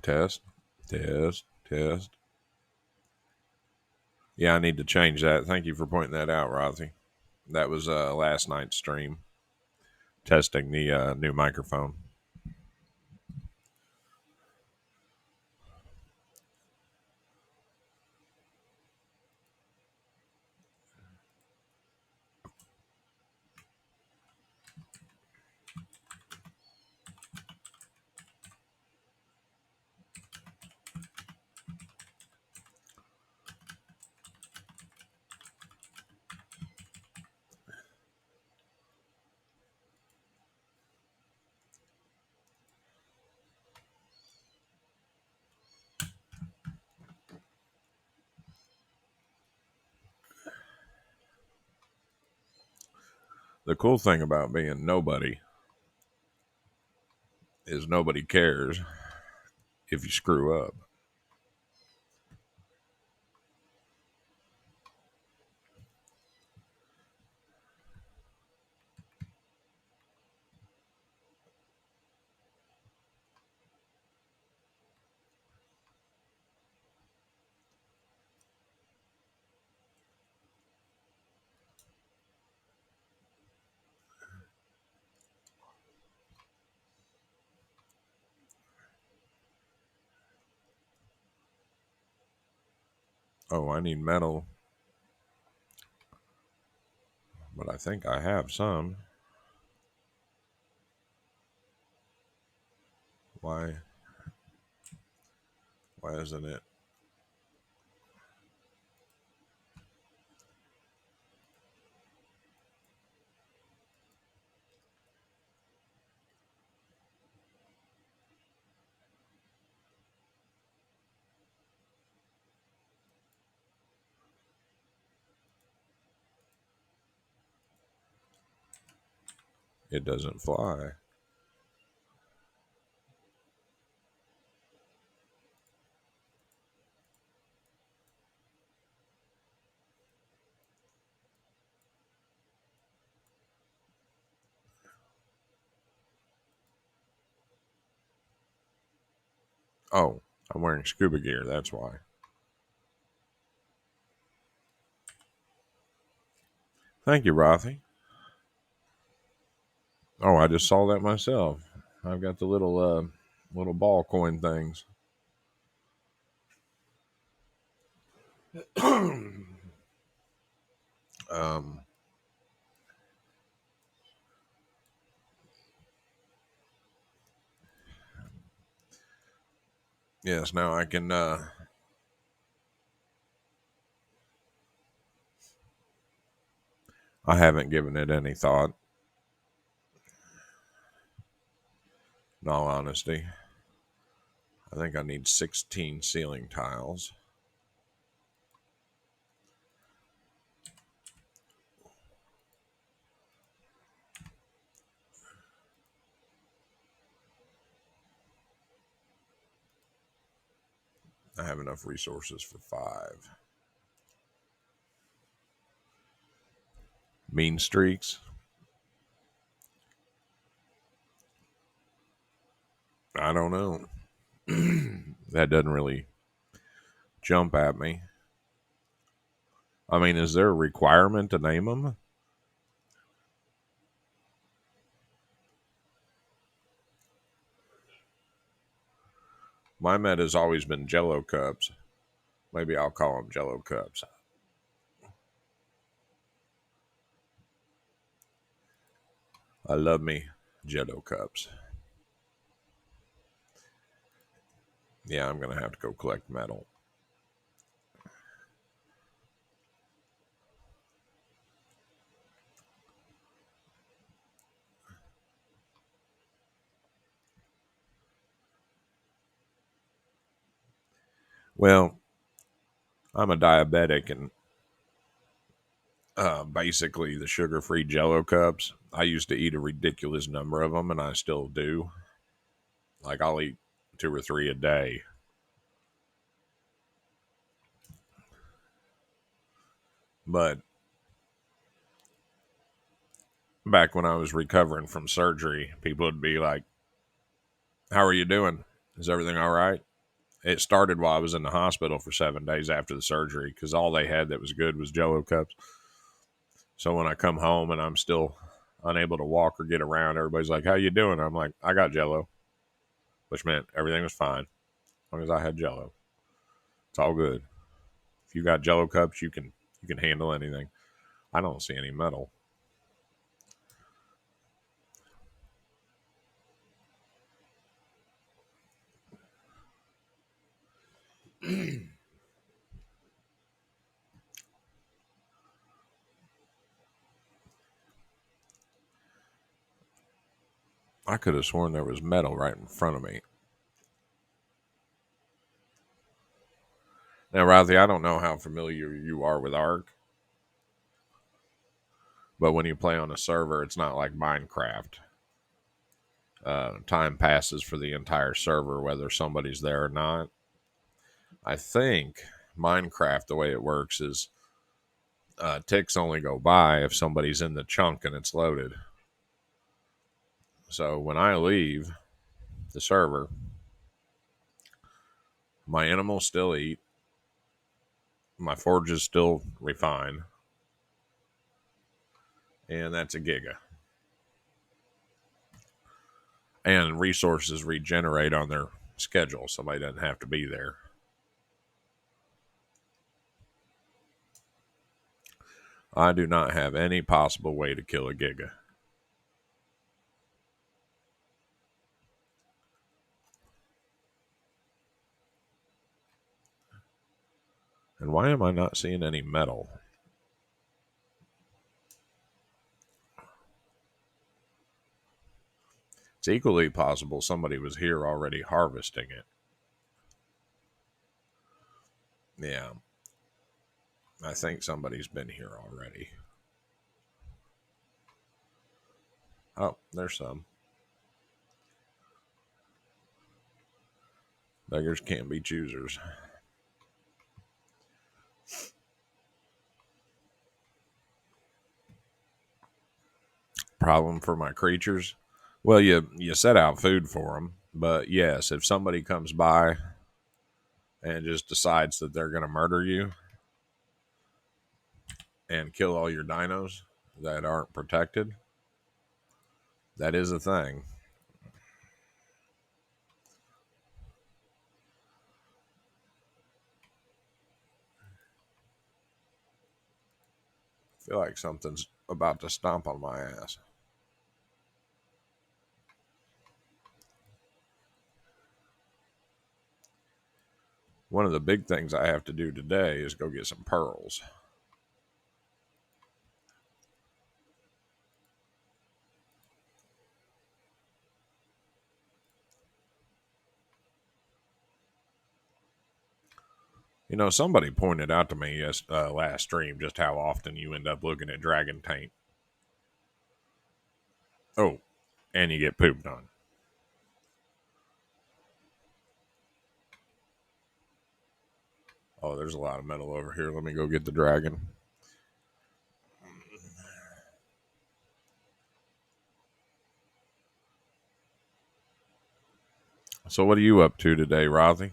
Test, test, test. Yeah, I need to change that. Thank you for pointing that out, Rossi. That was last night's stream testing the new microphone. The cool thing about being nobody is nobody cares if you screw up. Oh, I need metal, but I think I have some. Why? Why isn't it? It doesn't fly. Oh, I'm wearing scuba gear. That's why. Thank you, Rothy. Oh, I just saw that myself. I've got the little ball coin things. um, yes, now I can. I haven't given it any thought. In all honesty, I think I need 16 ceiling tiles. I have enough resources for 5. Mean streaks. I don't know. That doesn't really jump at me. I mean, is there a requirement to name them? My met has always been Jello cups. Maybe I'll call them Jello cups. I love me Jello cups. Yeah, I'm gonna have to go collect metal. Well, I'm a diabetic, and basically the sugar-free Jello cups. I used to eat a ridiculous number of them, and I still do. Like I'll eat 2 or 3 a day. But back when I was recovering from surgery, people would be like, "How are you doing? Is everything all right?" It started while I was in the hospital for 7 days after the surgery because all they had that was good was Jello cups. So when I come home and I'm still unable to walk or get around, everybody's like, "How you doing?" I'm like, "I got Jello," which meant everything was fine as long as I had Jello. It's all good. If you got Jello cups, you can handle anything. I don't see any metal. I could have sworn there was metal right in front of me. Now, Rothy, I don't know how familiar you are with Ark, but when you play on a server, it's not like Minecraft. Time passes for the entire server, whether somebody's there or not. I think Minecraft, the way it works is ticks only go by if somebody's in the chunk and it's loaded. So when I leave the server, my animals still eat, my forges still refine, and that's a giga. And resources regenerate on their schedule. Somebody doesn't have to be there. I do not have any possible way to kill a giga. And why am I not seeing any metal? It's equally possible somebody was here already harvesting it. Yeah, I think somebody's been here already. Oh, there's some. Beggars can't be choosers. Problem for my creatures? Well, you set out food for them, but yes, if somebody comes by and just decides that they're going to murder you and kill all your dinos that aren't protected, that is a thing. I feel like something's about to stomp on my ass. One of the big things I have to do today is go get some pearls. You know, somebody pointed out to me last stream just how often you end up looking at Dragon Taint. Oh, and you get pooped on. Oh, there's a lot of metal over here. Let me go get the dragon. So, what are you up to today, Rothy?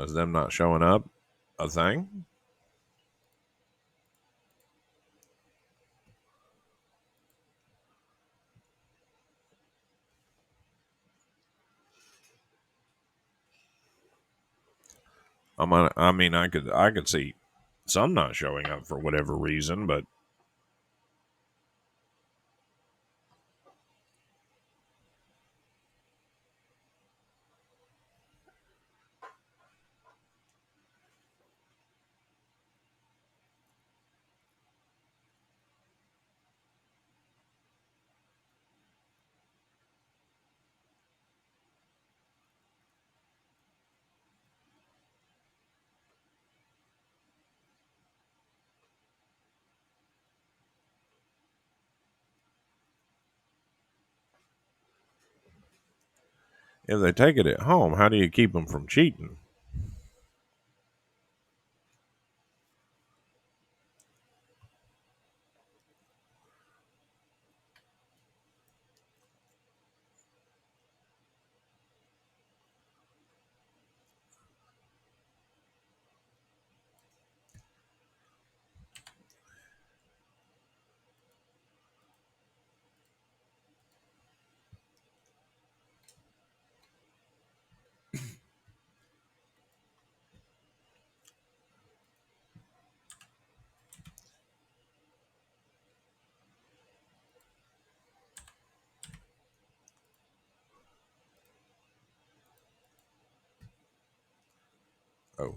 Is them not showing up a thing? I mean, I could see. some not showing up for whatever reason, but if they take it at home, how do you keep them from cheating? Oh,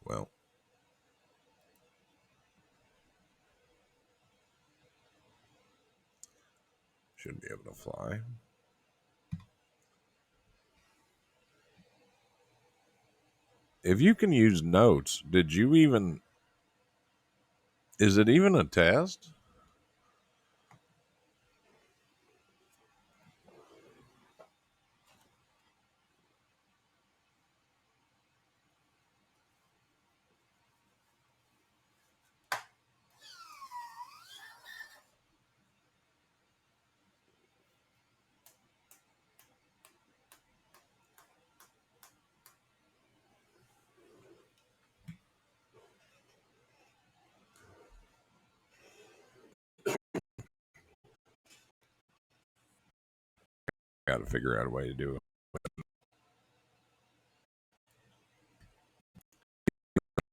well, should be able to fly. If you can use notes, did you even, is it even a test? Got to figure out a way to do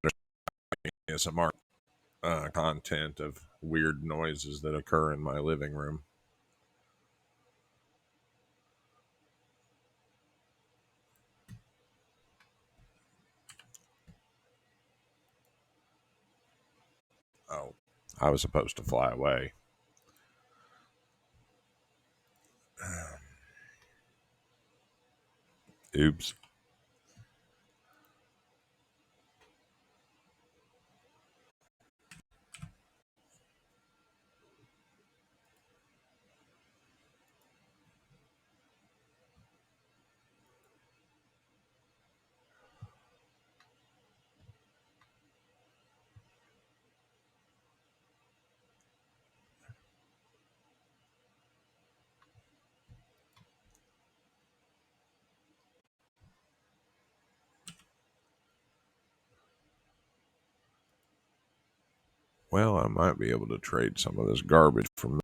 it. ASMR content of weird noises that occur in my living room. Oh, I was supposed to fly away. Oops. Well, I might be able to trade some of this garbage from.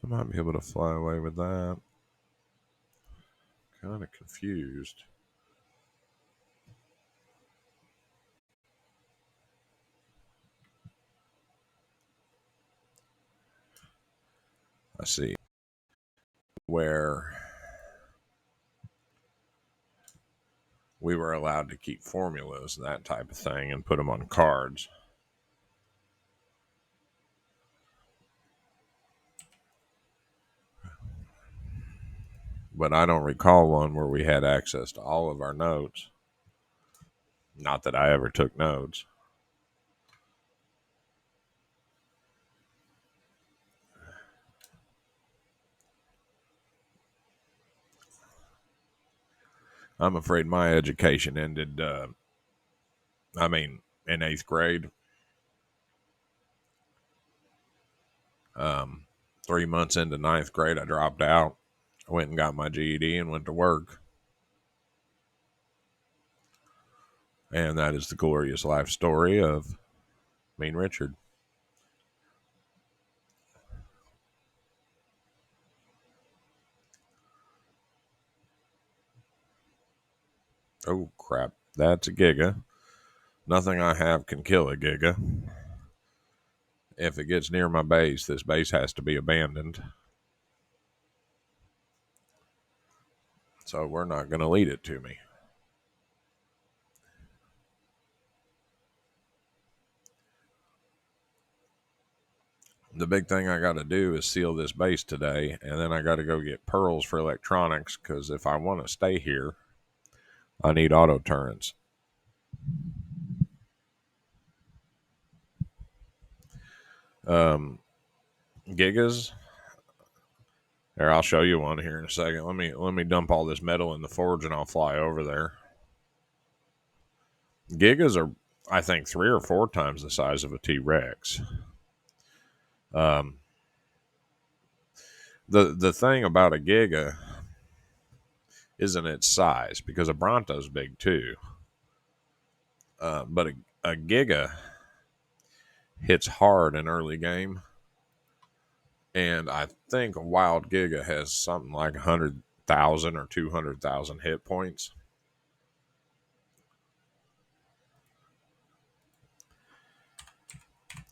I might be able to fly away with that. Kind of confused. I see. Where we were allowed to keep formulas and that type of thing and put them on cards. But I don't recall one where we had access to all of our notes. Not that I ever took notes. I'm afraid my education ended, in eighth grade. 3 months into ninth grade, I dropped out. I went and got my GED and went to work. And that is the glorious life story of me and Richard. Oh, crap. That's a giga. Nothing I have can kill a giga. If it gets near my base, this base has to be abandoned. So we're not going to lead it to me. The big thing I got to do is seal this base today, and then I got to go get pearls for electronics, because if I want to stay here, I need auto turrets. Gigas. There, I'll show you one here in a second. Let me dump all this metal in the forge, and I'll fly over there. Gigas are, I think, 3 or 4 times the size of a T-Rex. The thing about a giga isn't its size, because a Bronto's big too. But a giga hits hard in early game, and I think a wild giga has something like 100,000 or 200,000 hit points.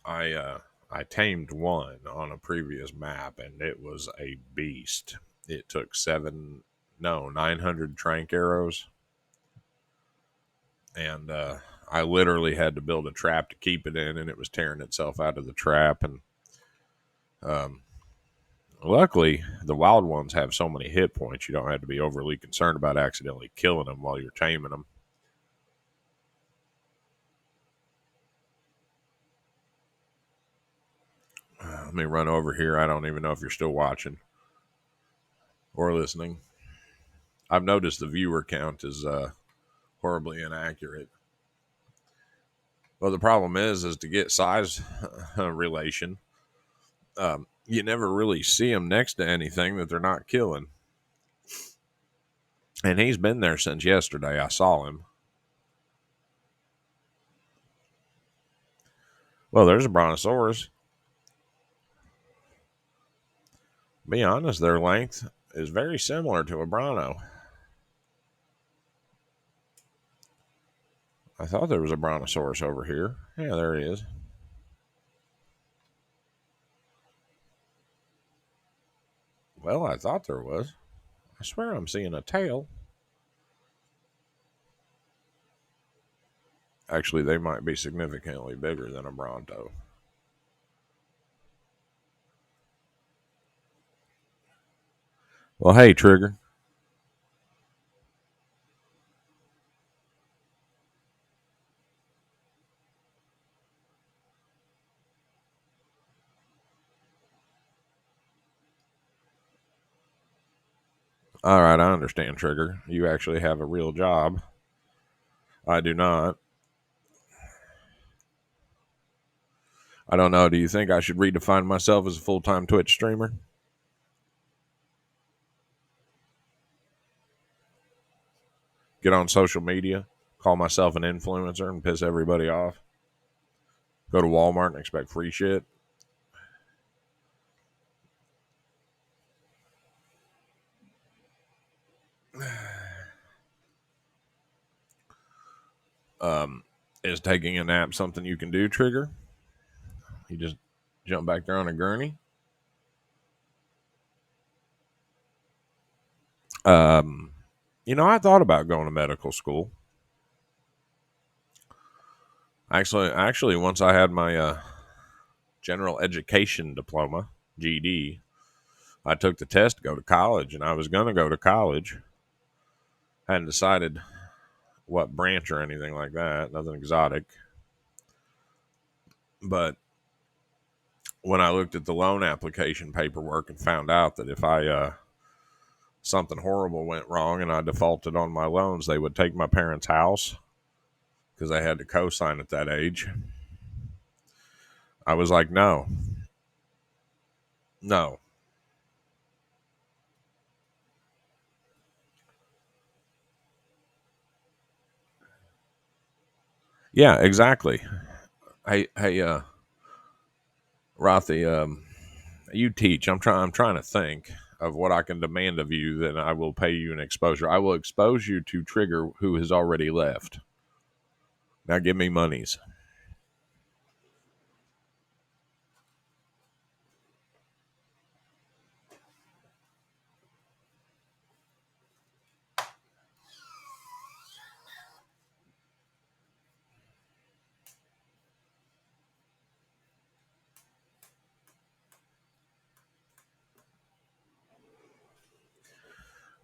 I tamed one on a previous map, and it was a beast. It took 900 trank arrows, and I literally had to build a trap to keep it in, and it was tearing itself out of the trap. And luckily, the wild ones have so many hit points, you don't have to be overly concerned about accidentally killing them while you're taming them. Let me run over here. I don't even know if you're still watching or listening. I've noticed the viewer count is horribly inaccurate. Well, the problem is to get size relation, you never really see them next to anything that they're not killing. And he's been there since yesterday. I saw him. Well, there's a brontosaurus. Be honest, their length is very similar to a bronto. I thought there was a brontosaurus over here. Yeah, there he is. Well, I thought there was. I swear I'm seeing a tail. Actually, they might be significantly bigger than a bronto. Well, hey, Trigger. All right, I understand, Trigger. You actually have a real job. I do not. I don't know. Do you think I should redefine myself as a full-time Twitch streamer? Get on social media, call myself an influencer, and piss everybody off? Go to Walmart and expect free shit? Is taking a nap something you can do, Trigger? You just jump back there on a gurney? I thought about going to medical school. Actually, once I had my general education diploma, GED, I took the test to go to college, and I was going to go to college. Hadn't decided what branch or anything like that, nothing exotic. But when I looked at the loan application paperwork and found out that if I something horrible went wrong and I defaulted on my loans, they would take my parents' house because they had to co-sign at that age. I was like, no. No. Yeah, exactly. Hey, Rothy, you teach. I'm trying to think of what I can demand of you. Then I will pay you an exposure. I will expose you to Trigger, who has already left. Now give me monies.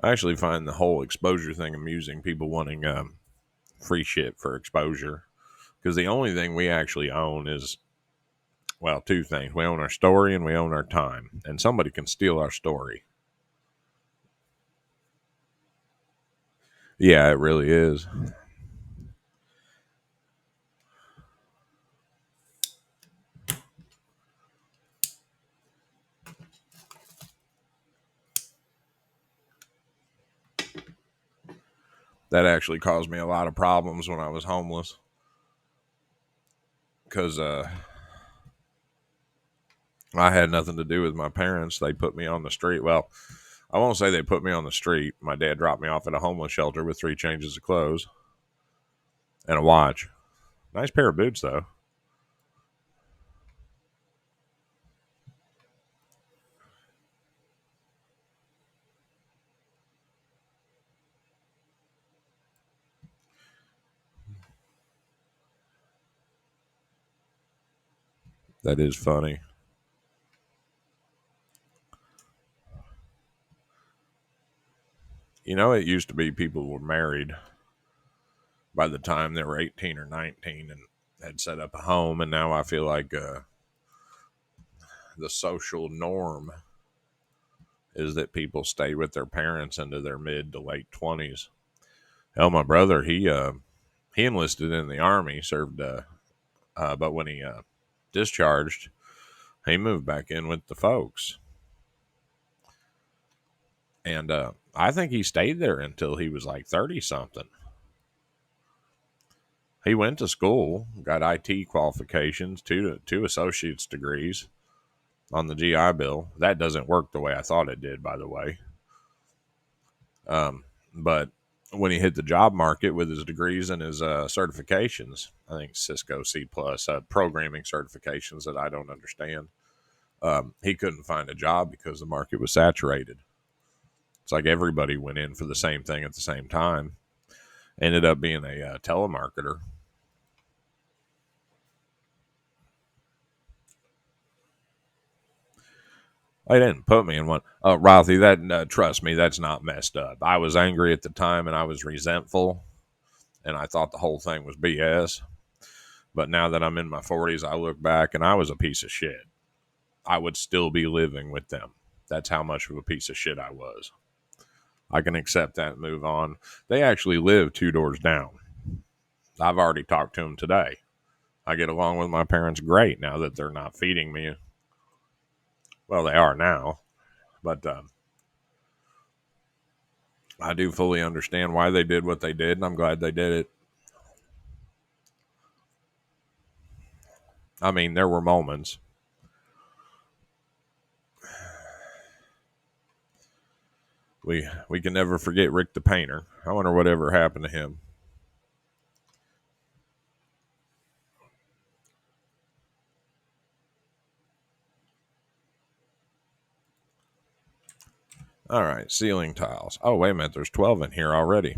I actually find the whole exposure thing amusing. People wanting free shit for exposure because the only thing we actually own is, well, two things: we own our story and we own our time. And somebody can steal our story. Yeah, it really is. That actually caused me a lot of problems when I was homeless because I had nothing to do with my parents. They put me on the street. Well, I won't say they put me on the street. My dad dropped me off at a homeless shelter with 3 changes of clothes and a watch. Nice pair of boots, though. That is funny. You know, it used to be people were married by the time they were 18 or 19 and had set up a home. And now I feel like the social norm is that people stay with their parents into their mid to late 20s. Hell, my brother, he enlisted in the army, served, but when he discharged, he moved back in with the folks. And I think he stayed there until he was like 30 something. He went to school, got IT qualifications, two associate's degrees on the GI Bill. That doesn't work the way I thought it did, by the way. But when he hit the job market with his degrees and his certifications, I think Cisco C plus programming certifications that I don't understand, he couldn't find a job because the market was saturated. It's like everybody went in for the same thing at the same time. Ended up being a telemarketer. They didn't put me in one. Ralphie, that trust me, that's not messed up. I was angry at the time and I was resentful, and I thought the whole thing was BS. But now that I'm in my 40s, I look back and I was a piece of shit. I would still be living with them. That's how much of a piece of shit I was. I can accept that and move on. They actually live 2 doors down. I've already talked to them today. I get along with my parents great now that they're not feeding me. Well, they are now, but I do fully understand why they did what they did, and I'm glad they did it. I mean, there were moments. We can never forget Rick the painter. I wonder whatever happened to him. All right, ceiling tiles. Oh, wait a minute. There's 12 in here already.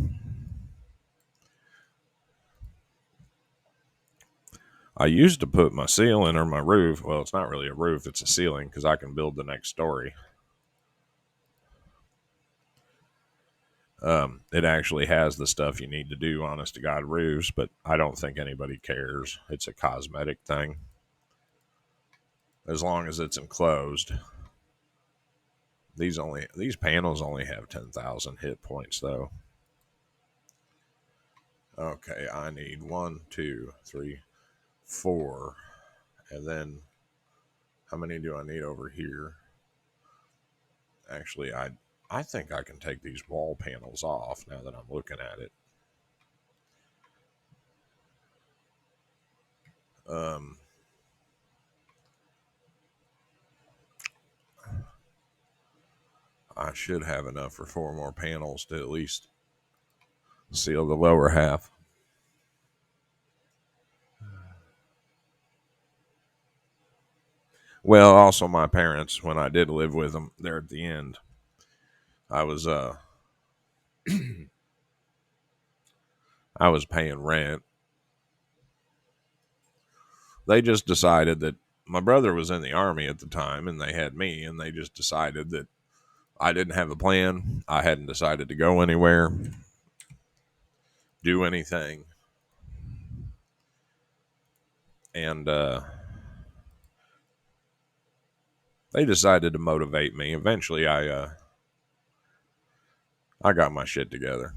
I used to put my ceiling or my roof. Well, it's not really a roof, it's a ceiling because I can build the next story. It actually has the stuff you need to do, honest to God, roofs, but I don't think anybody cares. It's a cosmetic thing as long as it's enclosed. These panels only have 10,000 hit points though. Okay, I need one, two, three, four, and then how many do I need over here? Actually, I think I can take these wall panels off now that I'm looking at it. Um, I should have enough for four more panels to at least seal the lower half. Well, also my parents, when I did live with them there at the end, I was I was paying rent. They just decided that my brother was in the army at the time and they had me, and they just decided that I didn't have a plan. I hadn't decided to go anywhere, do anything. And they decided to motivate me. Eventually I got my shit together.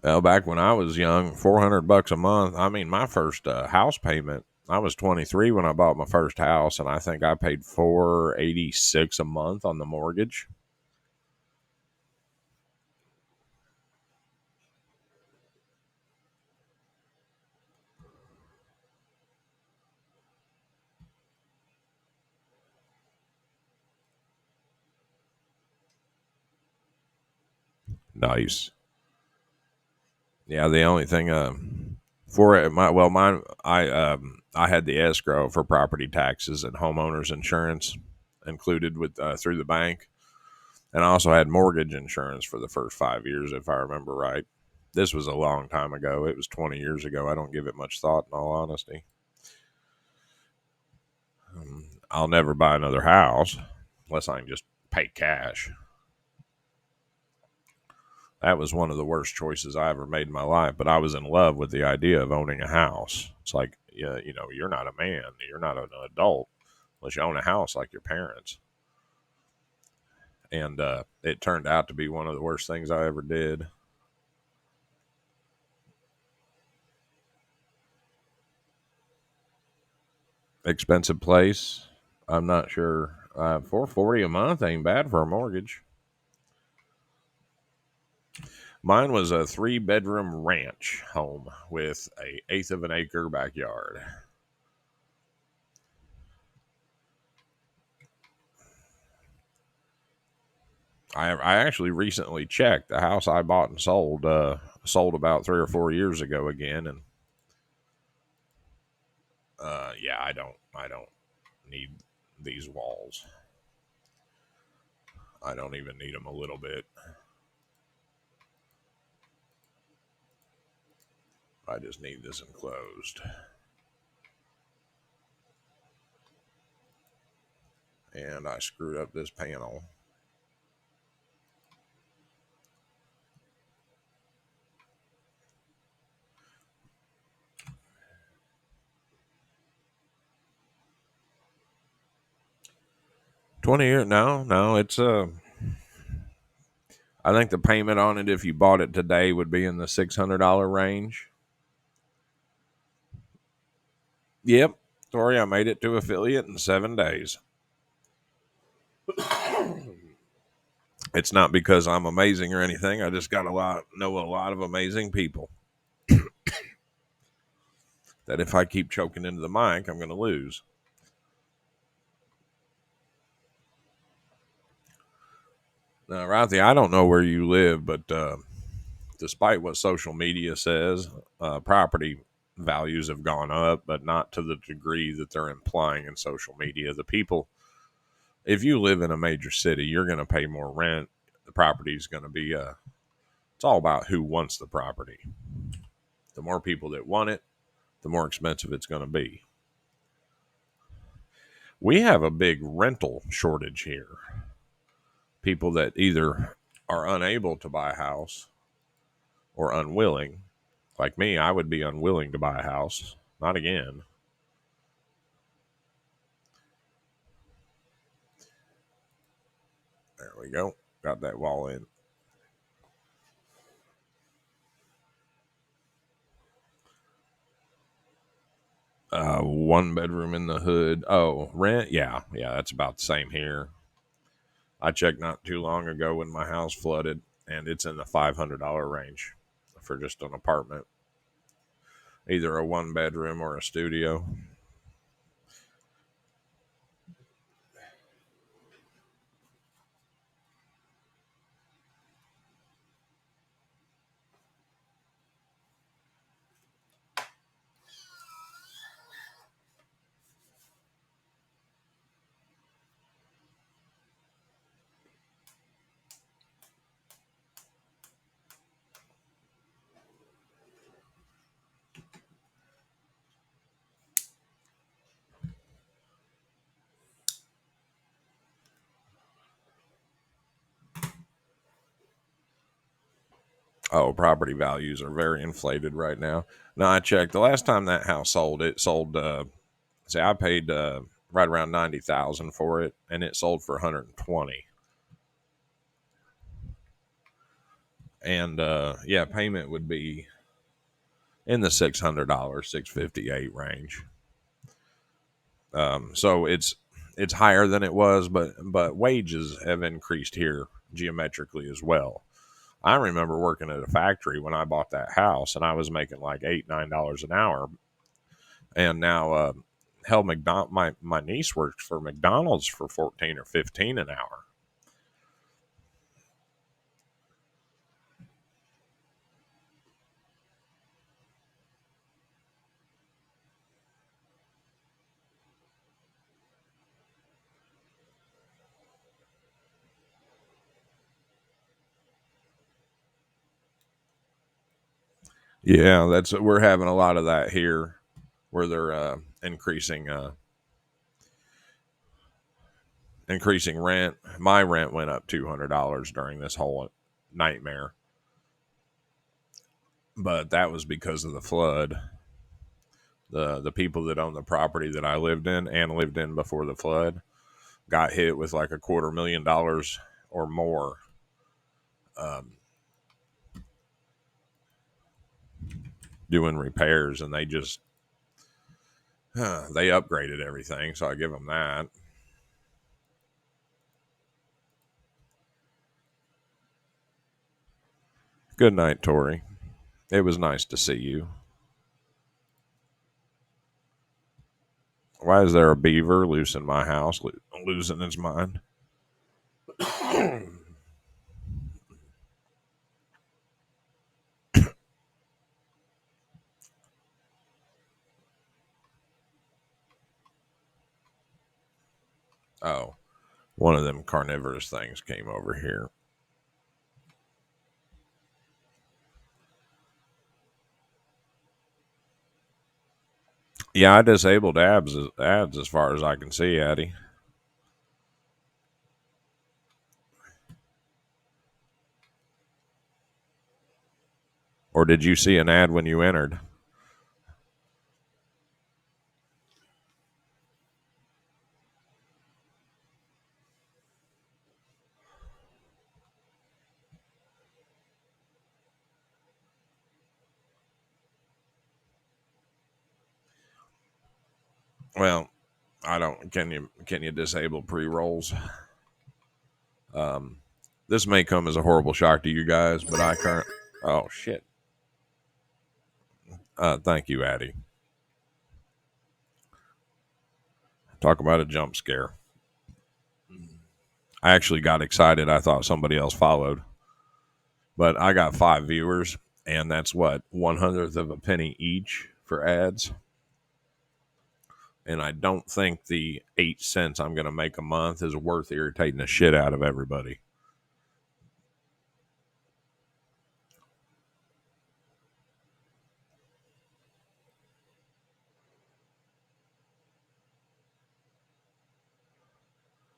Well, back when I was young, $400 a month. I mean, my first house payment. I was 23 when I bought my first house, and I think I paid 486 a month on the mortgage. Nice. Yeah, the only thing for it, mine, I had the escrow for property taxes and homeowners insurance included with through the bank, and I also had mortgage insurance for the first 5 years, if I remember right. This was a long time ago. It was 20 years ago. I don't give it much thought, in all honesty. I'll never buy another house unless I can just pay cash. That was one of the worst choices I ever made in my life, but I was in love with the idea of owning a house. It's like, yeah, you're not a man, you're not an adult unless you own a house like your parents. And it turned out to be one of the worst things I ever did. Expensive place. I'm not sure. 440 a month ain't bad for a mortgage. Mine was a 3-bedroom ranch home with a eighth of an acre backyard. I actually recently checked the house I bought and sold about 3 or 4 years ago again, and yeah, I don't need these walls. I don't even need them a little bit. I just need this enclosed, and I screwed up this panel. 20 years? No, no, it's I think the payment on it, if you bought it today, would be in the $600 range. Yep, sorry, I made it to affiliate in 7 days. It's not because I'm amazing or anything. I just got know a lot of amazing people that if I keep choking into the mic, I'm going to lose. Now, Rothy, I don't know where you live, but despite what social media says, property values have gone up, but not to the degree that they're implying in social media. The people, if you live in a major city, you're going to pay more rent. The property is going to be, it's all about who wants the property. The more people that want it, the more expensive it's going to be. We have a big rental shortage here. People that either are unable to buy a house or unwilling. Like me, I would be unwilling to buy a house. Not again. There we go. Got that wall in. one bedroom in the hood. Oh, rent? Yeah, that's about the same here. I checked not too long ago when my house flooded, and it's in the $500 range for just an apartment, either a one bedroom or a studio. Oh, property values are very inflated right now. Now I checked the last time that house sold. It sold. Say I paid right around 90,000 for it, and it sold for 120. And yeah, payment would be in the $600, 658 range. So it's higher than it was, but wages have increased here geometrically as well. I remember working at a factory when I bought that house, and I was making like $8, $9 an hour. And now, hell, my niece works for McDonald's for 14 or 15 an hour. Yeah, that's we're having a lot of that here, where they're increasing rent. My rent went up $200 during this whole nightmare, but that was because of the flood. The people that own the property that I lived in and lived in before the flood got hit with like $250,000 or more, um, doing repairs, and they upgraded everything. So I give them that. Good night, Tori. It was nice to see you. Why is there a beaver loose in my house, losing his mind? Oh, one of them carnivorous things came over here. Yeah, I disabled ads as far as I can see, Addie. Or did you see an ad when you entered? Well, I don't. Can you disable pre rolls? Um, this may come as a horrible shock to you guys, but I current. Oh shit! Thank you, Addie. Talk about a jump scare. I actually got excited. I thought somebody else followed, but I got 5 viewers, and that's what 1/100th of a penny each for ads. And I don't think the 8 cents I'm going to make a month is worth irritating the shit out of everybody.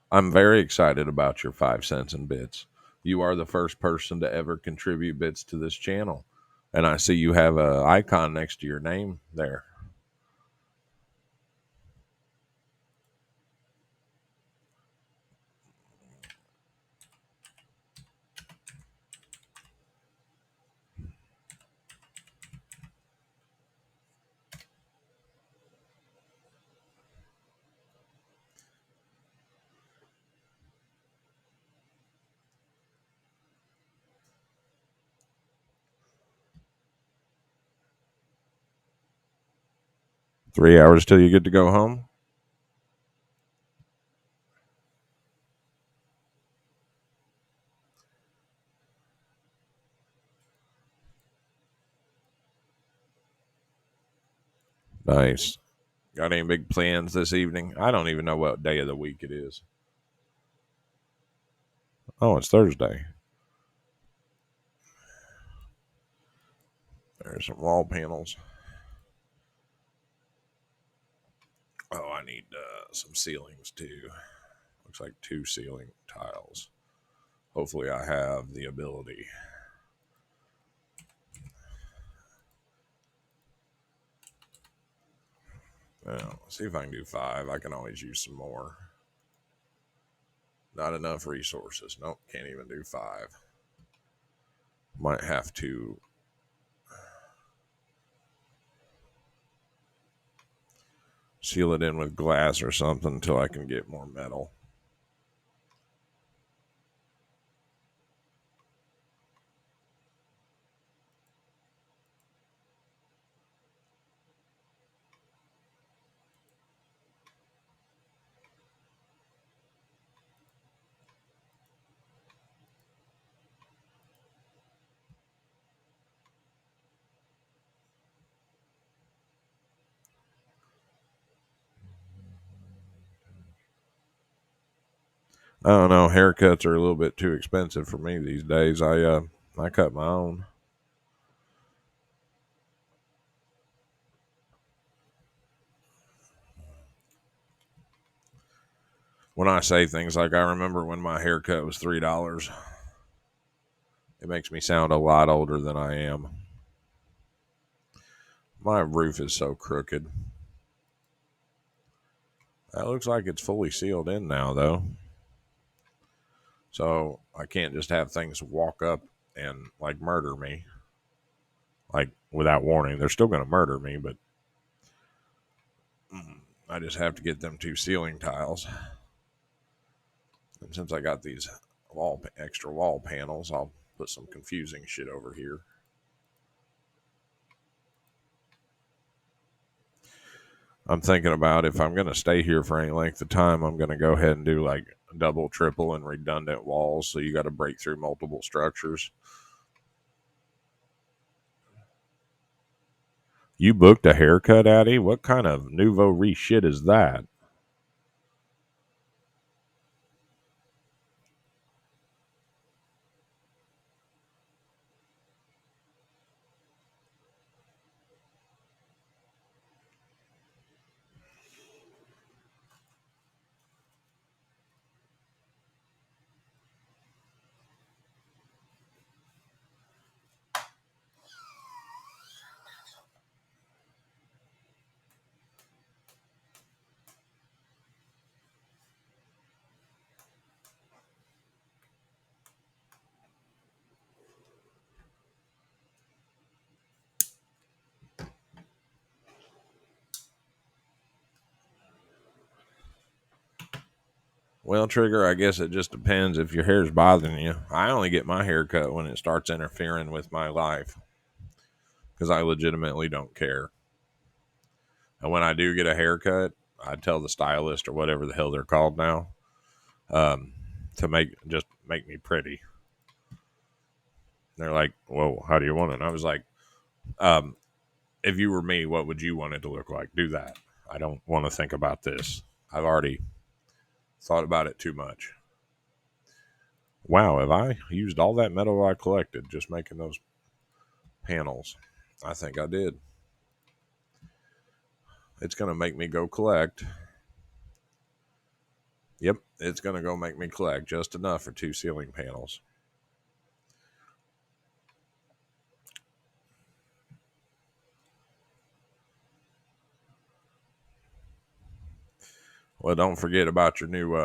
I'm very excited about your 5 cents and bits. You are the first person to ever contribute bits to this channel. And I see you have a icon next to your name there. 3 hours till you get to go home? Nice. Got any big plans this evening? I don't even know what day of the week it is. Oh, it's Thursday. There's some wall panels. Oh, I need some ceilings too. Looks like 2 ceiling tiles. Hopefully, I have the ability. Well, see if I can do 5. I can always use some more. Not enough resources. Nope, can't even do 5. Might have to seal it in with glass or something until I can get more metal. I don't know. Haircuts are a little bit too expensive for me these days. I cut my own. When I say things like I remember when my haircut was $3, it makes me sound a lot older than I am. My roof is so crooked. That looks like it's fully sealed in now, though. So I can't just have things walk up and like murder me, like without warning. They're still going to murder me, but I just have to get them 2 ceiling tiles. And since I got these extra wall panels, I'll put some confusing shit over here. I'm thinking about if I'm going to stay here for any length of time, I'm going to go ahead and do like double, triple, and redundant walls. So you got to break through multiple structures. You booked a haircut, Addy? What kind of nouveau riche shit is that? Well, Trigger, I guess it just depends if your hair's bothering you. I only get my hair cut when it starts interfering with my life because I legitimately don't care. And when I do get a haircut, I tell the stylist or whatever the hell they're called now um, to make me pretty. They're like, "Well, how do you want it?" And I was like, um, "If you were me, what would you want it to look like? Do that. I don't want to think about this. I've already thought about it too much." Wow, have I used all that metal I collected just making those panels? I think I did. It's going to make me go collect. Yep, it's going to go make me collect just enough for 2 ceiling panels. Well, don't forget about your new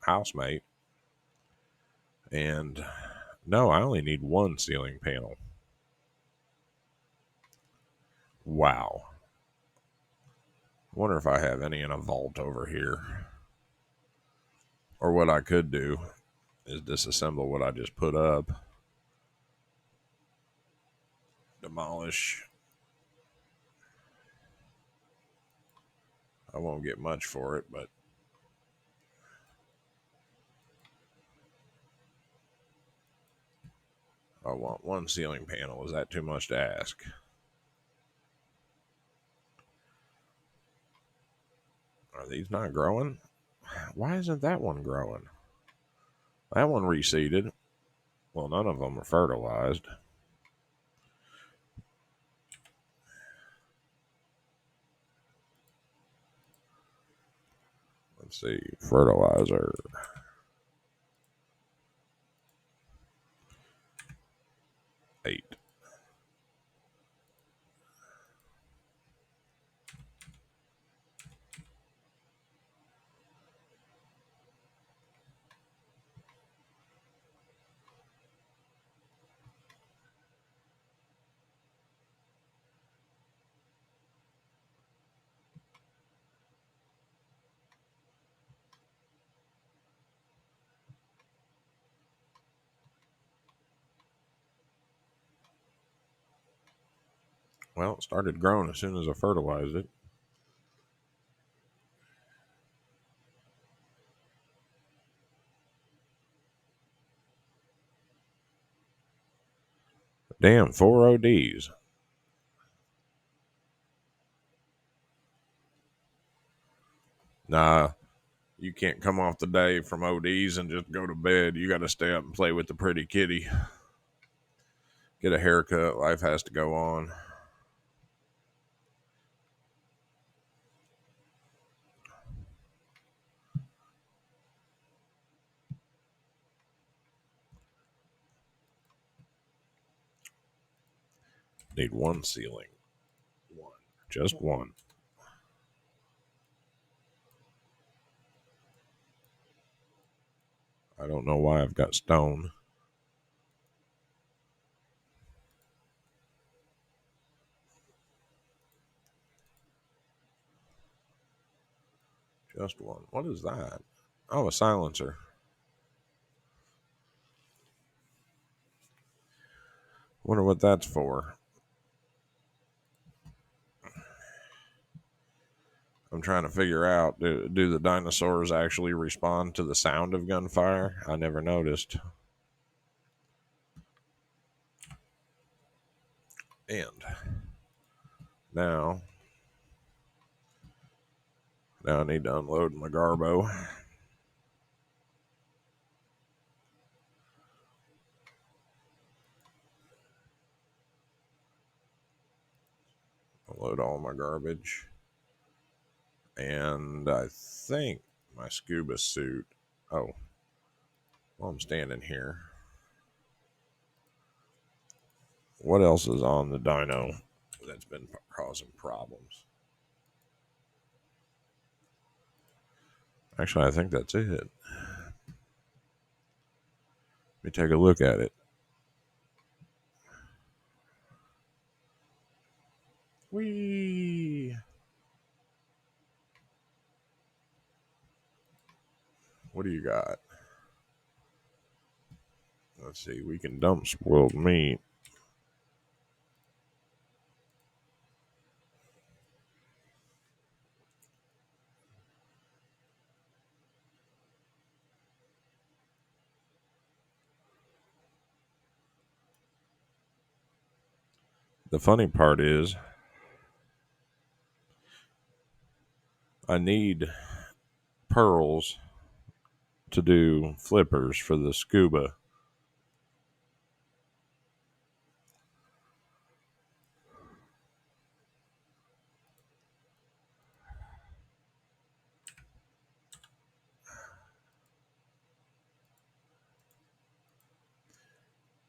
housemate. And no, I only need 1 ceiling panel. Wow. I wonder if I have any in a vault over here. Or what I could do is disassemble what I just put up, demolish. I won't get much for it, but I want one ceiling panel. Is that too much to ask? Are these not growing? Why isn't that one growing? That one reseeded. Well, none of them are fertilized. Let's see. Fertilizer. 8. Well, it started growing as soon as I fertilized it. Damn, 4 ODs. Nah, you can't come off the day from ODs and just go to bed. You got to stay up and play with the pretty kitty. Get a haircut. Life has to go on. Need one ceiling. One. Just one. I don't know why I've got stone. Just one. What is that? Oh, a silencer. Wonder what that's for. I'm trying to figure out, do the dinosaurs actually respond to the sound of gunfire? I never noticed. And now I need to unload my Garbo. Unload all my garbage. And I think my scuba suit. Oh, well, I'm standing here. What else is on the dyno that's been causing problems? Actually, I think that's it. Let me take a look at it. Whee! What do you got? Let's see. We can dump spoiled meat. The funny part is, I need pearls to do flippers for the scuba.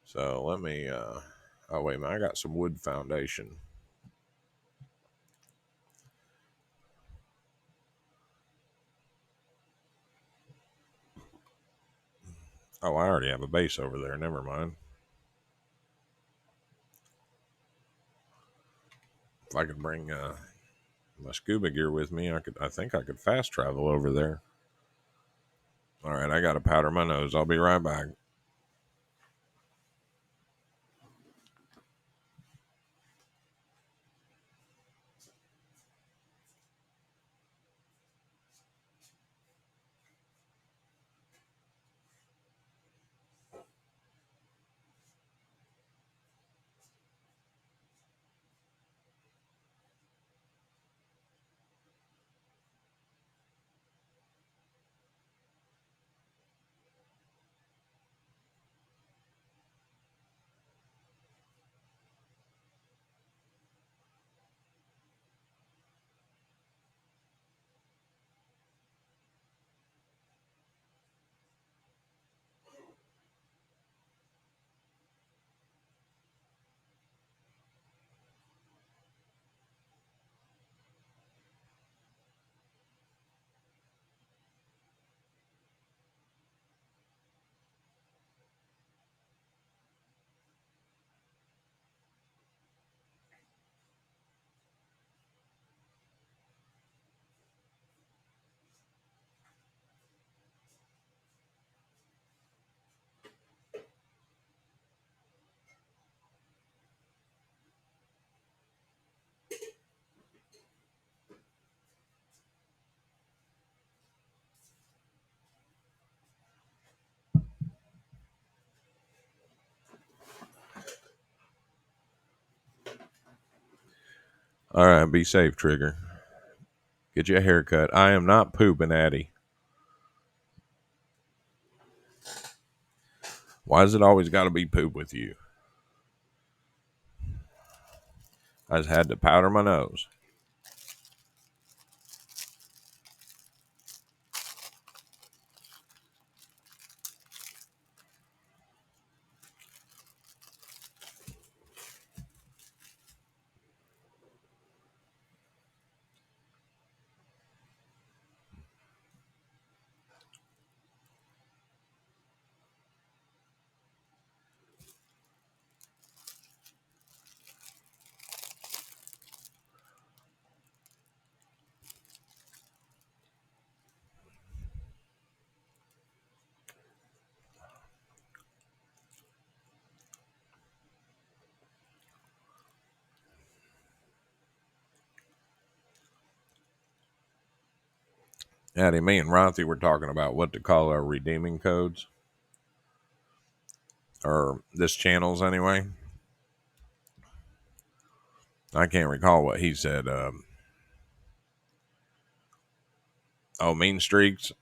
So let me. Oh wait a minute! I got some wood foundation. Oh, I already have a base over there. Never mind. If I could bring my scuba gear with me, I could. I think I could fast travel over there. All right, I got to powder my nose. I'll be right back. All right, be safe, Trigger. Get you a haircut. I am not pooping, Addie. Why does it always got to be poop with you? I just had to powder my nose. Addie, me and Rothy were talking about what to call our redeeming codes. Or this channel's anyway. I can't recall what he said. Mean streaks.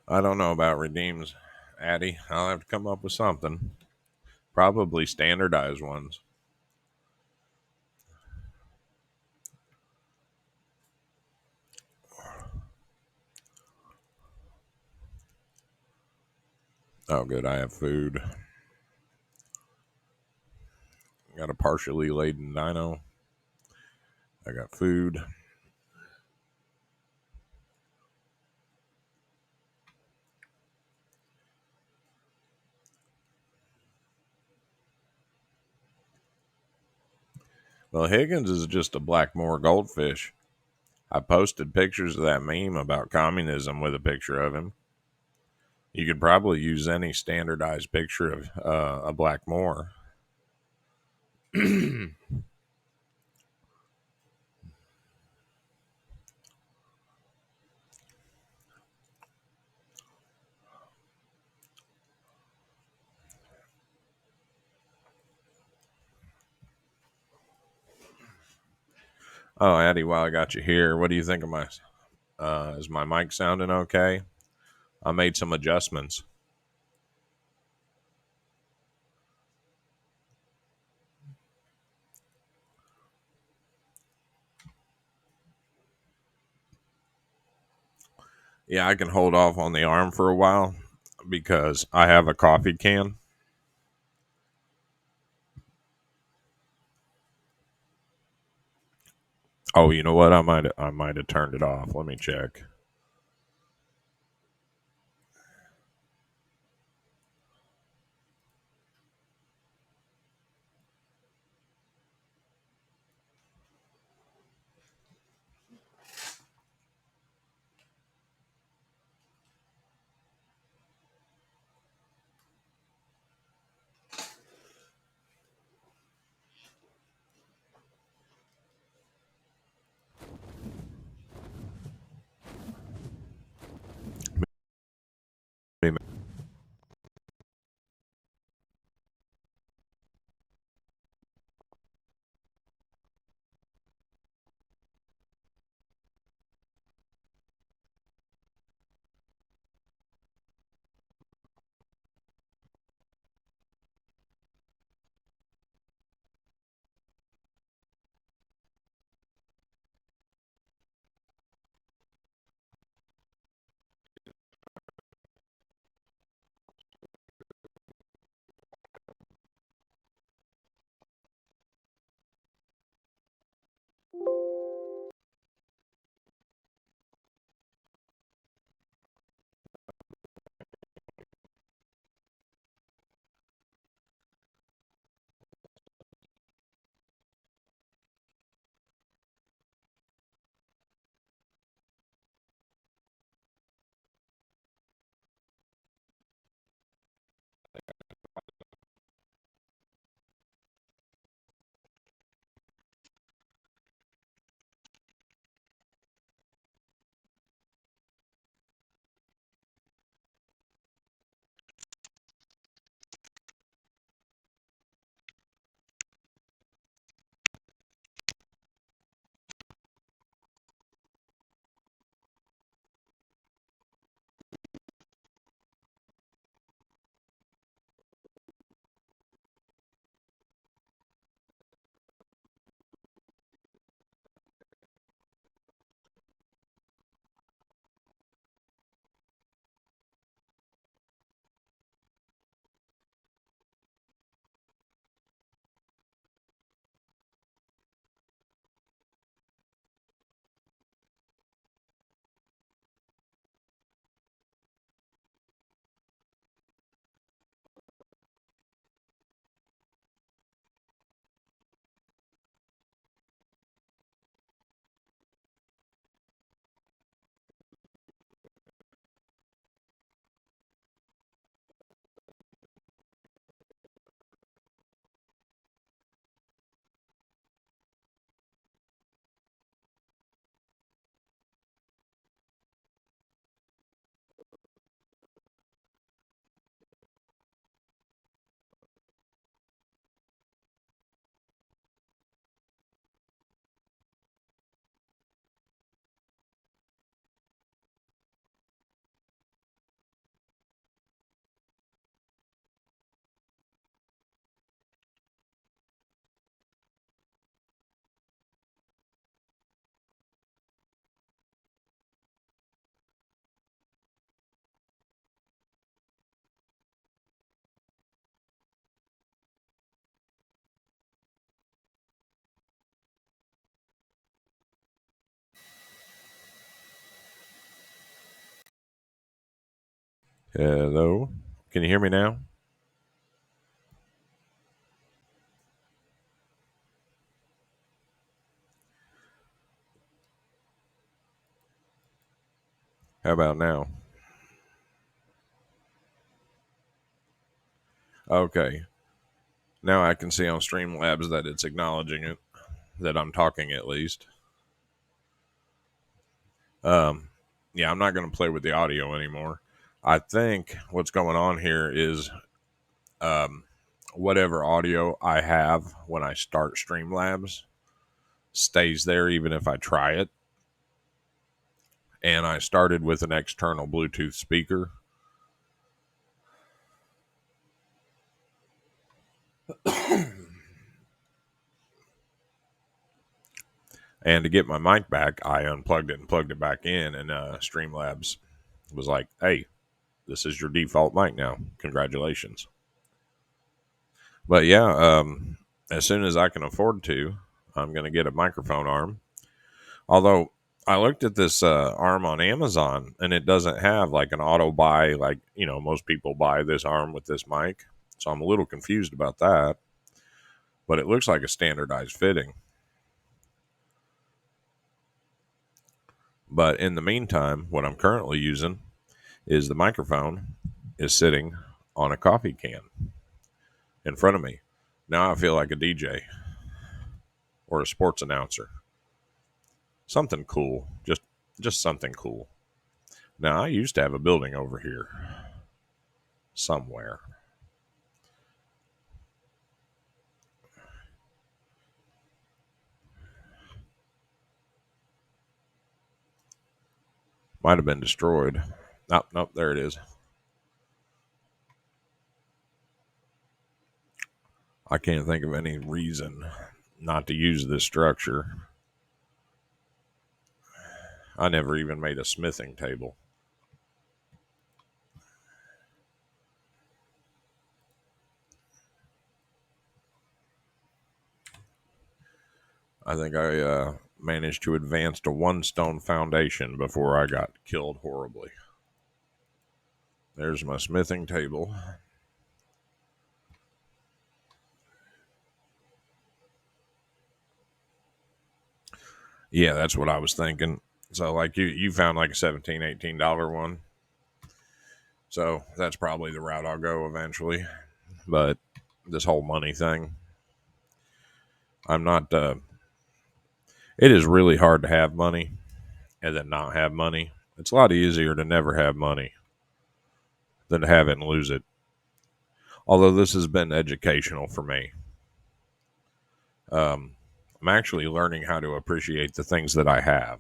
I don't know about redeems, Addie. I'll have to come up with something. Probably standardized ones. Oh, good. I have food. Got a partially laden dino. I got food. Well, Higgins is just a Blackmore goldfish. I posted pictures of that meme about communism with a picture of him. You could probably use any standardized picture of a Blackmore. Oh, Addie, while I got you here, what do you think of my? Is my mic sounding okay? I made some adjustments. Yeah, I can hold off on the arm for a while because I have a coffee can. Oh, you know what? I might have turned it off. Let me check. Hello. Can you hear me now? How about now? Okay. Now I can see on Streamlabs that it's acknowledging it, that I'm talking at least. Um, yeah, I'm not going to play with the audio anymore. I think what's going on here is um, whatever audio I have when I start Streamlabs stays there even if I try it. And I started with an external Bluetooth speaker. And to get my mic back, I unplugged it and plugged it back in. And Streamlabs was like, hey, this is your default mic now. Congratulations. But yeah, as soon as I can afford to, I'm going to get a microphone arm. Although I looked at this arm on Amazon and it doesn't have like an auto buy, like, most people buy this arm with this mic. So I'm a little confused about that. But it looks like a standardized fitting. But in the meantime, what I'm currently using is the microphone is sitting on a coffee can in front of me. Now I feel like a DJ or a sports announcer. Something cool. Just something cool. Now I used to have a building over here somewhere. Might have been destroyed. Nope, nope, there it is. I can't think of any reason not to use this structure. I never even made a smithing table. I think I managed to advance to one stone foundation before I got killed horribly. There's my smithing table. Yeah, that's what I was thinking. So like you found like a $17-18 one. So that's probably the route I'll go eventually. But this whole money thing, I'm not it is really hard to have money and then not have money. It's a lot easier to never have money than to have it and lose it. Although this has been educational for me. Um, I'm actually learning how to appreciate the things that I have.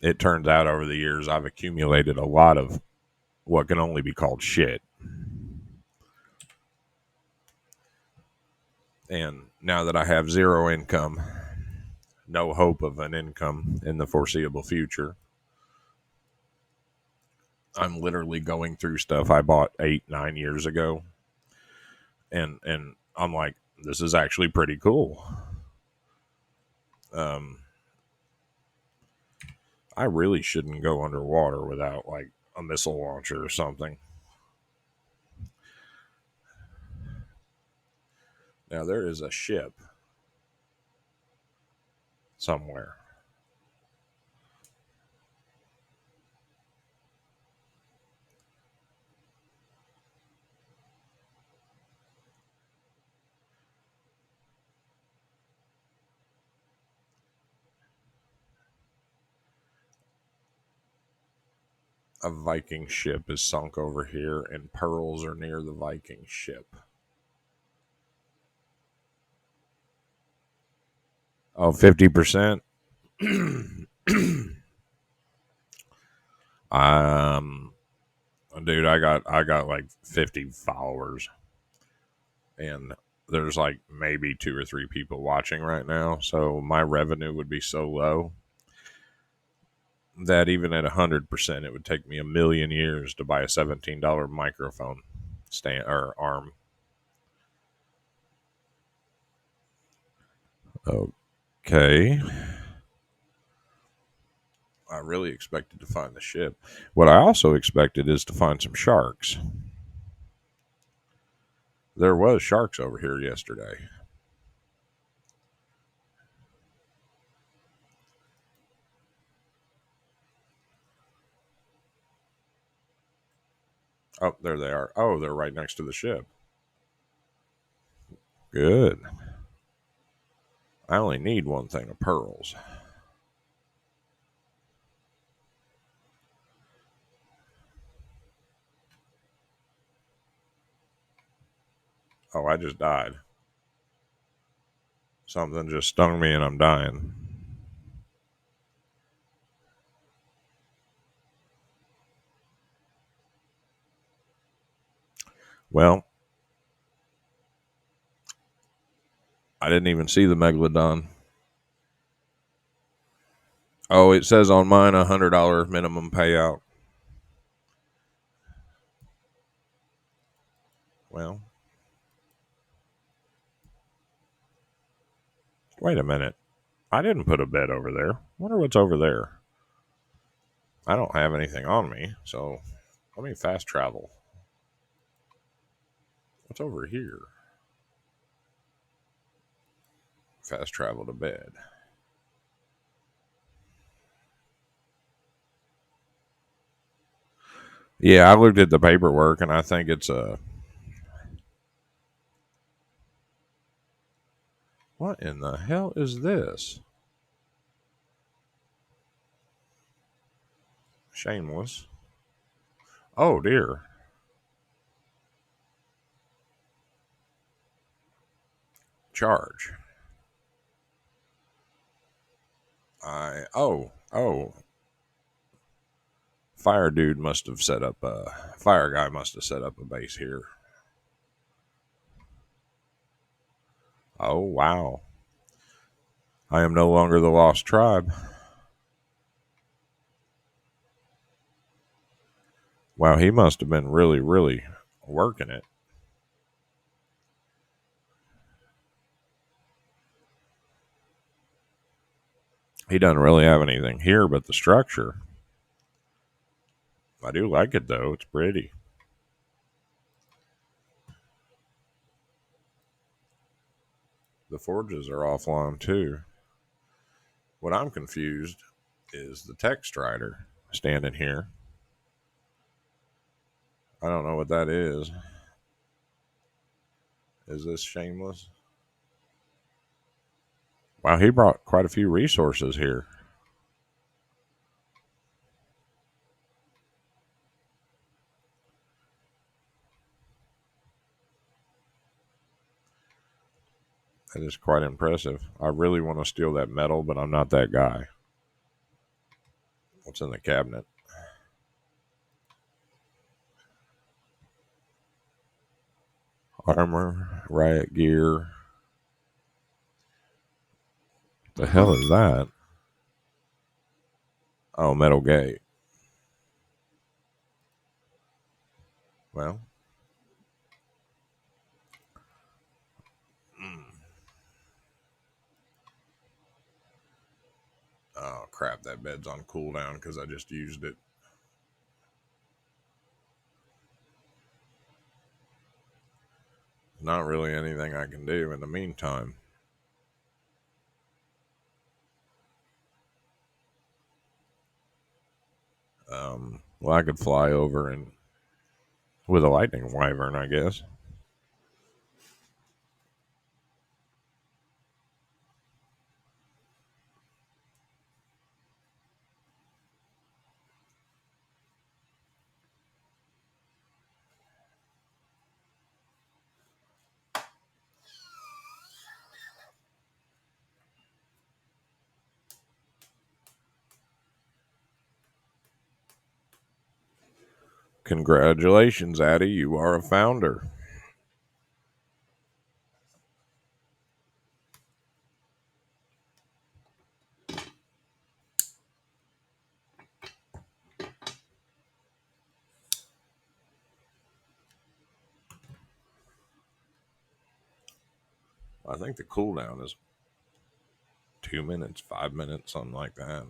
It turns out over the years I've accumulated a lot of what can only be called shit. And now that I have zero income, no hope of an income in the foreseeable future, I'm literally going through stuff I bought 8, 9 years ago. And I'm like, this is actually pretty cool. Um, I really shouldn't go underwater without like a missile launcher or something. Now there is a ship somewhere. A Viking ship is sunk over here, and pearls are near the Viking ship. Oh, 50%. um, dude, I got like 50 followers, and there's like maybe 2 or 3 people watching right now. So my revenue would be so low that even at 100%, it would take me a million years to buy a $17 microphone stand or arm. Okay. I really expected to find the ship. What I also expected is to find some sharks. There was sharks over here yesterday. Oh, there they are. Oh, they're right next to the ship. Good. I only need one thing of pearls. Oh, I just died. Something just stung me and I'm dying. Well, I didn't even see the megalodon. Oh, it says on mine $100 minimum payout. Well, wait a minute. I didn't put a bed over there. Wonder what's over there. I don't have anything on me, so let me fast travel. What's over here? Fast travel to bed. Yeah, I looked at the paperwork and I think it's a. What in the hell is this? Shameless. Oh dear. Charge. Oh. Fire dude must have set up a. Fire guy must have set up a base here. Oh, wow. I am no longer the lost tribe. Wow, he must have been really, really working it. He doesn't really have anything here but the structure. I do like it though. It's pretty. The forges are offline too. What I'm confused is the tech strider standing here. I don't know what that is. Is this shameless? Wow, he brought quite a few resources here. That is quite impressive. I really want to steal that metal, but I'm not that guy. What's in the cabinet? Armor, riot gear. The hell is that? Oh, metal gate. Well, mm. Oh crap! That bed's on cooldown because I just used it. Not really anything I can do in the meantime. Well, I could fly over and with a lightning wyvern, I guess. Congratulations, Addie. You are a founder. I think the cooldown is 2 minutes, 5 minutes, something like that.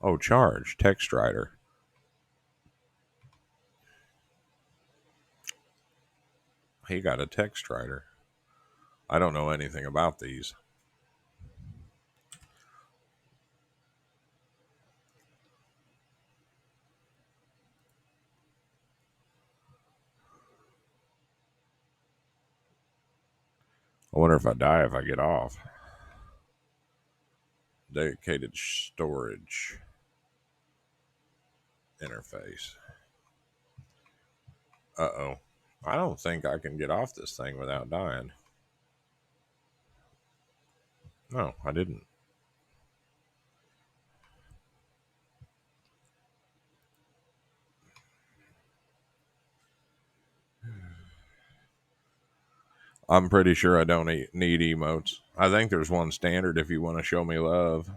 Oh, charge. Text writer. He got a text writer. I don't know anything about these. I wonder if I die if I get off. Dedicated storage interface. Uh-oh. I don't think I can get off this thing without dying. No, I didn't. I'm pretty sure I don't need emotes. I think there's one standard if you want to show me love.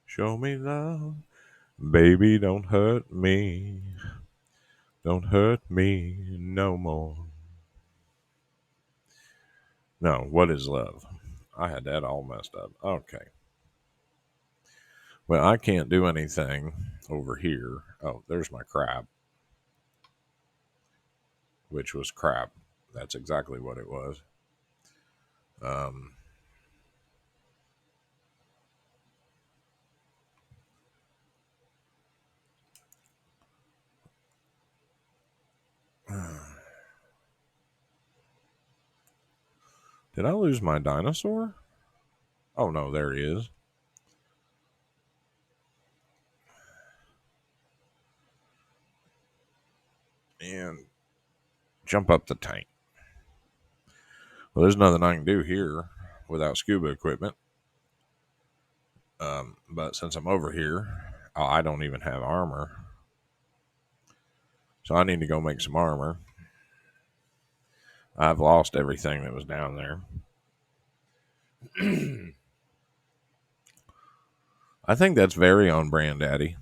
Show me love. Baby, don't hurt me. Don't hurt me no more. No, what is love? I had that all messed up. Okay. Well, I can't do anything over here. Oh, there's my crap, which was crap. That's exactly what it was. Um, did I lose my dinosaur? Oh, no, there he is. And jump up the tank. Well, there's nothing I can do here without scuba equipment. But since I'm over here, I don't even have armor. So I need to go make some armor. I've lost everything that was down there. I think that's very on brand, Daddy.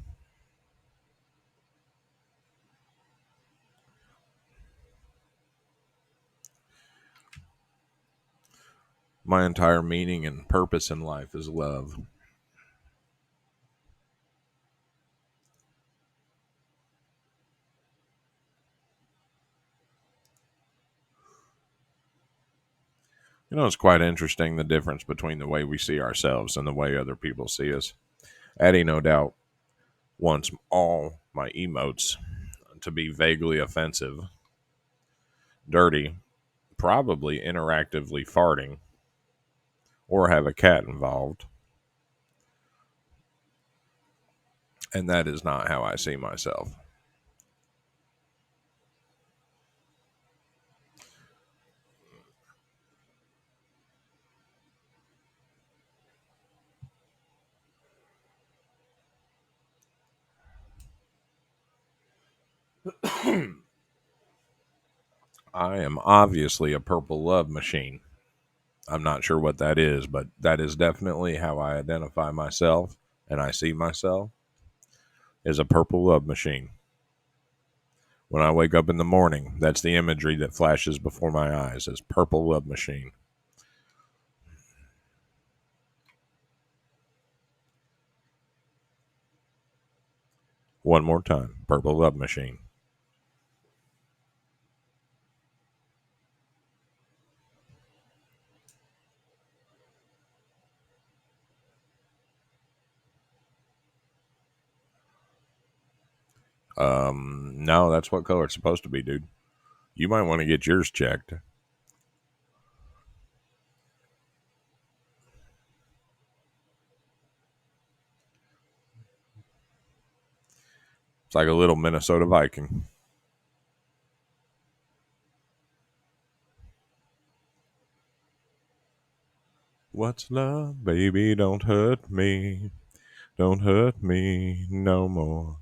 My entire meaning and purpose in life is love. You know, it's quite interesting the difference between the way we see ourselves and the way other people see us. Addie, no doubt, wants all my emotes to be vaguely offensive, dirty, probably interactively farting, or have a cat involved. And that is not how I see myself. I am obviously a purple love machine. I'm not sure what that is, but that is definitely how I identify myself and I see myself as a purple love machine. When I wake up in the morning, that's the imagery that flashes before my eyes as purple love machine. One more time, purple love machine. No, that's what color it's supposed to be, dude. You might want to get yours checked. It's like a little Minnesota Viking. What's love, baby? Don't hurt me. Don't hurt me no more.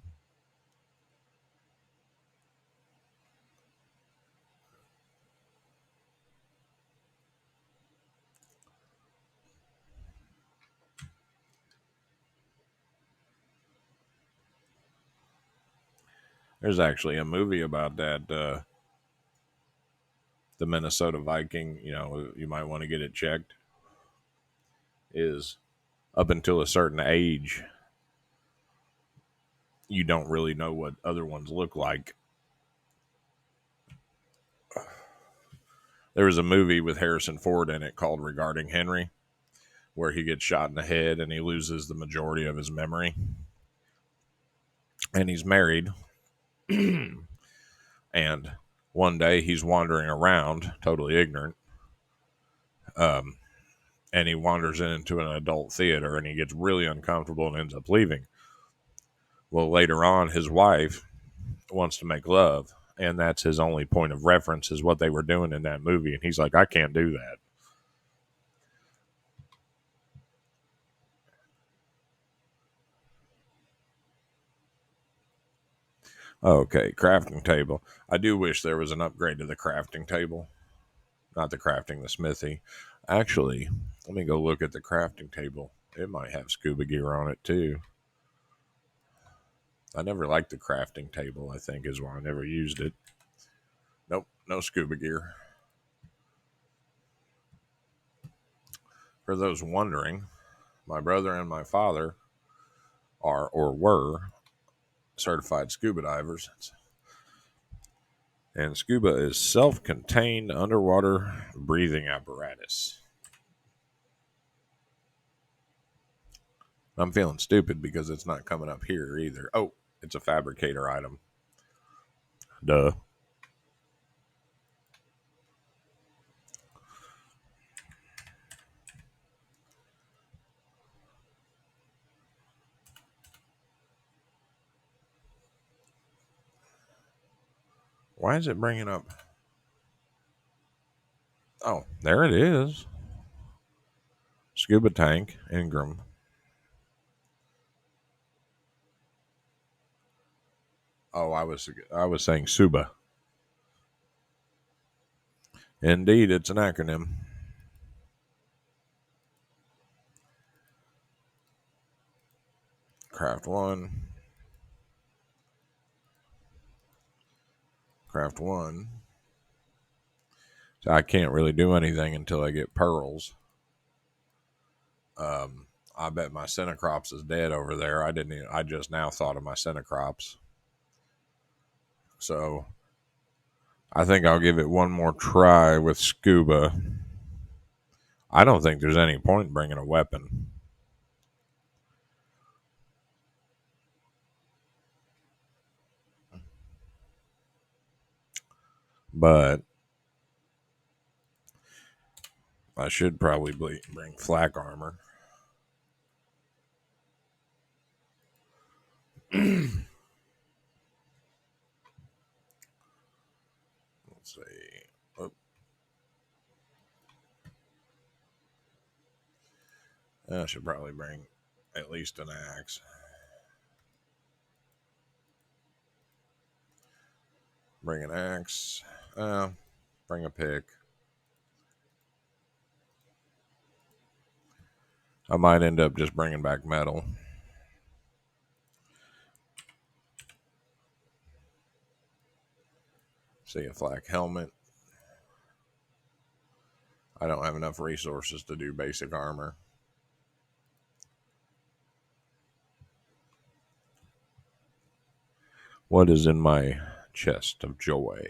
There's actually a movie about that. The Minnesota Viking, you know, you might want to get it checked, is up until a certain age, you don't really know what other ones look like. There was a movie with Harrison Ford in it called Regarding Henry, where he gets shot in the head and he loses the majority of his memory. And he's married. And one day he's wandering around, totally ignorant. Um, and he wanders into an adult theater and he gets really uncomfortable and ends up leaving. Well, later on, his wife wants to make love. And that's his only point of reference is what they were doing in that movie. And he's like, I can't do that. Okay, crafting table. I do wish there was an upgrade to the crafting table. Not the crafting, the smithy. Actually, let me go look at the crafting table. It might have scuba gear on it too. I never liked the crafting table, I think is why I never used it. Nope, no scuba gear. For those wondering, my brother and my father are or were certified scuba divers. And scuba is self contained underwater breathing apparatus. I'm feeling stupid because it's not coming up here either. Oh, it's a fabricator item. Duh. Why is it bringing up? Oh, there it is. Scuba tank, Ingram. Oh, I was saying Suba. Indeed, it's an acronym. Craft one. Craft one. So I can't really do anything until I get pearls. I bet my Centicrops is dead over there. I just now thought of my Centicrops. So I think I'll give it one more try with scuba. I don't think there's any point in bringing a weapon. But I should probably bring flak armor. Let's see. Oh, I should probably bring at least an axe. Bring an axe. Bring a pick. I might end up just bringing back metal. See a flak helmet. I don't have enough resources to do basic armor. What is in my chest of joy?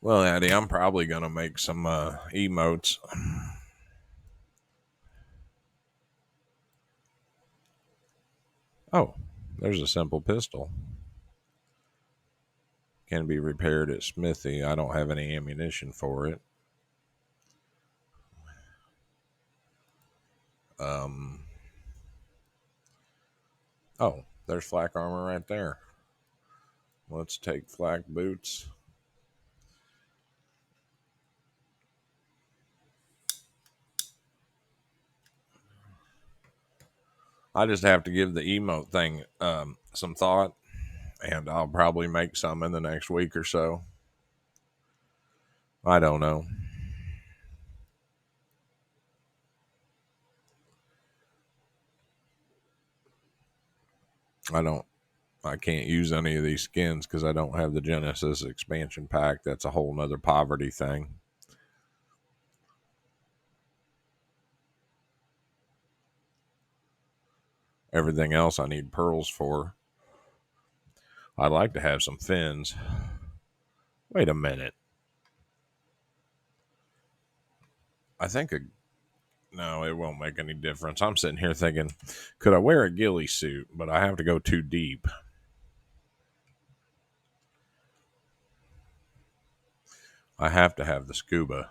Well, Addy, I'm probably going to make some emotes. Oh, there's a simple pistol. Can be repaired at Smithy. I don't have any ammunition for it. Um, oh, there's flak armor right there. Let's take flak boots. I just have to give the emote thing some thought, and I'll probably make some in the next week or so. I don't know. I don't. I can't use any of these skins because I don't have the Genesis expansion pack. That's a whole nother poverty thing. Everything else I need pearls for. I'd like to have some fins. Wait a minute. I think no, it won't make any difference. I'm sitting here thinking, could I wear a ghillie suit? But I have to go too deep. I have to have the scuba.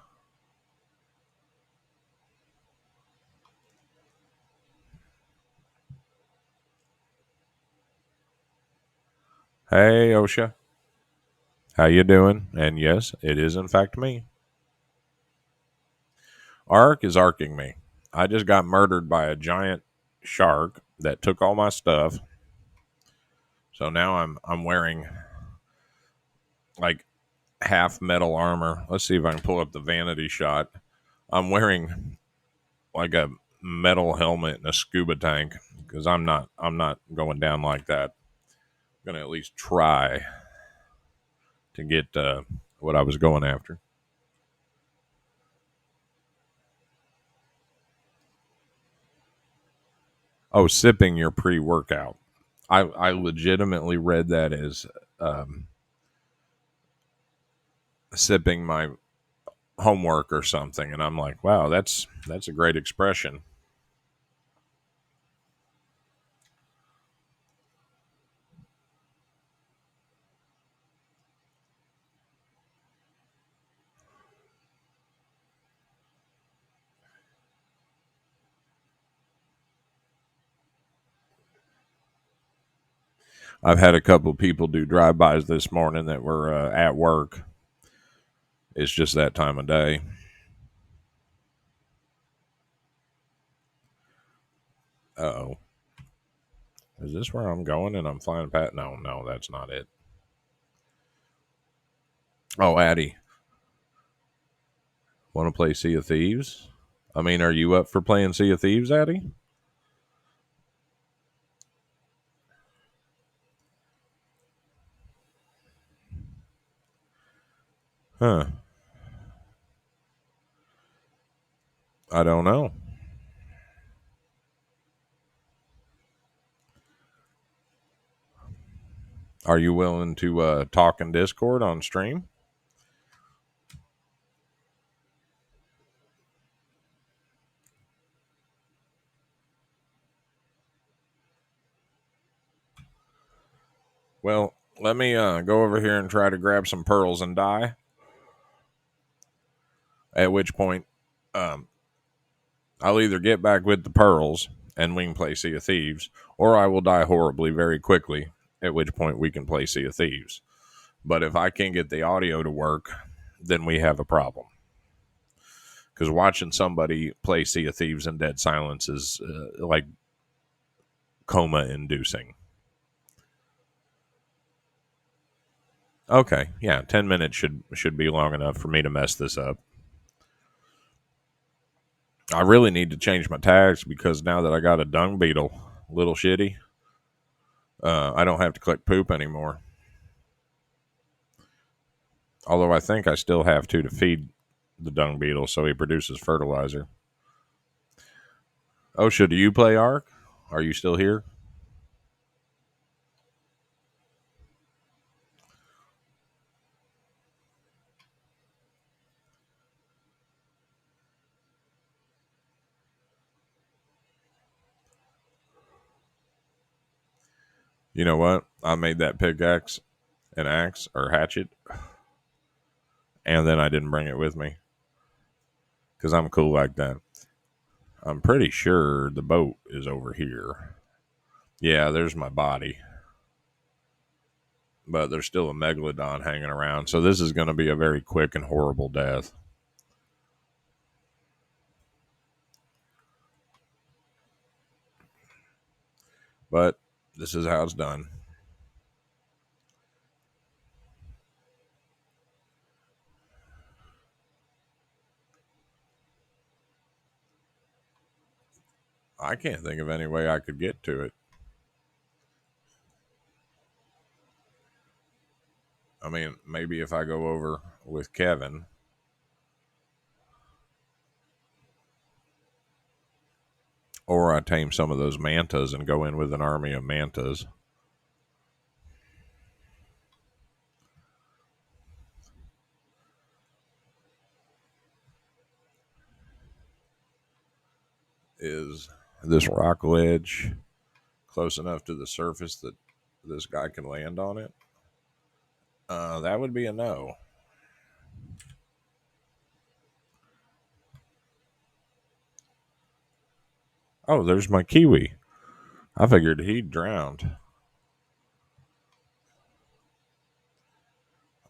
Hey, OSHA. How you doing? And yes, it is in fact me. Ark is arcing me. I just got murdered by a giant shark that took all my stuff. So now I'm wearing like half metal armor. Let's see if I can pull up the vanity shot. I'm wearing like a metal helmet and a scuba tank because I'm not going down like that. I'm gonna at least try to get what I was going after. Oh, sipping your pre-workout. I legitimately read that as um, sipping my homework or something, and I'm like, wow, that's a great expression. I've had a couple people do drive-bys this morning that were at work. It's just that time of day. Oh, is this where I'm going? And I'm flying pat? No, no, that's not it. Oh, Addie, want to play Sea of Thieves? I mean, are you up for playing Sea of Thieves, Addie? Huh? I don't know. Are you willing to talk in Discord on stream? Well, let me go over here and try to grab some pearls and die. At which point, um, I'll either get back with the pearls and we can play Sea of Thieves, or I will die horribly very quickly. At which point we can play Sea of Thieves. But if I can't get the audio to work, then we have a problem. Because watching somebody play Sea of Thieves in dead silence is like coma inducing. Okay, yeah, 10 minutes should be long enough for me to mess this up. I really need to change my tags because now that I got a dung beetle, little shitty, I don't have to collect poop anymore. Although I think I still have to feed the dung beetle so he produces fertilizer. OSHA, do you play Ark? Are you still here? You know what? I made that pickaxe an axe or hatchet, and then I didn't bring it with me because I'm cool like that. I'm pretty sure the boat is over here. Yeah, there's my body. But there's still a megalodon hanging around. So this is going to be a very quick and horrible death. But this is how it's done. I can't think of any way I could get to it. I mean, maybe if I go over with Kevin, or I tame some of those mantas and go in with an army of mantas. Is this rock ledge close enough to the surface that this guy can land on it? That would be a no. Oh, there's my kiwi. I figured he'd drowned.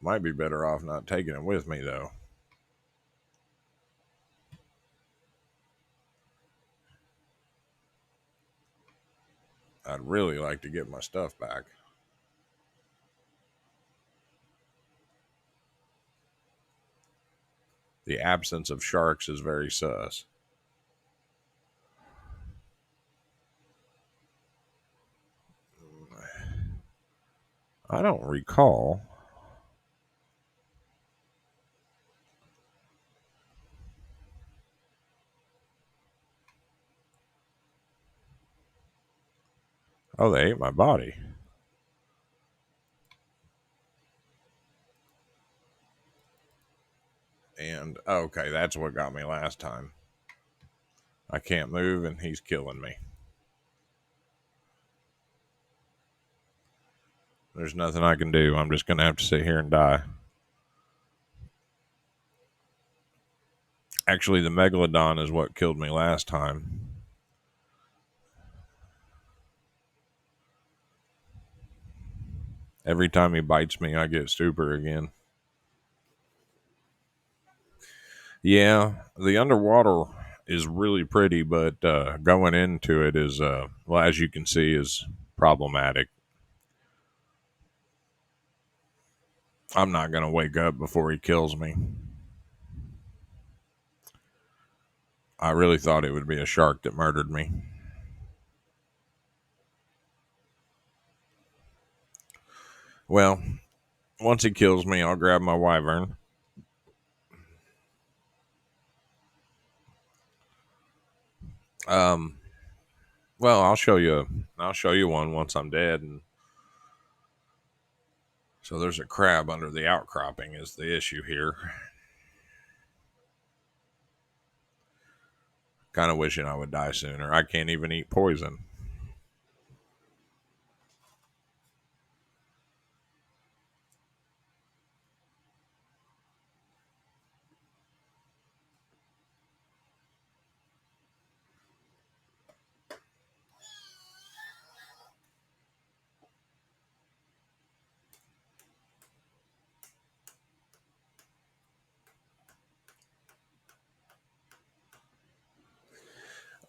Might be better off not taking him with me, though. I'd really like to get my stuff back. The absence of sharks is very sus. I don't recall. Oh, they ate my body. And okay, that's what got me last time. I can't move and he's killing me. There's nothing I can do. I'm just going to have to sit here and die. Actually, the megalodon is what killed me last time. Every time he bites me, I get stupor again. Yeah, the underwater is really pretty, but going into it is, well, as you can see, is problematic. I'm not going to wake up before he kills me. I really thought it would be a shark that murdered me. Well, once he kills me, I'll grab my wyvern. Um, well, I'll show you. I'll show you one once I'm dead. And so there's a crab under the outcropping. Is the issue here? Kind of wishing I would die sooner. I can't even eat poison.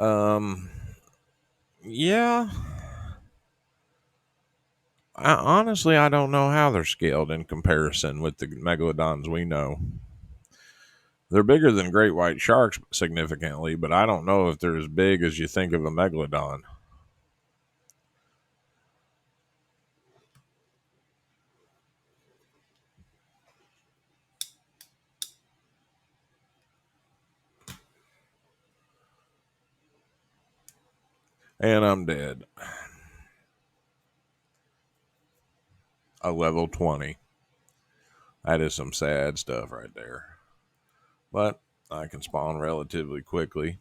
Um, yeah. Honestly, I don't know how they're scaled in comparison with the megalodons we know. They're bigger than great white sharks significantly, but I don't know if they're as big as you think of a megalodon. And I'm dead. A level 20. That is some sad stuff right there. But I can spawn relatively quickly.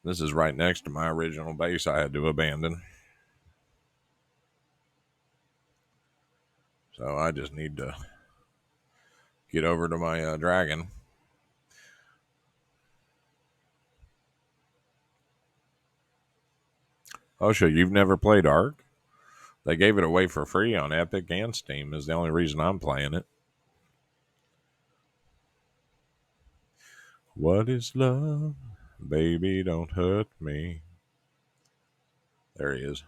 This is right next to my original base I had to abandon. So I just need to get over to my dragon. Oh, so you've never played Ark? They gave it away for free on Epic and Steam, is the only reason I'm playing it. What is love? Baby, don't hurt me. There he is.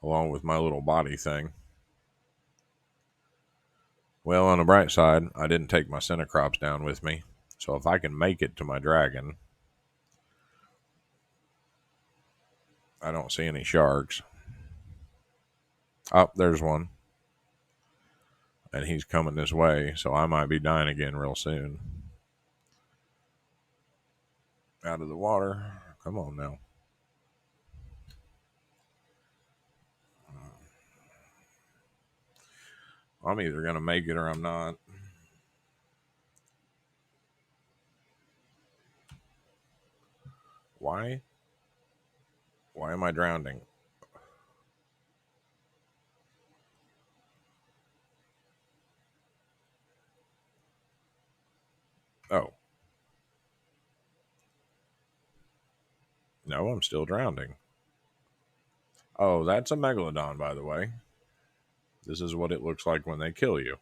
along with my little body thing. Well, on the bright side, I didn't take my Cinecrops down with me. So if I can make it to my dragon, I don't see any sharks. Oh, there's one. And he's coming this way, so I might be dying again real soon. Out of the water. Come on now. I'm either going to make it or I'm not. Why? Why am I drowning? Oh. No, I'm still drowning. Oh, that's a megalodon, by the way. This is what it looks like when they kill you.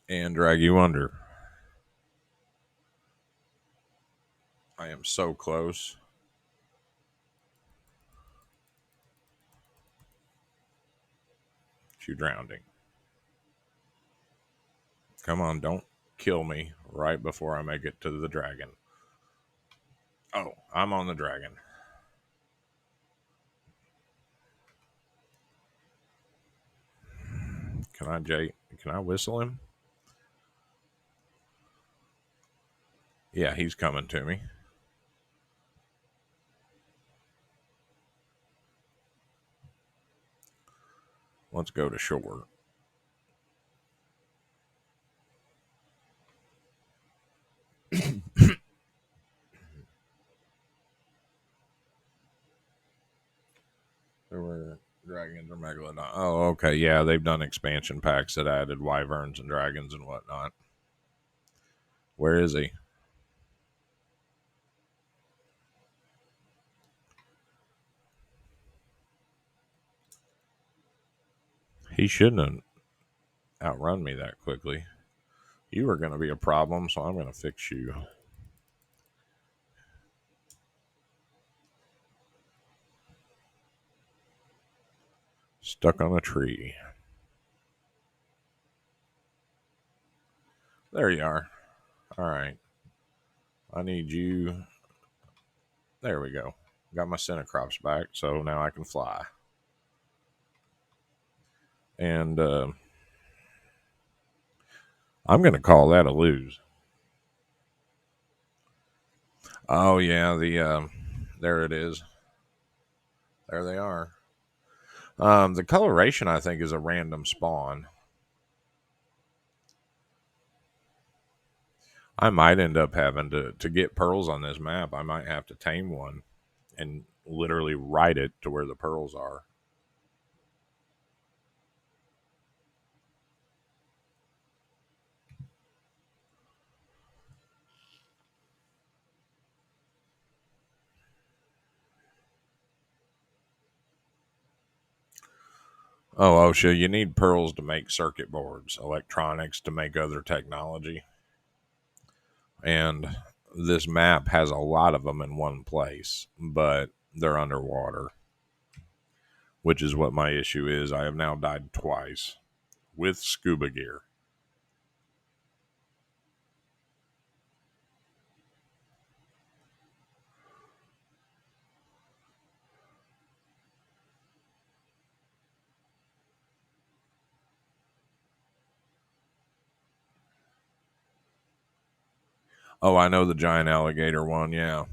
And drag you under. I am so close to drowning. Come on, don't kill me right before I make it to the dragon. Oh, I'm on the dragon. Can I whistle him? Yeah, he's coming to me. Let's go to shore. There were dragons or megalodon. Oh, okay. Yeah, they've done expansion packs that added wyverns and dragons and whatnot. Where is he? He shouldn't have outrun me that quickly. You are going to be a problem, so I'm going to fix you. Stuck on a tree. There you are. All right. I need you. There we go. Got my Cinecrops back, so now I can fly. And I'm going to call that a lose. Oh, yeah. There it is. There they are. The coloration, I think, is a random spawn. I might end up having to get pearls on this map. I might have to tame one and literally write it to where the pearls are. Oh, OSHA, you need pearls to make circuit boards, electronics to make other technology. And this map has a lot of them in one place, but they're underwater, which is what my issue is. I have now died twice with scuba gear. Oh, I know the giant alligator one, yeah.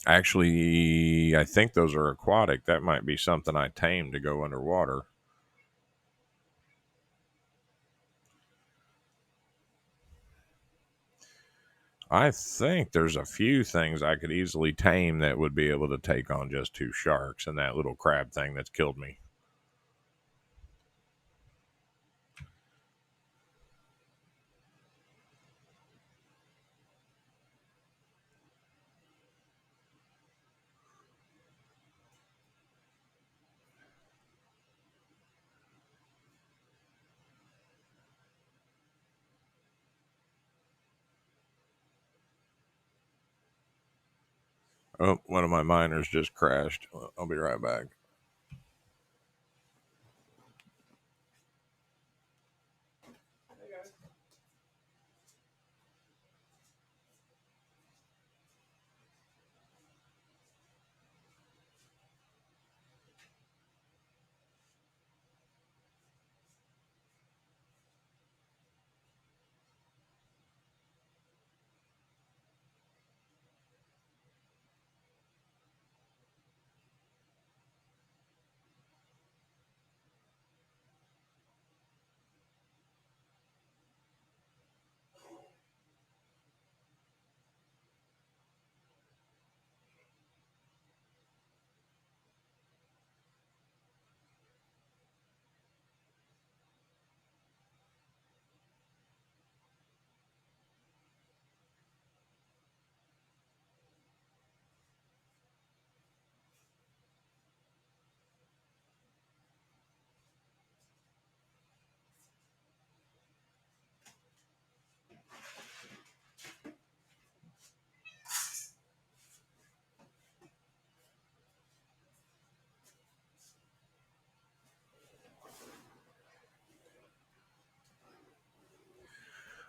Actually, I think those are aquatic. That might be something I tame to go underwater. I think there's a few things I could easily tame that would be able to take on just two sharks and that little crab thing that's killed me. Oh, one of my miners just crashed. I'll be right back.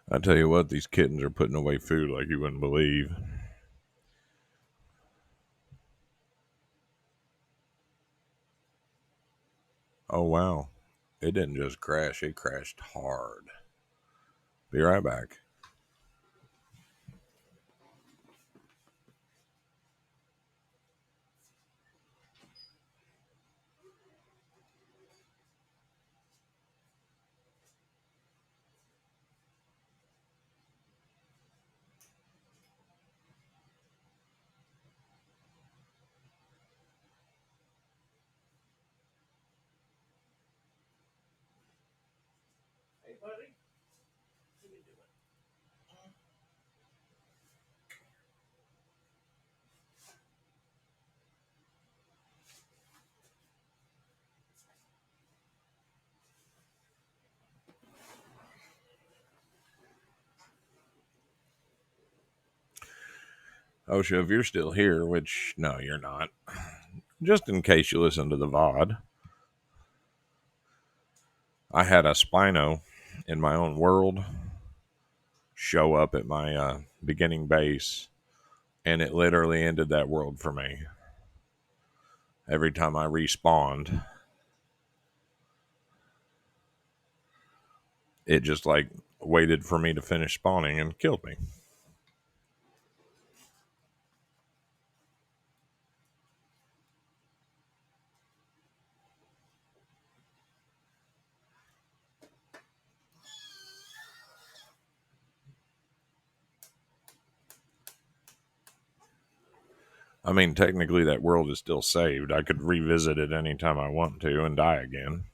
I tell you what, these kittens are putting away food like you wouldn't believe. Oh, wow. It didn't just crash, it crashed hard. Be right back. Osha, if you're still here, which no, you're not, just in case you listen to the VOD, I had a Spino in my own world show up at my beginning base, and it literally ended that world for me. Every time I respawned, it just like waited for me to finish spawning and killed me. I mean, technically, that world is still saved. I could revisit it anytime I want to and die again.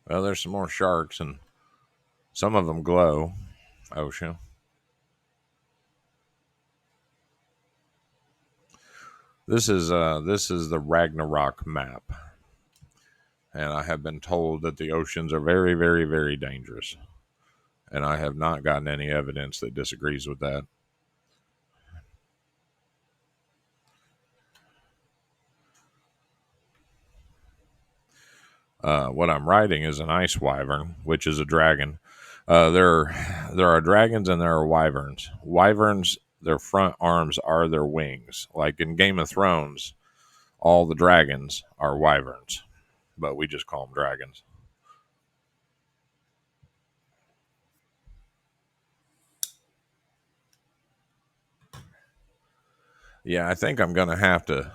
Well, there's some more sharks, and some of them glow. Osha. This is the Ragnarok map, and I have been told that the oceans are very, very, very dangerous, and I have not gotten any evidence that disagrees with that. What I'm riding is an ice wyvern, which is a dragon. There are dragons and there are wyverns. Wyverns, their front arms are their wings. Like in Game of Thrones, all the dragons are wyverns, but we just call them dragons. Yeah, I think I'm gonna have to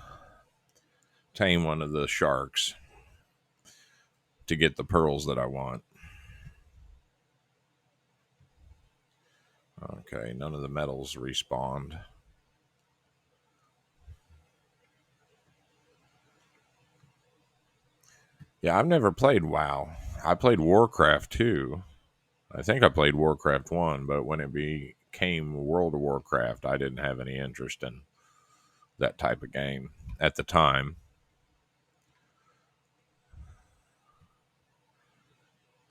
tame one of the sharks to get the pearls that I want. Okay, none of the metals respawned. Yeah, I've never played WoW. I played Warcraft 2. I think I played Warcraft 1, but when it became World of Warcraft, I didn't have any interest in that type of game at the time.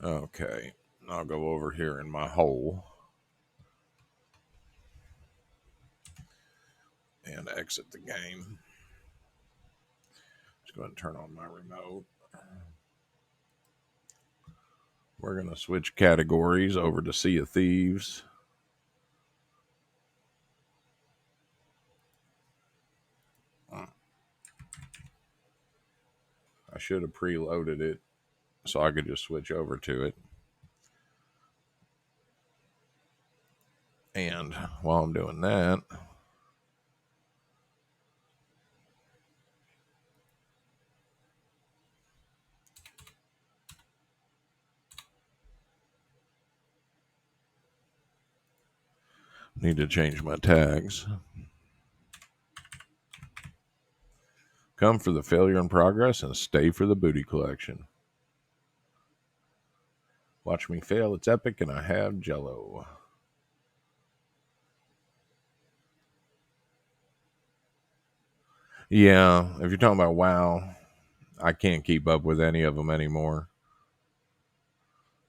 Okay, I'll go over here in my hole and exit the game. Just go ahead and turn on my remote. We're going to switch categories over to Sea of Thieves. I should have preloaded it so I could just switch over to it. And while I'm doing that, need to change my tags. Come for the failure in progress and stay for the booty collection. Watch me fail, it's epic, and I have Jello. Yeah, if you're talking about WoW, I can't keep up with any of them anymore.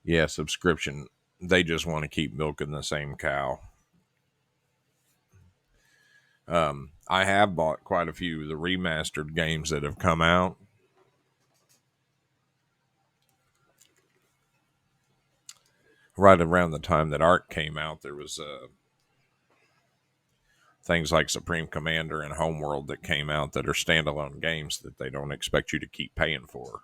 Yeah, subscription. They just want to keep milking the same cow. I have bought quite a few of the remastered games that have come out. Right around the time that Ark came out, there was things like Supreme Commander and Homeworld that came out that are standalone games that they don't expect you to keep paying for.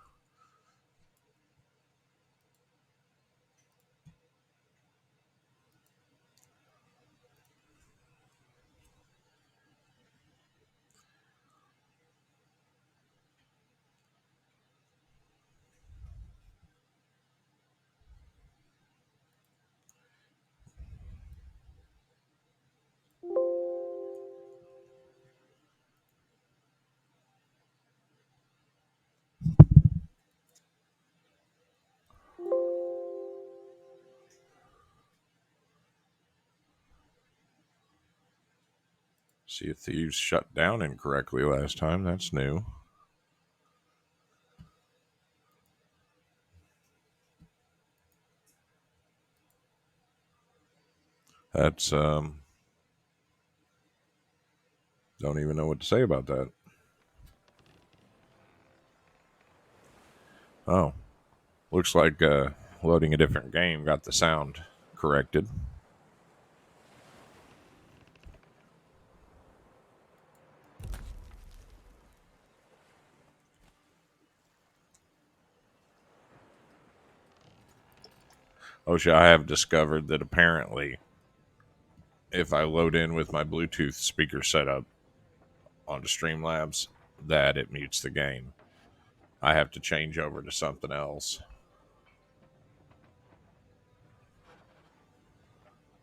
Sea of Thieves shut down incorrectly last time. That's new. That's don't even know what to say about that. Oh, looks like loading a different game got the sound corrected. Osha, I have discovered that apparently if I load in with my Bluetooth speaker setup onto Streamlabs, that it mutes the game. I have to change over to something else.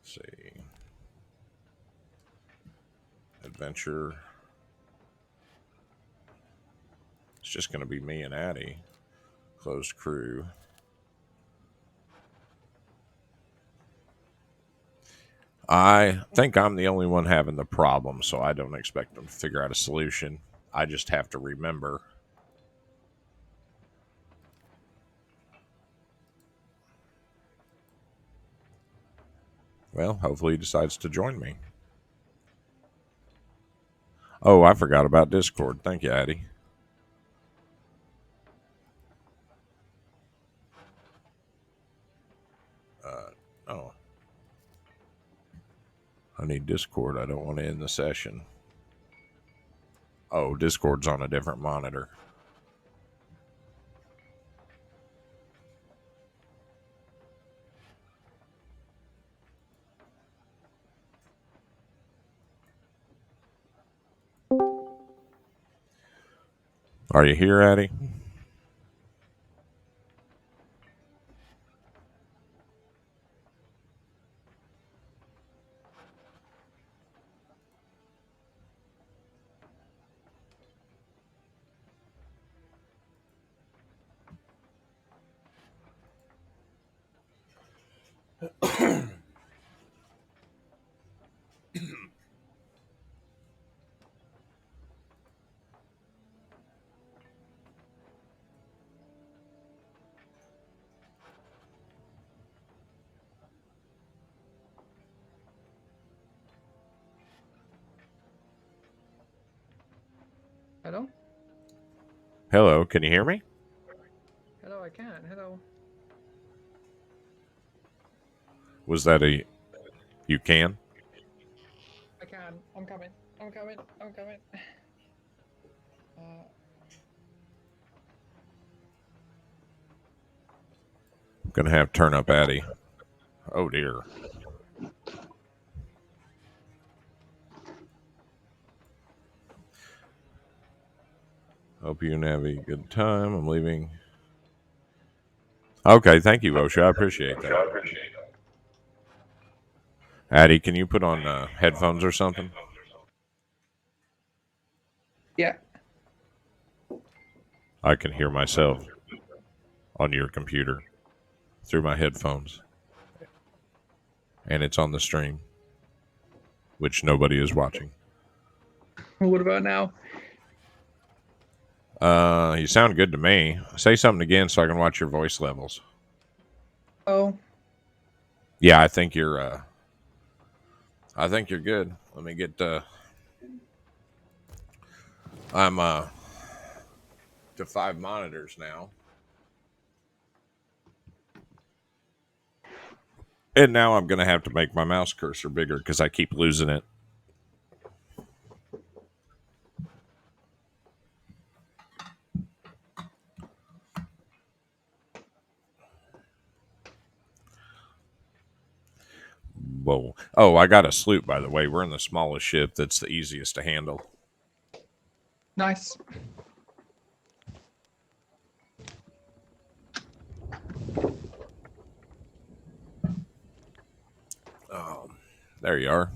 Let's see. Adventure. It's just going to be me and Addie. Closed crew. I think I'm the only one having the problem, so I don't expect them to figure out a solution. I just have to remember. Well, hopefully he decides to join me. Oh, I forgot about Discord. Thank you, Addie. Oh. I need Discord. I don't want to end the session. Oh, Discord's on a different monitor. Are you here, Addie? Hello? Hello, can you hear me? Hello, I can. Hello. Was that a you can? I can. I'm coming. I'm coming. I'm coming. I'm gonna have turn up Addy. Oh dear. Hope you have a good time. I'm leaving. Okay, thank you, Osha. I appreciate that. Addy, can you put on headphones or something? Yeah. I can hear myself on your computer through my headphones, and it's on the stream, which nobody is watching. What about now? You sound good to me. Say something again so I can watch your voice levels. Oh. Yeah, I think you're. I think you're good. Let me get. I'm to 5 monitors now, and now I'm gonna have to make my mouse cursor bigger because I keep losing it. Whoa. Oh, I got a sloop, by the way. We're in the smallest ship that's the easiest to handle. Nice. There you are.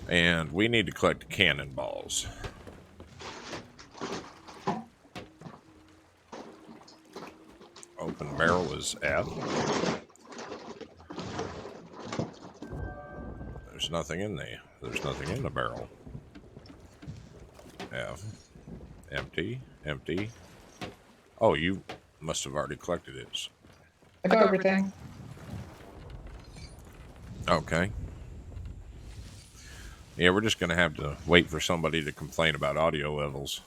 And we need to collect cannonballs. Open barrel is F. There's nothing in there. There's nothing in the barrel. F. Empty. Empty. Oh, you must have already collected it. I got everything. Okay. Yeah, we're just going to have to wait for somebody to complain about audio levels.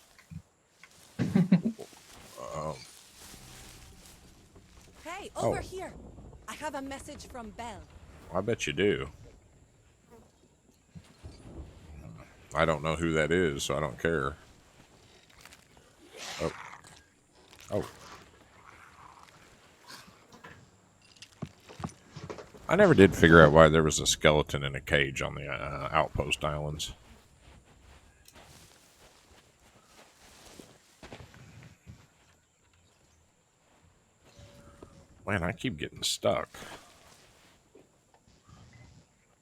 Hey, over here. I have a message from Belle. I bet you do. I don't know who that is, so I don't care. Oh. Oh. I never did figure out why there was a skeleton in a cage on the outpost islands. Man, I keep getting stuck.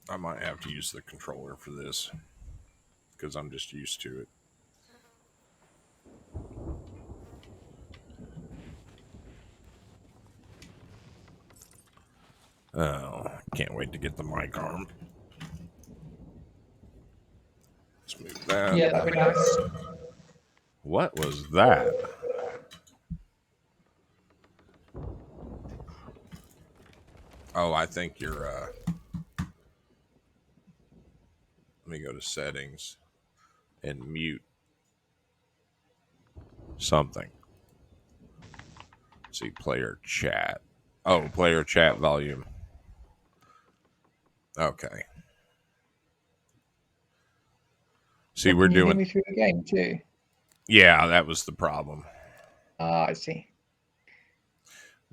I might have to use the controller for this because I'm just used to it. Oh, can't wait to get the mic arm. Let's move that. Yeah, that'd be nice. What was that? Oh, I think you're. Let me go to settings and mute something. See, player chat. Oh, player chat volume. Okay. See, Oh, we're can you hear doing. me through the game too? Yeah, that was the problem. Ah, I see.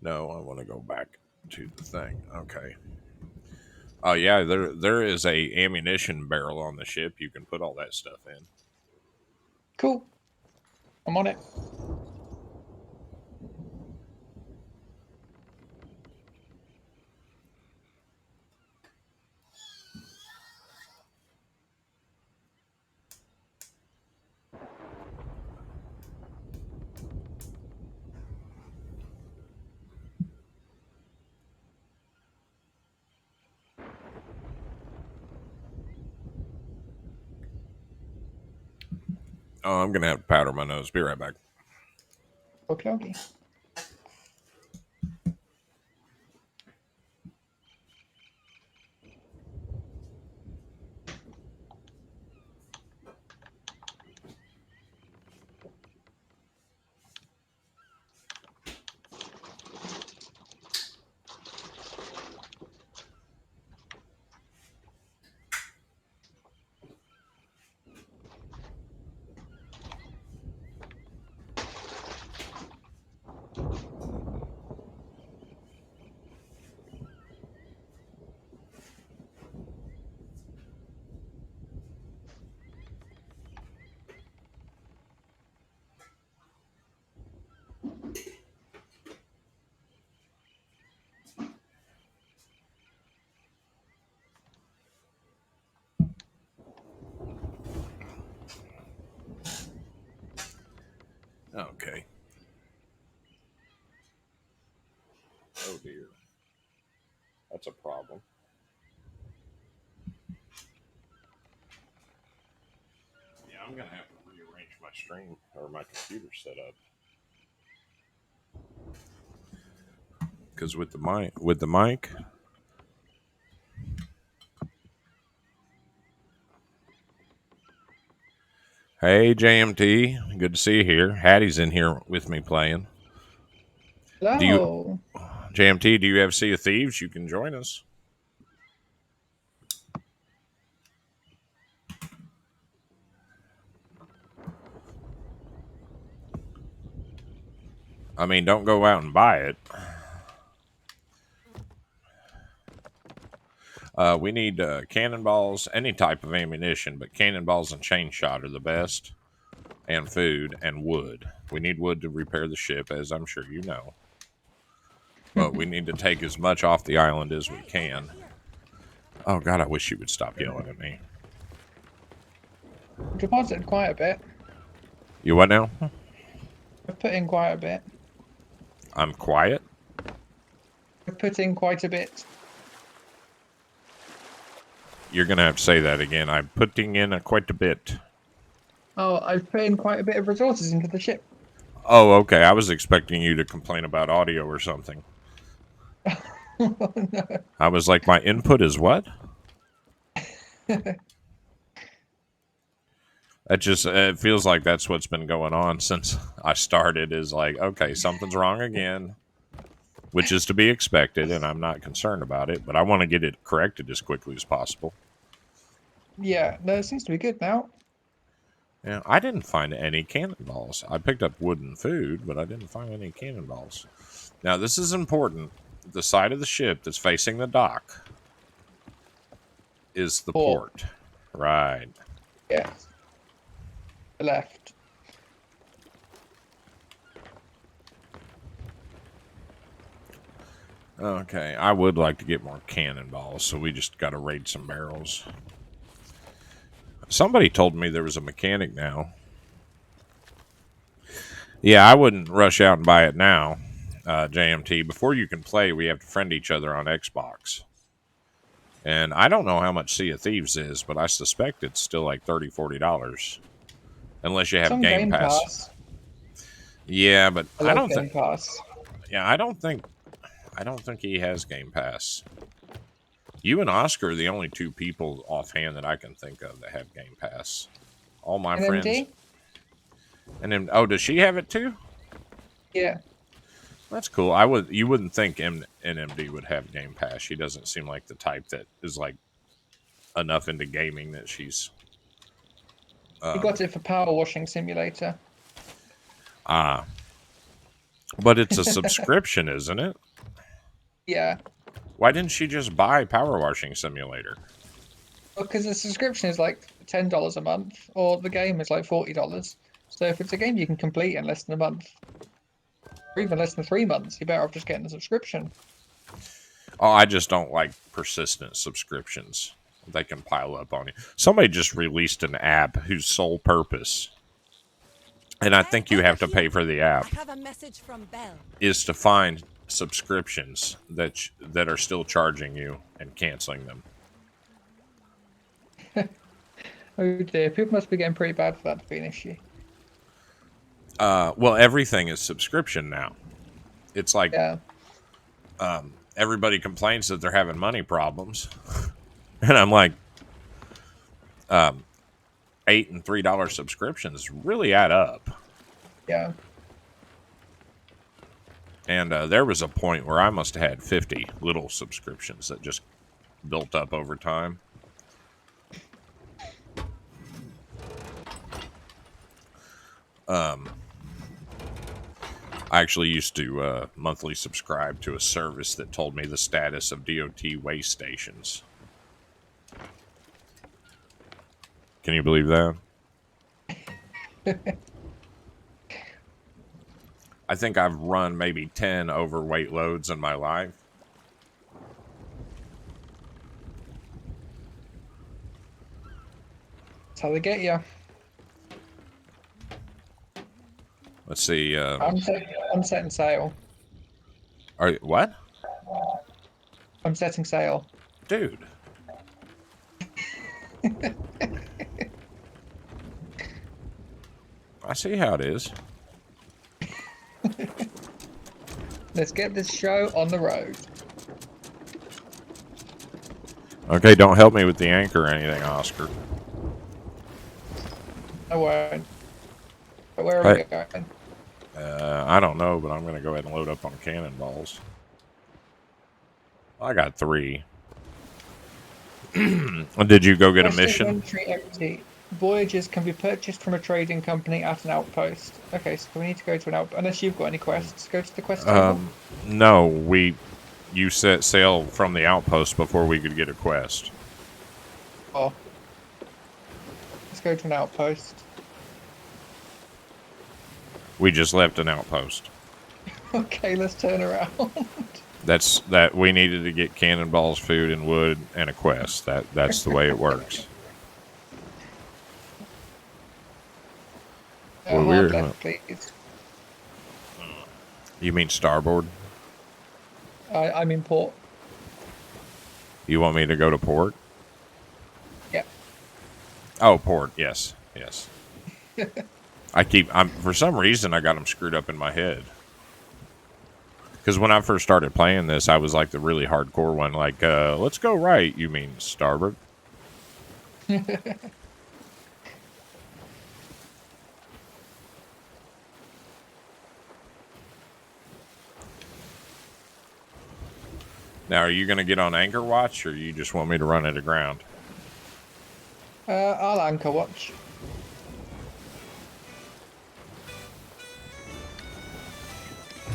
No, I want to go back to the thing. Okay. Oh yeah, there is a ammunition barrel on the ship. You can put all that stuff in. Cool. I'm on it. Oh, I'm gonna have to powder my nose. Be right back. Okay, okay. Okay. Oh dear. That's a problem. Yeah, I'm gonna have to rearrange my stream or my computer setup. Because with the mic. Hey JMT, good to see you here. Hattie's in here with me playing. Do you Hello. JMT? Do you have Sea of Thieves? You can join us. I mean, don't go out and buy it. We need cannonballs, any type of ammunition, but cannonballs and chain shot are the best, and food and wood. We need wood to repair the ship, as I'm sure you know. But we need to take as much off the island as we Hey, over can. here. Oh God, I wish you would stop yelling at me. Deposited quite a bit. You what now? I've put in quite a bit. I'm quiet. I've put in quite a bit. You're gonna have to say that again. I'm putting in quite a bit. Oh, I've put in quite a bit of resources into the ship. Oh, okay. I was expecting you to complain about audio or something. No. I was like, my input is what? It feels like that's what's been going on since I started. Is like, okay, something's wrong again, which is to be expected, and I'm not concerned about it. But I want to get it corrected as quickly as possible. Yeah, no, it seems to be good now. Yeah, I didn't find any cannonballs. I picked up wood and food, but I didn't find any cannonballs. Now, this is important. The side of the ship that's facing the dock is the port. Right. Yes. The left. Okay, I would like to get more cannonballs, so we just got to raid some barrels. Somebody told me there was a mechanic now. Yeah, I wouldn't rush out and buy it now, JMT. Before you can play, we have to friend each other on Xbox. And I don't know how much Sea of Thieves is, but I suspect it's still like $30, $40. Unless you have Some Game Game Pass. Pass. Yeah, but I I love don't Game think. Pass. Yeah, I don't think he has Game Pass. You and Oscar are the only two people offhand that I can think of that have Game Pass. All my friends. NMD? And then, oh, does she have it too? Yeah. That's cool. You wouldn't think NMD would have Game Pass. She doesn't seem like the type that is like enough into gaming that she's. You got it for Power Washing Simulator. But it's a subscription, isn't it? Yeah. Why didn't she just buy Power Washing Simulator? Because the subscription is like $10 a month, or the game is like $40. So if it's a game you can complete in less than a month, or even less than 3 months, you're better off just getting the subscription. Oh, I just don't like persistent subscriptions. They can pile up on you. Somebody just released an app whose sole purpose, and I Hey, think you over have to here. pay for the app, I have a message from Belle. is to find subscriptions that are still charging you and canceling them. Oh dear, people must be getting pretty bad for that to be an issue. Well, everything is subscription now. It's like Yeah. everybody complains that they're having money problems, and I'm like, $8 and $3 subscriptions really add up. Yeah. And there was a point where I must have had 50 little subscriptions that just built up over time. I actually used to monthly subscribe to a service that told me the status of DOT waste stations. Can you believe that? I think I've run maybe 10 overweight loads in my life. That's how they get you. Let's see. I'm setting sail. What? I'm setting sail. Dude. I see how it is. Let's get this show on the road. Okay, don't help me with the anchor or anything, Oscar. I won't. But where are we going? I don't know, but I'm going to go ahead and load up on cannonballs. I got 3. Did you go get a Question mission? inventory empty. Voyages can be purchased from a trading company at an outpost. Okay, so we need to go to an outpost. Unless you've got any quests, go to the quest table. No, you set sail from the outpost before we could get a quest. Oh. Let's go to an outpost. We just left an outpost. Okay, let's turn around. That we needed to get cannonballs, food, and wood, and a quest. That's the way it works. Well, weird, huh? Please. You mean starboard? I'm in port. You want me to go to port? Yeah. Oh, port. Yes. I'm for some reason I got them screwed up in my head. Because when I first started playing this, I was like the really hardcore one. Like, let's go right. You mean starboard? Now, are you going to get on anchor watch, or you just want me to run it aground? I'll anchor watch.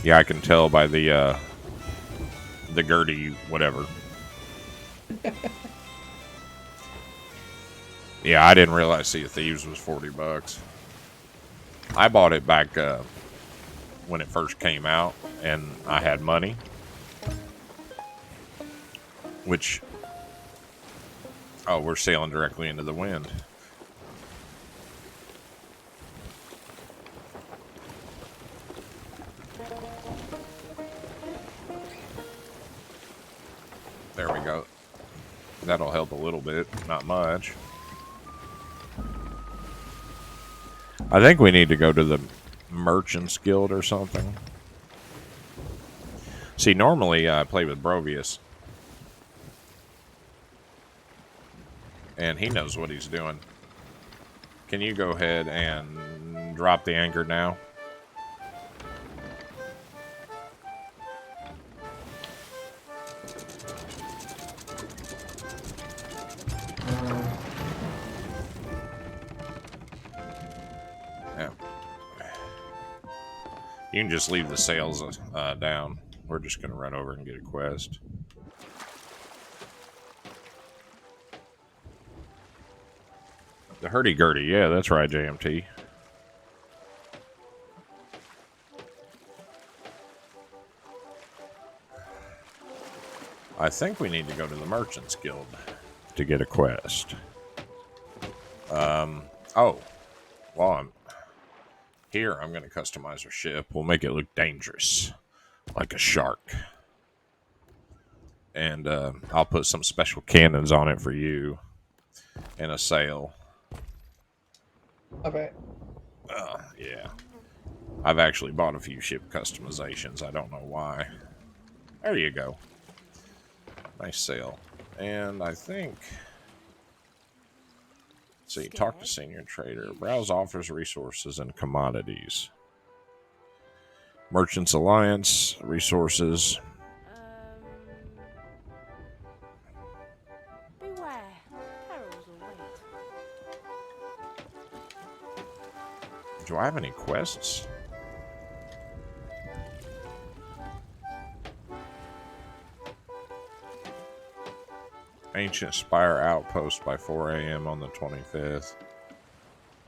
Yeah, I can tell by the Gertie whatever. Yeah, I didn't realize Sea of Thieves was $40. I bought it back when it first came out, and I had money. Which... Oh, we're sailing directly into the wind. There we go. That'll help a little bit, not much. I think we need to go to the Merchants Guild or something. See, normally I play with Brovius. And he knows what he's doing. Can you go ahead and drop the anchor now? Yeah. You can just leave the sails down. We're just going to run over and get a quest. The hurdy-gurdy, yeah, that's right, JMT. I think we need to go to the Merchants Guild to get a quest. Oh, well, I'm here. I'm going to customize our ship. We'll make it look dangerous, like a shark. And I'll put some special cannons on it for you and a sail. I bet. Yeah. I've actually bought a few ship customizations. I don't know why. There you go. Nice sale. And I think... Let's see, talk to senior trader. Browse offers, resources, and commodities. Merchants Alliance, resources. Beware, perils await. Do I have any quests? Ancient Spire Outpost by 4 a.m. on the 25th.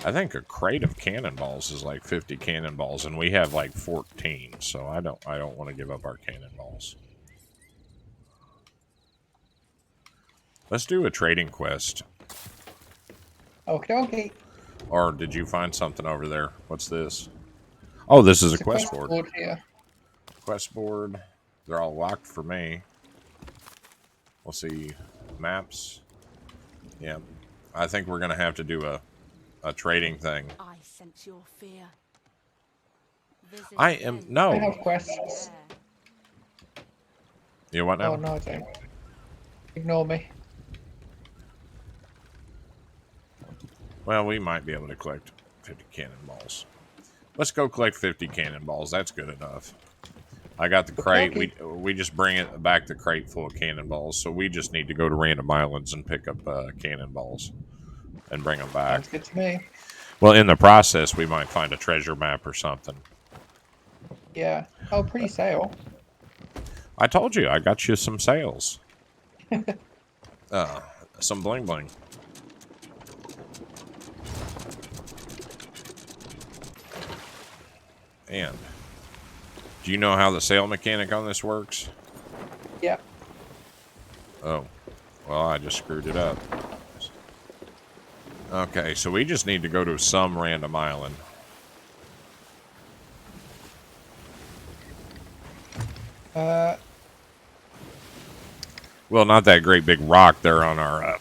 I think a crate of cannonballs is like 50 cannonballs, and we have like 14, so I don't want to give up our cannonballs. Let's do a trading quest. Okay, okay. Or did you find something over there? What's this? Oh, this is a quest board. Here. Quest board. They're all locked for me. We'll see. Maps. Yeah. I think we're going to have to do a trading thing. I sense your fear. I am... No. I have quests. You what now? Oh, no, I don't. Ignore me. Well, we might be able to collect 50 cannonballs. Let's go collect 50 cannonballs. That's good enough. I got the crate. We just bring it back the crate full of cannonballs. So we just need to go to random islands and pick up cannonballs and bring them back. Sounds good to me. Well, in the process, we might find a treasure map or something. Yeah. Oh, pretty sale. I told you, I got you some sales. Some bling bling. And do you know how the sale mechanic on this works? Yeah. Oh, well, I just screwed it up. Okay, so we just need to go to some random island. Well, not that great big rock there on our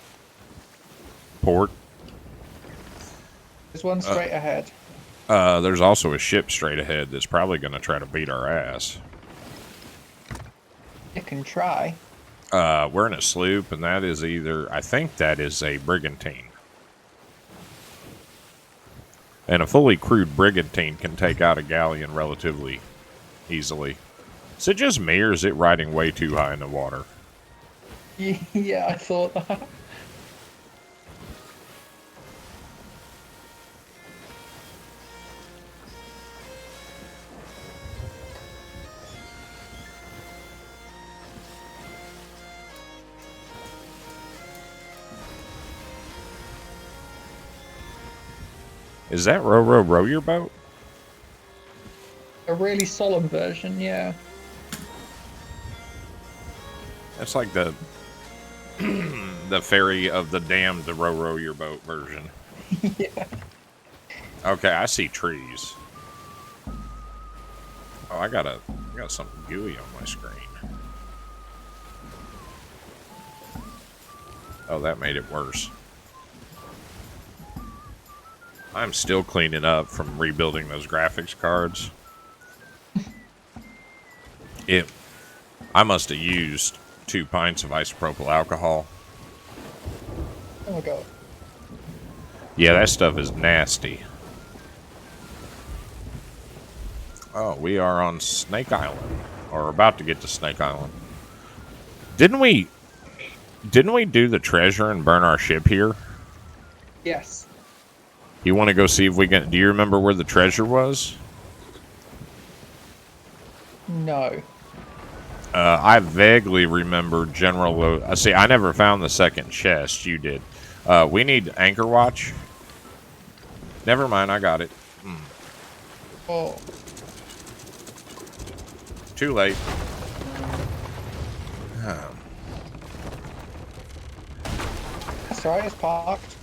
port. There's one straight ahead. There's also a ship straight ahead that's probably going to try to beat our ass. You can try. We're in a sloop, and that is either... I think that is a brigantine. And a fully crewed brigantine can take out a galleon relatively easily. Is it just me, or is it riding way too high in the water? Yeah, I thought that. Is that row your boat? A really solemn version, yeah. That's like the the Ferry of the Damned, the row your boat version. Yeah. Okay, I see trees. Oh, I got something gooey on my screen. Oh, that made it worse. I'm still cleaning up from rebuilding those graphics cards. I must have used 2 pints of isopropyl alcohol. Oh my god. Yeah, that stuff is nasty. Oh, we are on Snake Island, or about to get to Snake Island. Didn't we do the treasure and burn our ship here? Yes. You want to go see if we can... Do you remember where the treasure was? No. I vaguely remember General... see, I never found the second chest. You did. We need Anchor Watch. Never mind, I got it. Oh. Too late. That's alright, it's parked.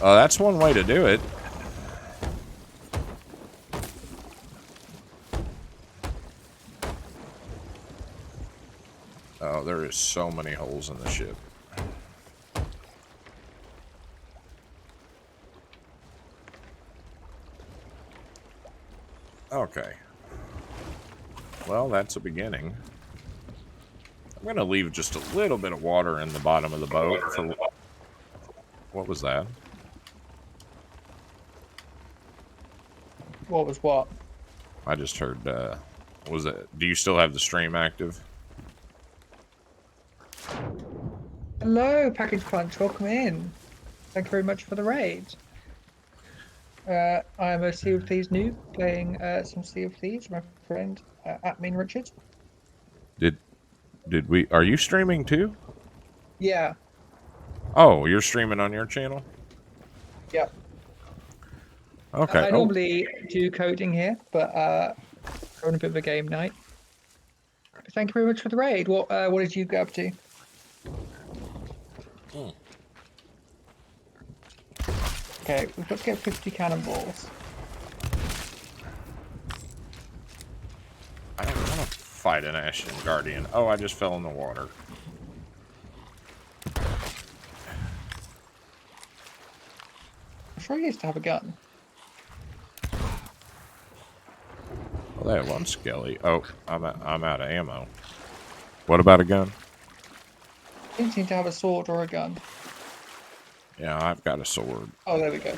That's one way to do it. Oh, there is so many holes in the ship. Okay. Well, that's a beginning. I'm going to leave just a little bit of water in the bottom of the boat for... What was that? What was what? I just heard, was it... Do you still have the stream active? Hello, Package Punch. Welcome in. Thank you very much for the raid. I am a Sea of Thieves noob playing some Sea of Thieves. My friend Admin Richard. Did we... Are you streaming too? Yeah. Oh, you're streaming on your channel? Yeah. Okay. I normally do coding here, but we're on a bit of a game night. Thank you very much for the raid. What did you get up to? Okay, we've got to get 50 cannonballs. I don't want to fight an Ashen Guardian. Oh, I just fell in the water. I'm sure he used to have a gun. Well, they have one skelly. Oh, I'm out of ammo. What about a gun? He didn't seem to have a sword or a gun. Yeah, I've got a sword. Oh, there we go.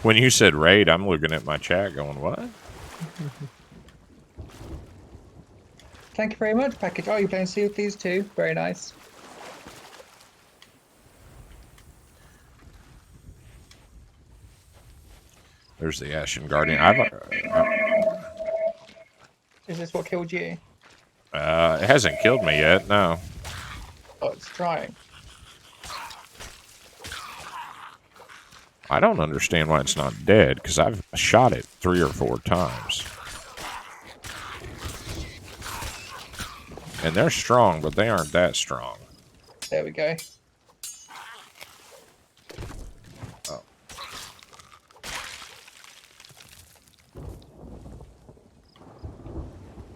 When you said raid, I'm looking at my chat going, what? Thank you very much, Package. Oh, you're playing Sea of Thieves too? Very nice. There's the Ashen Guardian. Is this what killed you? It hasn't killed me yet, no. Oh, it's trying. I don't understand why it's not dead, because I've shot it 3 or 4 times. And they're strong, but they aren't that strong. There we go. Oh.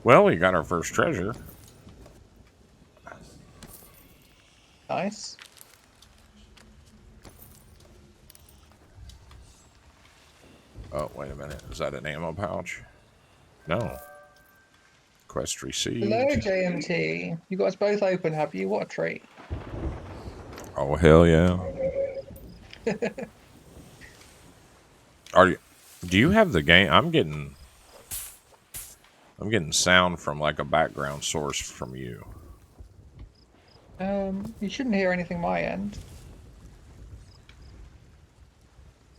Well, we got our first treasure. Nice. Oh, wait a minute. Is that an ammo pouch? No. Quest received. Hello, JMT. You got us both open, have you? What a treat. Oh, hell yeah. Do you have the game? I'm getting sound from like a background source from you. You shouldn't hear anything my end.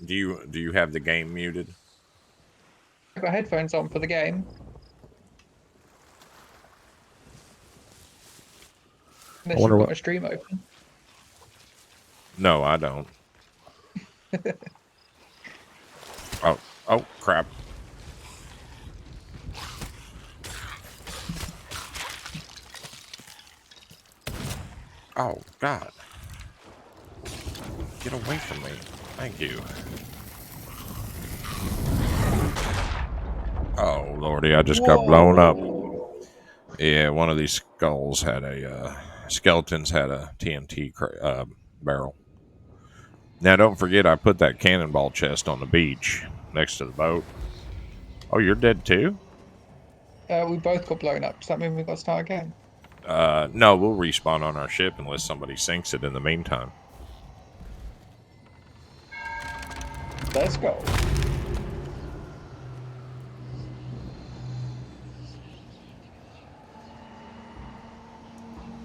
Do you have the game muted? I've got headphones on for the game. Unless you've got my stream open. No, I don't. Oh, crap. Oh, God. Get away from me. Thank you. Oh, Lordy, I just got blown up. Yeah, one of these skeletons had a TNT barrel. Now, don't forget, I put that cannonball chest on the beach next to the boat. Oh, you're dead too? We both got blown up. Does that mean we've got to start again? No, we'll respawn on our ship unless somebody sinks it in the meantime. Let's go.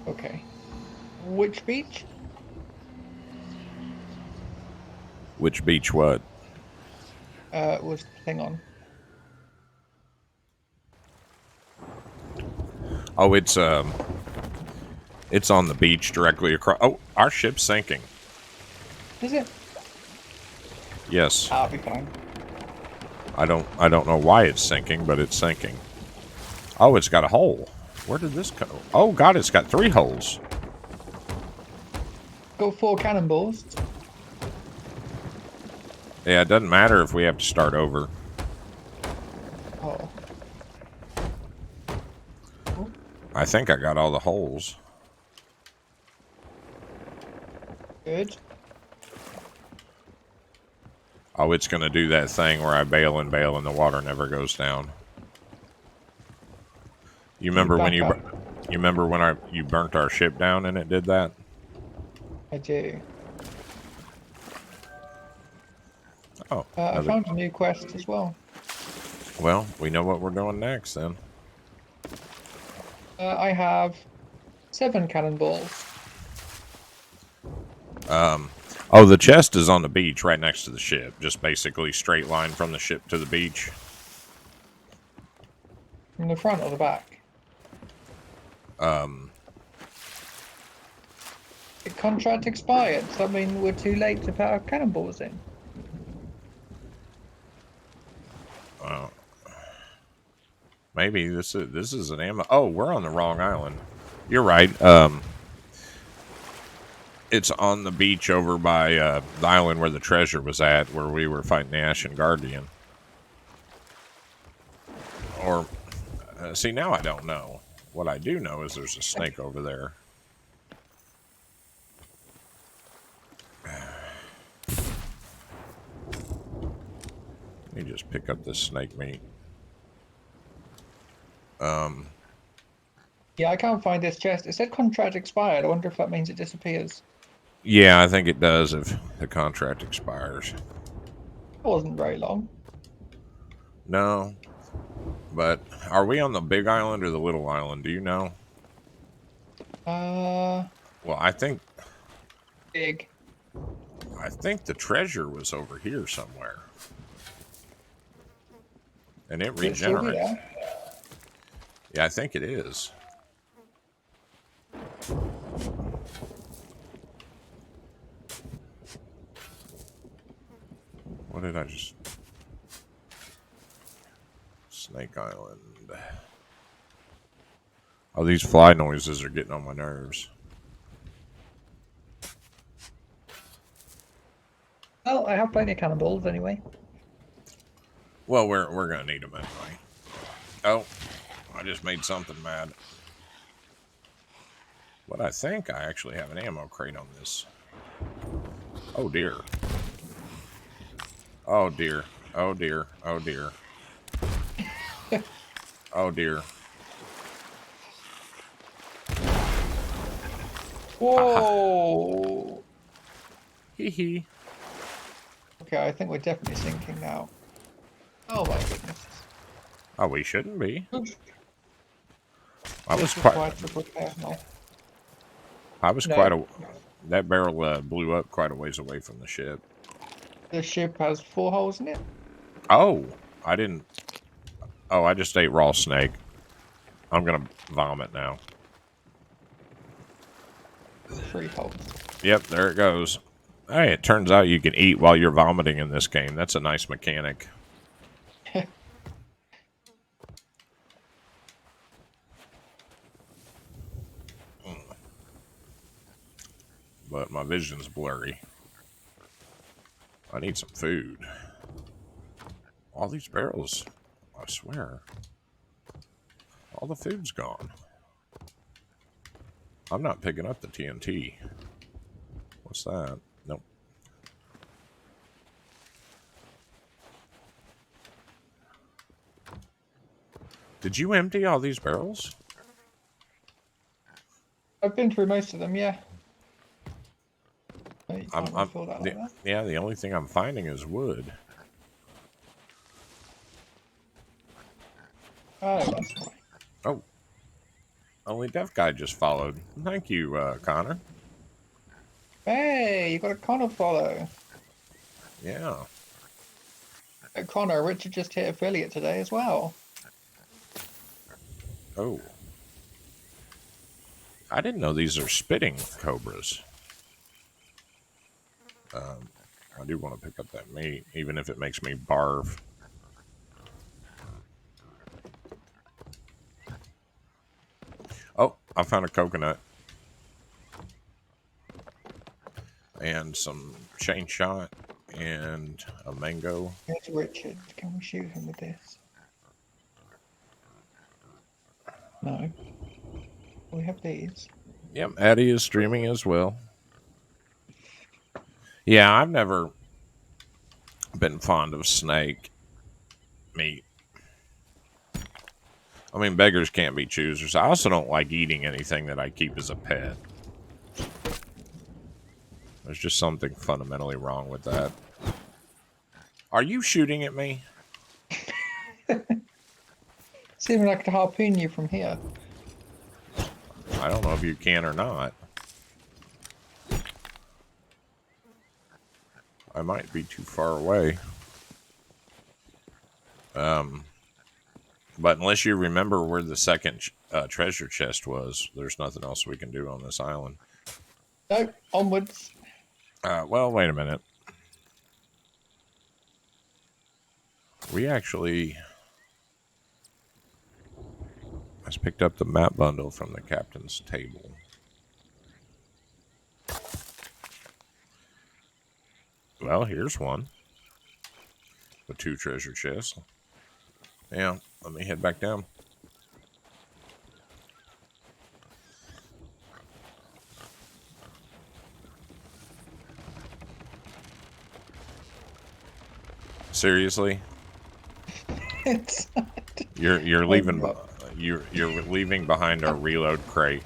Okay. Which beach? Which beach what? Was the thing on? Oh, it's on the beach directly across. Oh, our ship's sinking. Is it? Yes. I'll be fine. I don't know why it's sinking, but it's sinking. Oh, it's got a hole. Where did this go? Oh God, it's got 3 holes. Got 4 cannonballs. Yeah, it doesn't matter if we have to start over. Oh. I think I got all the holes. Good. Oh, it's going to do that thing where I bail and the water never goes down. You remember when back up. you remember when you burnt our ship down and it did that? I do. Oh, I found a new quest as well. well, we know what we're doing next then. I have 7 cannonballs. Oh, the chest is on the beach right next to the ship. Just basically straight line from the ship to the beach. From the front or the back? The contract expired. Does that mean we're too late to put our cannonballs in? Maybe this is an ammo. Oh, we're on the wrong island. You're right. It's on the beach over by the island where the treasure was at, where we were fighting the Ashen Guardian. Or, see, now I don't know. What I do know is there's a snake over there. Let me just pick up this snake meat. Yeah, I can't find this chest. It said contract expired. I wonder if that means it disappears. Yeah, I think it does if the contract expires. It wasn't very long. No, but are we on the big island or the little island? Do you know? Well, Big. I think the treasure was over here somewhere, and it Is it still regenerates. here? Yeah, I think it is. What did I just... Snake Island. Oh, these fly noises are getting on my nerves. Well, I have plenty of cannonballs anyway. Well, we're gonna need them anyway. Oh, I just made something mad. But I think I actually have an ammo crate on this. Oh dear. Oh dear. Oh dear. Oh dear. Oh dear. Whoa! Hee hee. Okay, I think we're definitely sinking now. Oh my goodness. Oh, we shouldn't be. I was This quite. required to prepare now. I was No. quite a. That barrel blew up quite a ways away from the ship. The ship has 4 holes in it. Oh, I didn't. Oh, I just ate raw snake. I'm gonna vomit now. 3 holes. Yep, there it goes. Hey, it turns out you can eat while you're vomiting in this game. That's a nice mechanic. But my vision's blurry. I need some food. All these barrels, I swear. All the food's gone. I'm not picking up the TNT. What's that? Nope. Did you empty all these barrels? I've been through most of them, yeah. You can't I'm refill that like that. yeah, the only thing I'm finding is wood. Oh, that's why. Oh. Only Deaf Guy just followed. Thank you, Connor. Hey, you got a Connor follow. Yeah. Connor, Richard just hit affiliate today as well. Oh. I didn't know these are spitting cobras. I do want to pick up that meat, even if it makes me barf. Oh, I found a coconut. And some chain shot and a mango. Here's Richard. Can we shoot him with this? No. We have these. Yep, Addie is streaming as well. Yeah, I've never been fond of snake meat. I mean, beggars can't be choosers. I also don't like eating anything that I keep as a pet. There's just something fundamentally wrong with that. Are you shooting at me? See if I could harpoon you from here. I don't know if you can or not. I might be too far away. But unless you remember where the second treasure chest was, there's nothing else we can do on this island. No, onwards. Well, wait a minute. We actually just picked up the map bundle from the captain's table. Well, here's one with 2 treasure chests. Yeah, let me head back down. Seriously, It's you're leaving. no. You're leaving behind our reload crate.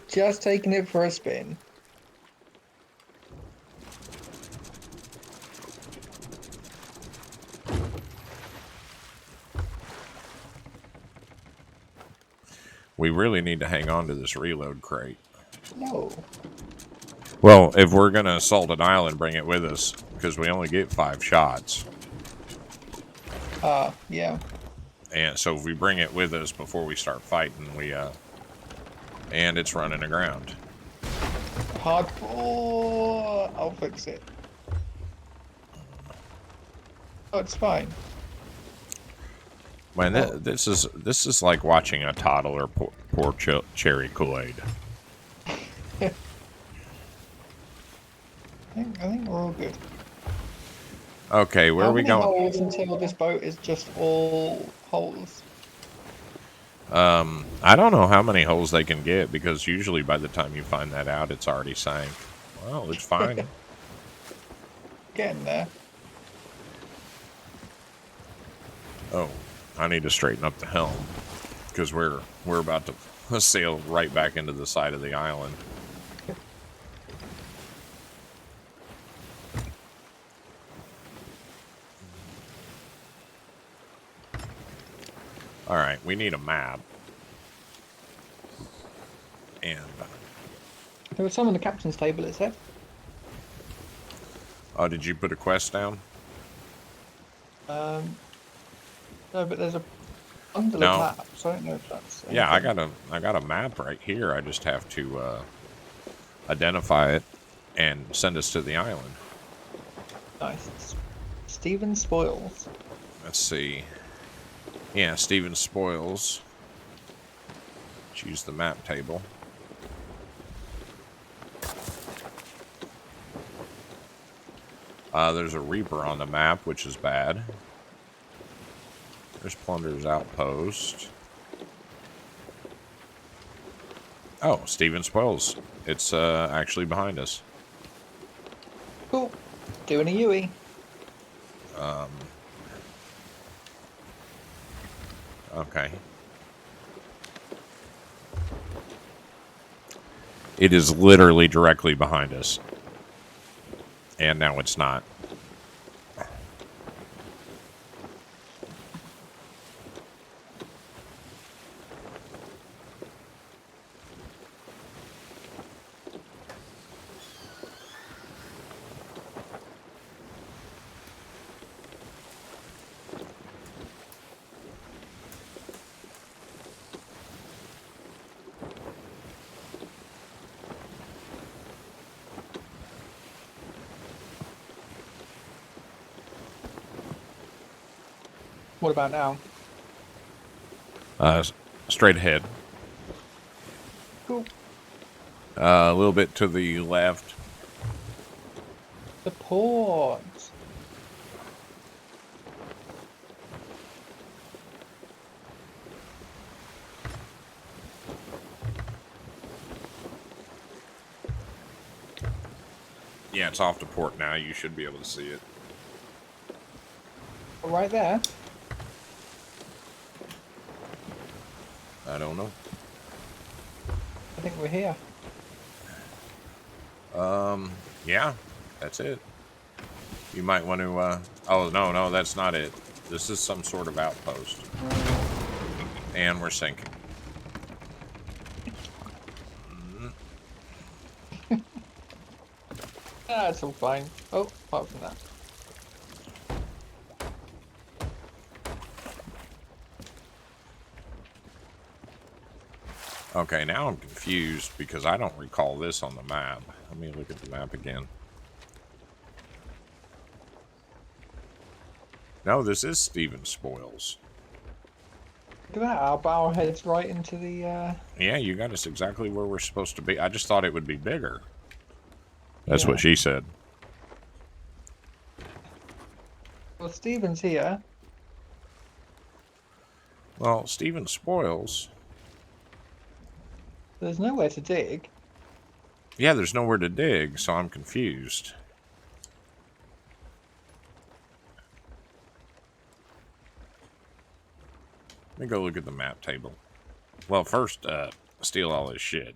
Just taking it for a spin. We really need to hang on to this reload crate. No. Well, if we're gonna assault an island, bring it with us because we only get 5 shots. Yeah. And so if we bring it with us before we start fighting, and it's running aground. Hardcore. I'll fix it. Oh, it's fine. Man, this is like watching a toddler pour cherry Kool-Aid. I think we're all good. Okay, where How are we many going? holes until this boat is just all holes? I don't know how many holes they can get because usually by the time you find that out, it's already sank. Well, it's fine. Getting there. Oh, I need to straighten up the helm because we're about to sail right back into the side of the island. All right, we need a map. And There was some on the captain's table, it said. oh, did you put a quest down? No, but there's a bundle No. of maps. So I don't know if that's. Yeah, anything. I got a map right here. I just have to identify it and send us to the island. Nice. Stephen Spoils. Let's see. Yeah, Stephen Spoils. Choose the map table. There's a Reaper on the map, which is bad. There's Plunder's Outpost. Oh, Stephen Spoils. It's actually behind us. Cool. Doing a Yui. Okay. It is literally directly behind us. And now it's not. What about now? Straight ahead. Cool. A little bit to the left. The port. Yeah, it's off to port now. You should be able to see it. Right there. I don't know. I think we're here. Yeah, that's it. You might want to, oh, no, that's not it. This is some sort of outpost. And we're sinking. It's all fine. Oh, apart from that. Okay, now I'm confused because I don't recall this on the map. Let me look at the map again. No, this is Stephen Spoils. Look at that, our bow heads right into the, Yeah, you got us exactly where we're supposed to be. I just thought it would be bigger. That's Yeah. what she said. Well, Stephen's here. Well, Stephen Spoils. There's nowhere to dig. Yeah, there's nowhere to dig, so I'm confused. Let me go look at the map table. Well, first, steal all this shit.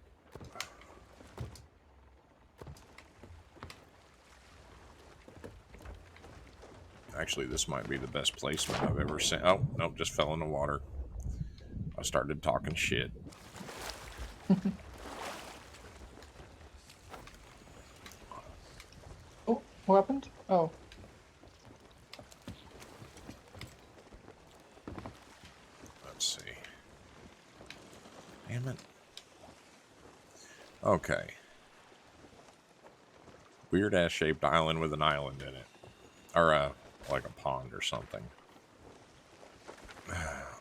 Actually, this might be the best placement I've ever seen. Oh, nope, just fell in the water. I started talking shit. Oh, what happened? Oh. Let's see. Damn it. Okay. Weird ass shaped island with an island in it. Or, like a pond or something.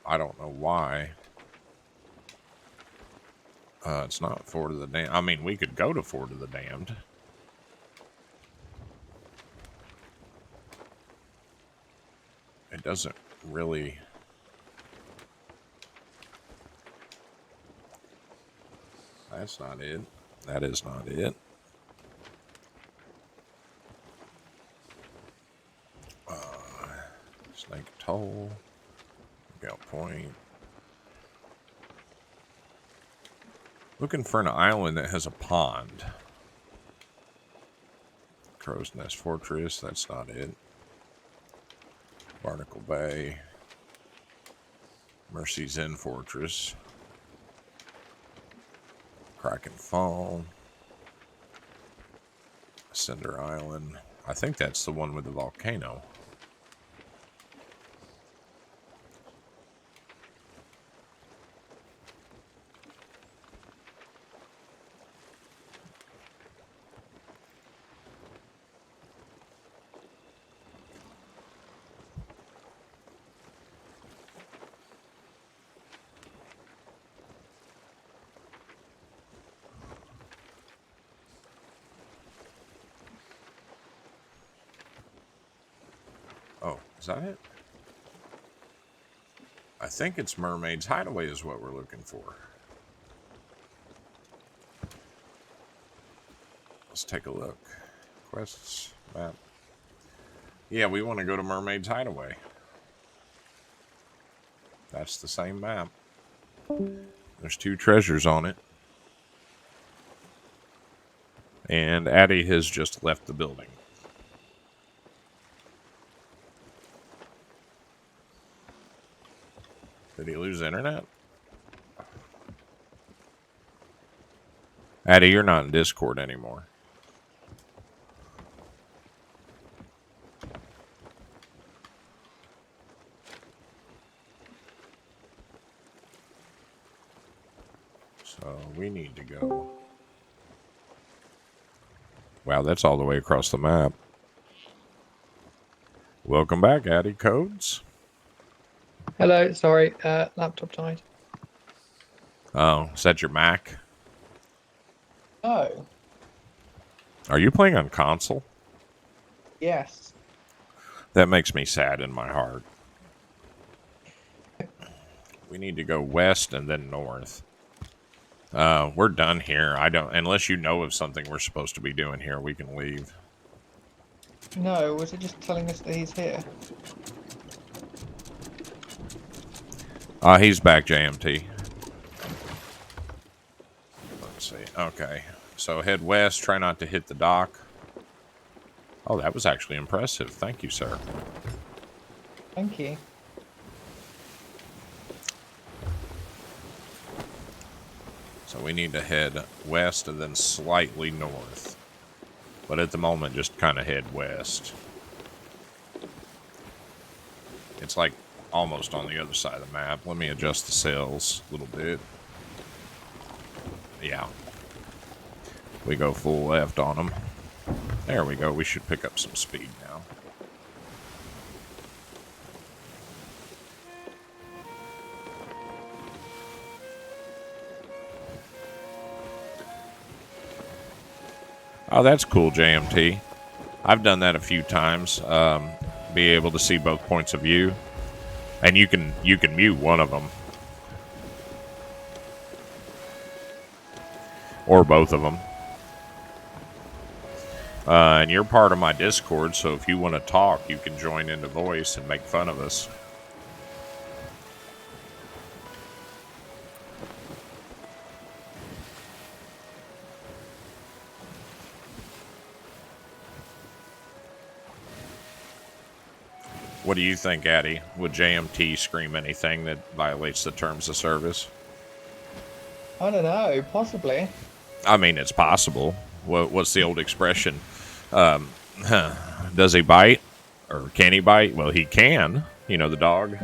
I don't know why. It's not Fort of the Damned. I mean, we could go to Fort of the Damned. It doesn't really... That's not it. That is not it. Snake Atoll. Lookout Point. Looking for an island that has a pond. Crow's Nest Fortress. That's not it. Barnacle Bay. Mercy's Inn Fortress. Kraken Fall. Cinder Island. I think that's the one with the volcano. Oh, is that it? I think it's Mermaid's Hideaway is what we're looking for. Let's take a look. Quests, map. Yeah, we want to go to Mermaid's Hideaway. That's the same map. There's 2 treasures on it. And Addie has just left the building. Did he lose internet? Addie, you're not in Discord anymore. So we need to go. Wow, that's all the way across the map. Welcome back, Addie Codes. Hello, sorry, laptop died. Oh, is that your Mac? Oh, Are you playing on console? yes. That makes me sad in my heart. We need to go west and then north. We're done here. I don't, unless you know of something we're supposed to be doing here, we can leave. No, was it just telling us that he's here? He's back, JMT. Let's see. Okay. So head west. Try not to hit the dock. Oh, that was actually impressive. Thank you, sir. Thank you. So we need to head west and then slightly north. But at the moment, just kind of head west. It's like almost on the other side of the map. Let me adjust the sails a little bit. Yeah. We go full left on them. There we go. We should pick up some speed now. Oh, that's cool, JMT. I've done that a few times. Be able to see both points of view, and you can mute one of them or both of them. And you're part of my Discord, so if you want to talk, you can join into voice and make fun of us. What do you think, Addy? Would JMT scream anything that violates the terms of service? I don't know, possibly. I mean, it's possible. What's the old expression? Does he bite? Or can he bite? Well, he can. You know, the dog.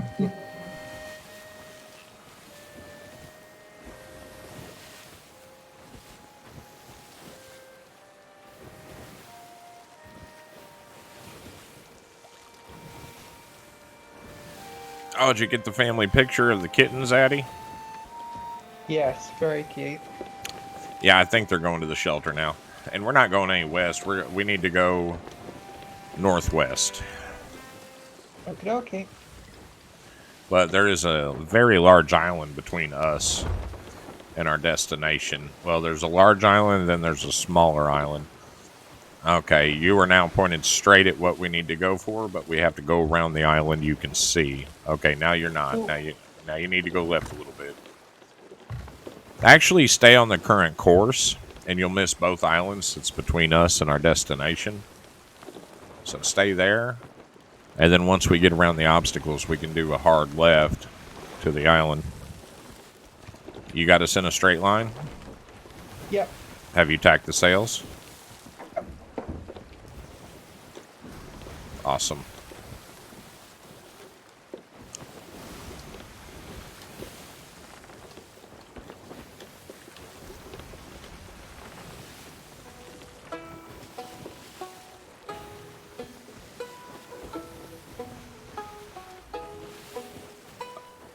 Oh, did you get the family picture of the kittens, Addy? Yes, very cute. Yeah, I think they're going to the shelter now. And we're not going any west. We need to go northwest. Okie dokie. But there is a very large island between us and our destination. Well, there's a large island, and then there's a smaller island. Okay, you are now pointed straight at what we need to go for, but we have to go around the island you can see. Okay, now you're not. Ooh. Now you need to go left a little bit. Actually, stay on the current course, and you'll miss both islands. It's between us and our destination. So stay there. And then once we get around the obstacles, we can do a hard left to the island. You got us in a straight line? Yep. Have you tacked the sails? Awesome.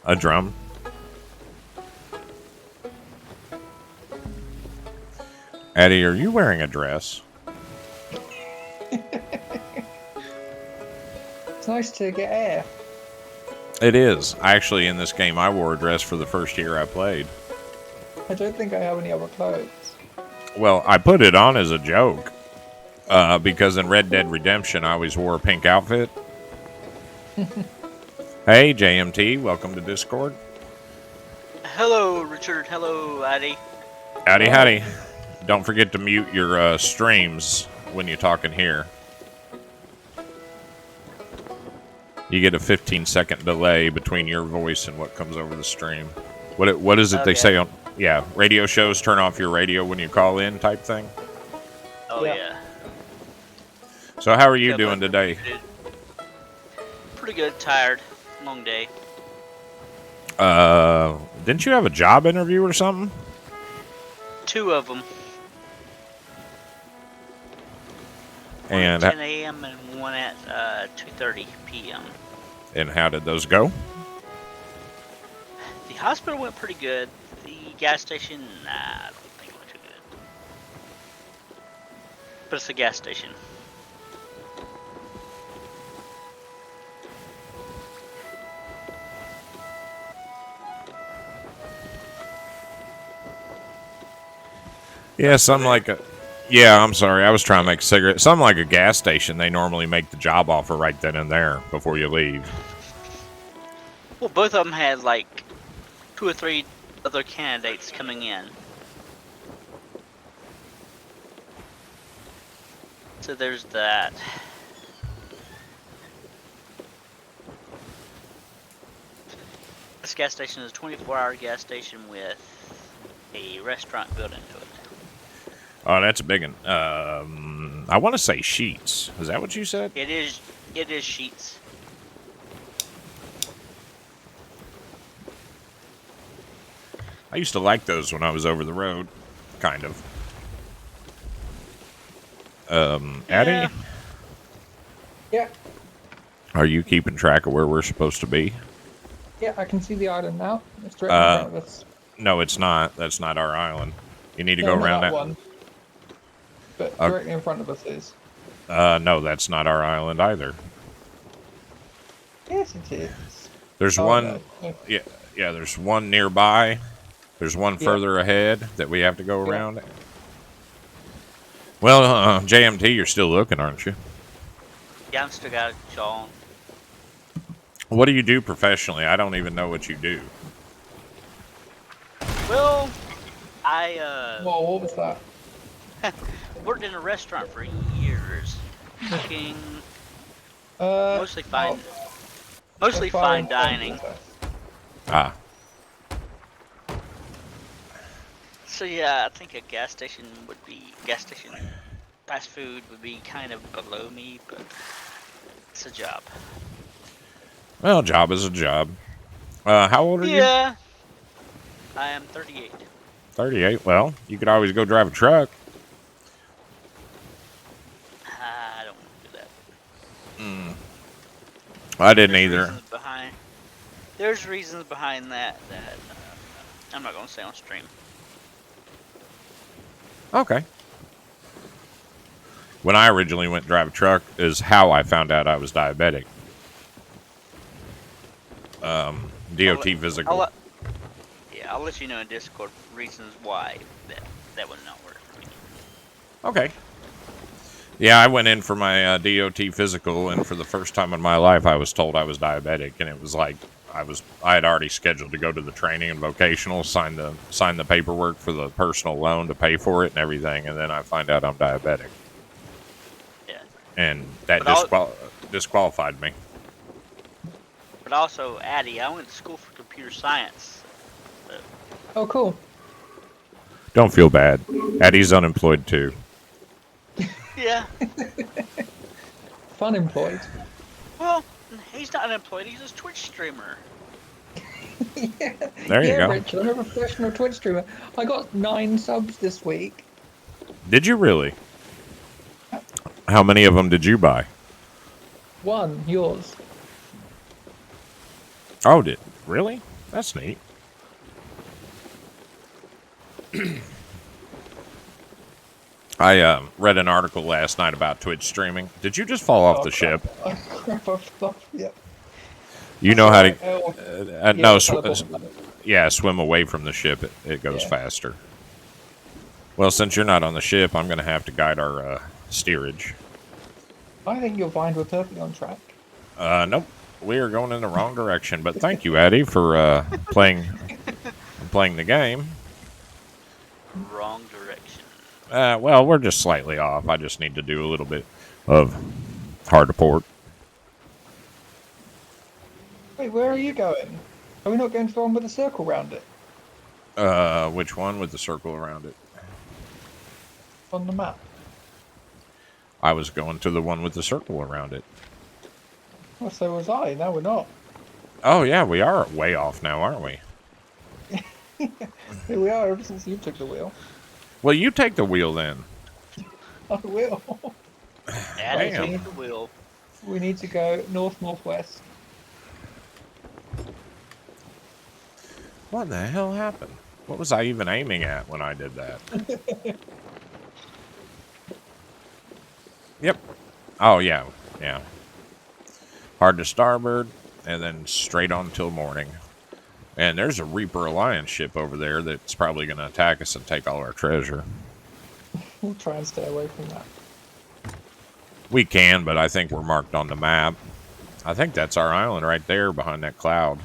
A drum. Eddie, are you wearing a dress? It's nice to get air. It is. Actually, in this game, I wore a dress for the first year I played. I don't think I have any other clothes. Well, I put it on as a joke. Because in Red Dead Redemption, I always wore a pink outfit. Hey, JMT, welcome to Discord. Hello, Richard. Hello, Addy. Howdy, howdy. Don't forget to mute your streams when you're talking here. You get a 15-second delay between your voice and what comes over the stream. What is it they Okay. say on... Yeah, radio shows turn off your radio when you call in type thing? Oh, Yeah. yeah. So how are you Yeah, doing but- today? Pretty good. Tired. Long day. Didn't you have a job interview or something? 2 of them. One And at 10 a.m. and one at 2:30 p.m. and how did those go? The hospital went pretty good. The gas station, nah, I don't think it went too good. But it's a gas station. Yeah, some like Yeah, I'm sorry. I was trying to make a cigarette. Something like a gas station. They normally make the job offer right then and there before you leave. Well, both of them had like 2 or 3 other candidates coming in. So there's that. This gas station is a 24-hour gas station with a restaurant built into it. Oh, that's a big one. I want to say Sheets. Is that what you said? It is Sheets. I used to like those when I was over the road, kind of. Addie, Yeah. Yeah, are you keeping track of where we're supposed to be? yeah, I can see the island now. It's directly in front of us. No, it's not. That's not our island. You need to No, go not around that that. one. But Okay. directly in front of us is. No, that's not our island either. Yes, it is. There's Oh, one. no. Yeah, yeah. There's one nearby. There's one Yeah. further ahead that we have to go Yeah. around. Well, JMT, you're still looking, aren't you? Yeah, I'm still got it, Sean. What do you do professionally? I don't even know what you do. Well, I Whoa, what was that? worked in a restaurant for years, cooking, Uh, mostly fine, oh, mostly fire fine and flames dining. process. Ah, So yeah, I think a gas station fast food would be kind of below me, but it's a job. well, job is a job. How old are you? Yeah, I am 38. 38. Well, you could always go drive a truck. I don't want to do that. I didn't There's either. There's reasons behind that I'm not going to say on stream. Okay. When I originally went to drive a truck is how I found out I was diabetic. DOT physical. I'll let you know in Discord reasons why that would not work for me. Okay. Yeah, I went in for my DOT physical, and for the first time in my life, I was told I was diabetic, and it was like I had already scheduled to go to the training and vocational, sign the paperwork for the personal loan to pay for it and everything, and then I find out I'm diabetic, Yeah. and that But disqualified me. But also, Addie, I went to school for computer science. So, Oh, cool. Don't feel bad. Addie's unemployed too. yeah. Fun employed. Well, he's not unemployed. He's a Twitch streamer. Yeah. There you Yeah, go. Richard, I'm a professional Twitch streamer. I got 9 subs this week. Did you really? How many of them did you buy? 1, yours. Oh, really? That's neat. I read an article last night about Twitch streaming. Did you just fall off the ship? Yeah. You know how to? Yeah, No, teleport. yeah, swim away from the ship. It goes Yeah. faster. Well, since you're not on the ship, I'm going to have to guide our steerage. I think you'll find we're perfectly on track. Nope, we are going in the wrong direction. But thank you, Addie, for playing the game. Wrong direction. Well, we're just slightly off. I just need to do a little bit of hard to port. Wait, where are you going? Are we not going to the one with a circle round it Which one with the circle around it? on the map? I was going to the one with the circle around it. Well, so was I. No, we're not. Oh, yeah, we are way off now, aren't we? Here we are ever since you took the wheel. Well, you take the wheel then. I will. Addie, Damn. take the wheel. We need to go north-northwest. What the hell happened? What was I even aiming at when I did that? Yep. Oh, yeah. Yeah. Hard to starboard, and then straight on till morning. And there's a Reaper Alliance ship over there that's probably going to attack us and take all our treasure. We'll try and stay away from that. We can, but I think we're marked on the map. I think that's our island right there behind that cloud.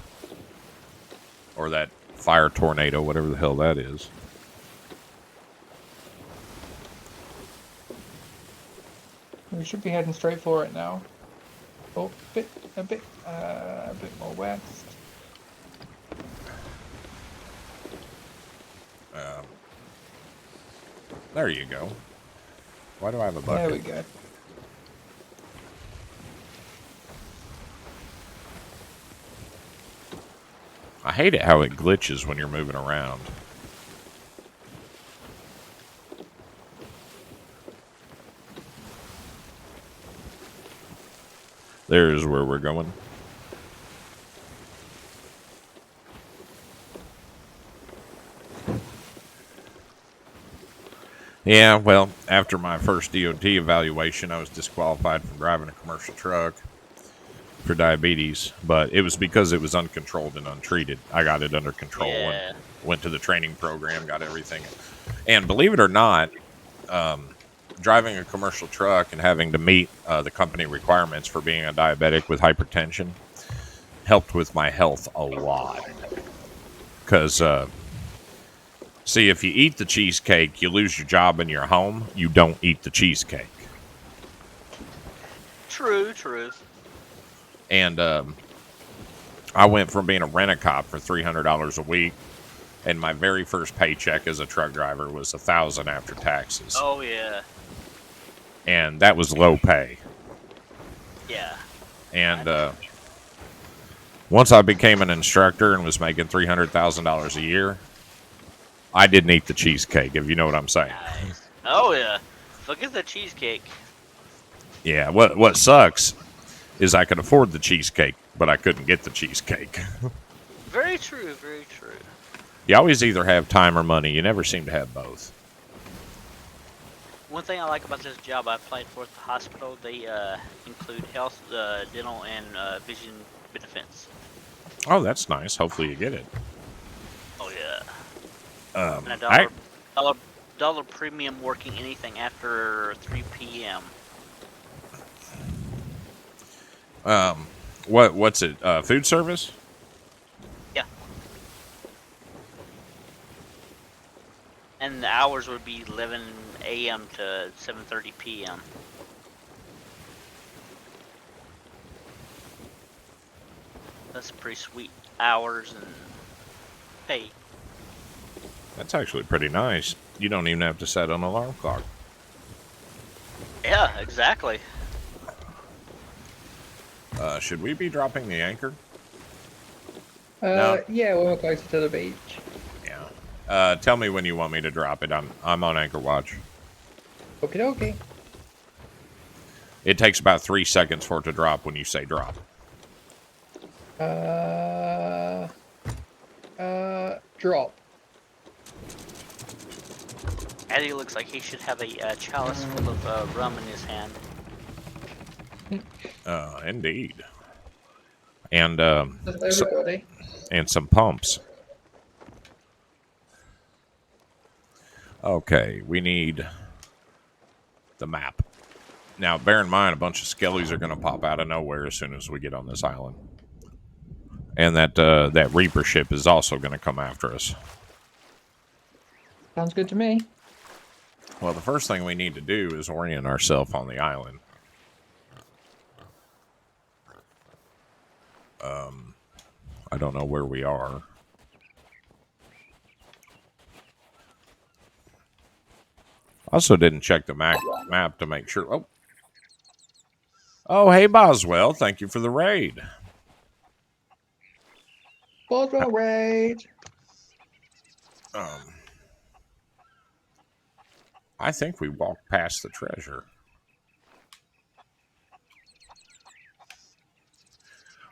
Or that fire tornado, whatever the hell that is. We should be heading straight for it now. Oh, a bit more west. There you go. Why do I have a bucket? There we go. I hate it how it glitches when you're moving around. There's where we're going. Yeah, well, after my first DOT evaluation, I was disqualified from driving a commercial truck for diabetes, but it was because it was uncontrolled and untreated. I got it under control and went to the training program, got everything. And believe it or not, driving a commercial truck and having to meet the company requirements for being a diabetic with hypertension helped with my health a lot. Because, see, if you eat the cheesecake, you lose your job in your home. You don't eat the cheesecake. True, true. And I went from being a rent-a-cop for $300 a week, and my very first paycheck as a truck driver was $1,000 after taxes. Oh, yeah. And that was low pay. Yeah. And once I became an instructor and was making $300,000 a year, I didn't eat the cheesecake, if you know what I'm saying. Nice. Oh, yeah. Forget the cheesecake. Yeah, what sucks is I could afford the cheesecake, but I couldn't get the cheesecake. Very true, very true. You always either have time or money. You never seem to have both. One thing I like about this job I applied for at the hospital, they include health, dental, and vision benefits. Oh, that's nice. Hopefully you get it. Oh, yeah. And a dollar premium working anything after 3 p.m. What's it? Food service? Yeah. And the hours would be 11 a.m. to 7:30 p.m. That's pretty sweet hours and pay. That's actually pretty nice. You don't even have to set an alarm clock. Yeah, exactly. Should we be dropping the anchor? Yeah, when we're closer to the beach. Yeah. Tell me when you want me to drop it. I'm on anchor watch. Okie dokie. It takes about 3 seconds for it to drop when you say drop. Drop. Eddie looks like he should have a chalice full of rum in his hand. Indeed. And Everybody. and some pumps. Okay, we need the map. Now, bear in mind, a bunch of skellies are going to pop out of nowhere as soon as we get on this island. And that Reaper ship is also going to come after us. Sounds good to me. Well, the first thing we need to do is orient ourselves on the island. I don't know where we are. Also didn't check the map to make sure. Oh, hey, Boswell. Thank you for the raid. Boswell raid. I think we walked past the treasure.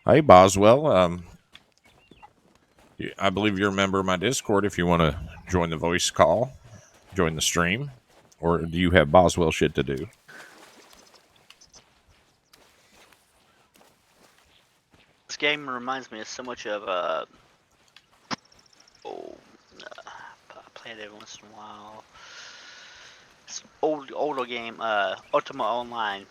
Hey, Boswell. I believe you're a member of my Discord. If you want to join the voice call, join the stream, or do you have Boswell shit to do? This game reminds me of so much of I play it every once in a while. It's older game, Ultima Online.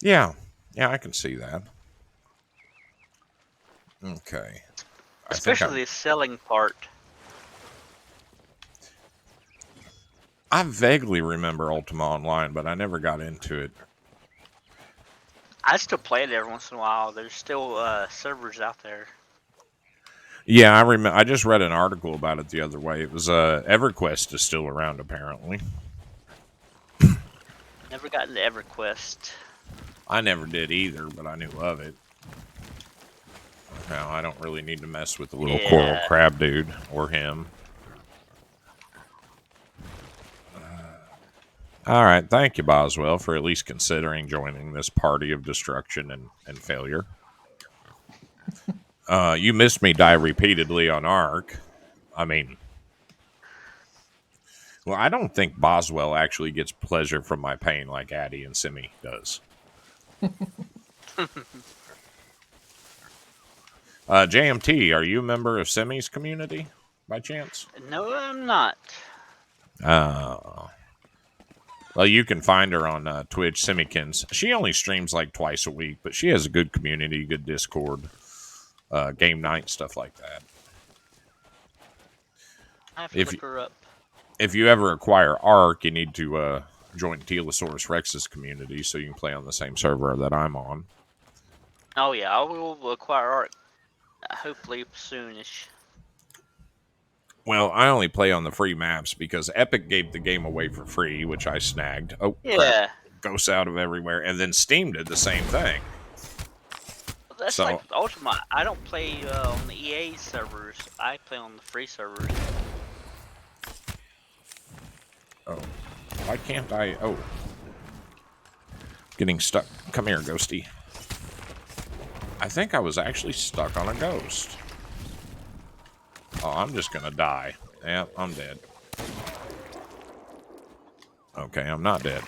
Yeah. Yeah, I can see that. Okay. I think Especially the selling part. I vaguely remember Ultima Online, but I never got into it. I still play it every once in a while. There's still servers out there. Yeah, I remember. I just read an article about it the other way. It was EverQuest is still around apparently. Never got into EverQuest. I never did either, but I knew of it. Now I don't really need to mess with the little coral crab dude or him. All right, thank you, Boswell, for at least considering joining this party of destruction and failure. You missed me die repeatedly on Ark. I mean, well, I don't think Boswell actually gets pleasure from my pain like Addy and Simi does. JMT, are you a member of Simi's community by chance? No, I'm not. Well, you can find her on Twitch, Simikins. She only streams like twice a week, but she has a good community, good Discord, game night, stuff like that. I have to look her up. If you ever acquire Ark, you need to join Telosaurus Rex's community so you can play on the same server that I'm on. Oh yeah, I will acquire Ark hopefully soonish. Well, I only play on the free maps because Epic gave the game away for free, which I snagged. Oh, Yeah. crap. Ghosts out of everywhere. And then Steam did the same thing. Well, that's like Ultima. I don't play on the EA servers. I play on the free servers. Oh. Why can't I? Oh. Getting stuck. Come here, Ghosty. I think I was actually stuck on a ghost. Oh, I'm just gonna die. Yeah, I'm dead. Okay, I'm not dead.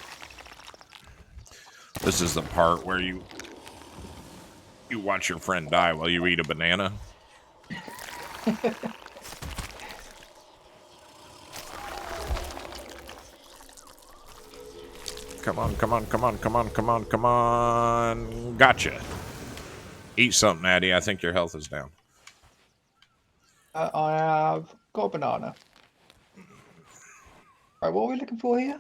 This is the part where you watch your friend die while you eat a banana. Come on, come on, come on, come on, come on, come on. Gotcha. Eat something, Addy. I think your health is down. I have got a banana. Right, what are we looking for here?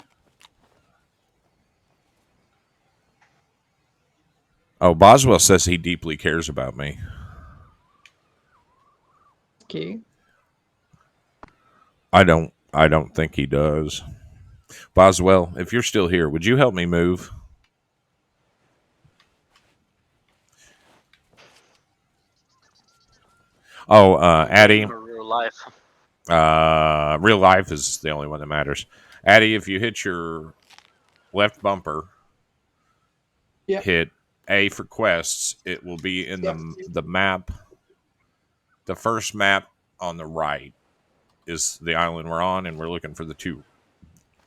Oh, Boswell says he deeply cares about me. Cute. I don't think he does. Boswell, if you're still here, would you help me move? Oh, Addy. Real life. Real life is the only one that matters. Addy, if you hit your left bumper, hit A for quests, it will be in the map. The first map on the right is the island we're on, and we're looking for the two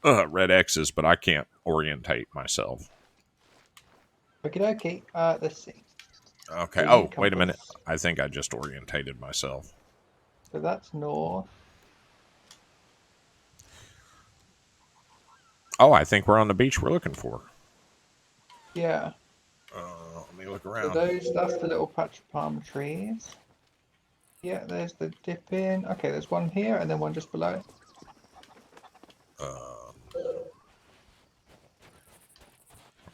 red X's, but I can't orientate myself. Okay, let's see. Okay. Oh, wait a minute. I think I just orientated myself. So that's north. Oh, I think we're on the beach we're looking for. Yeah. Let me look around. So that's the little patch of palm trees. Yeah, there's the dip in. Okay, there's one here and then one just below it.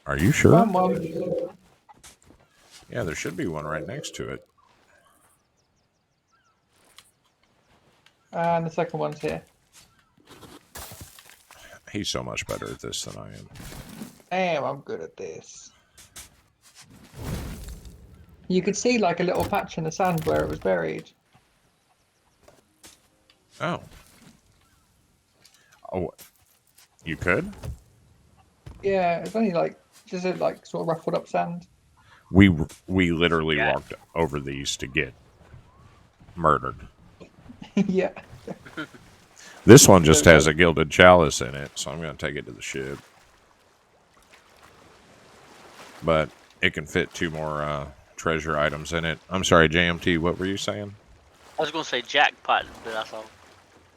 Are you sure? Yeah, there should be one right next to it. And the second one's here. He's so much better at this than I am. Damn, I'm good at this. You could see like a little patch in the sand where it was buried. Oh. Oh, you could? Yeah, it's only like just like sort of ruffled up sand. We literally walked over these to get murdered. Yeah. This one just has a gilded chalice in it, so I'm going to take it to the ship. But it can fit 2 more treasure items in it. I'm sorry, JMT, what were you saying? I was going to say jackpot, but I thought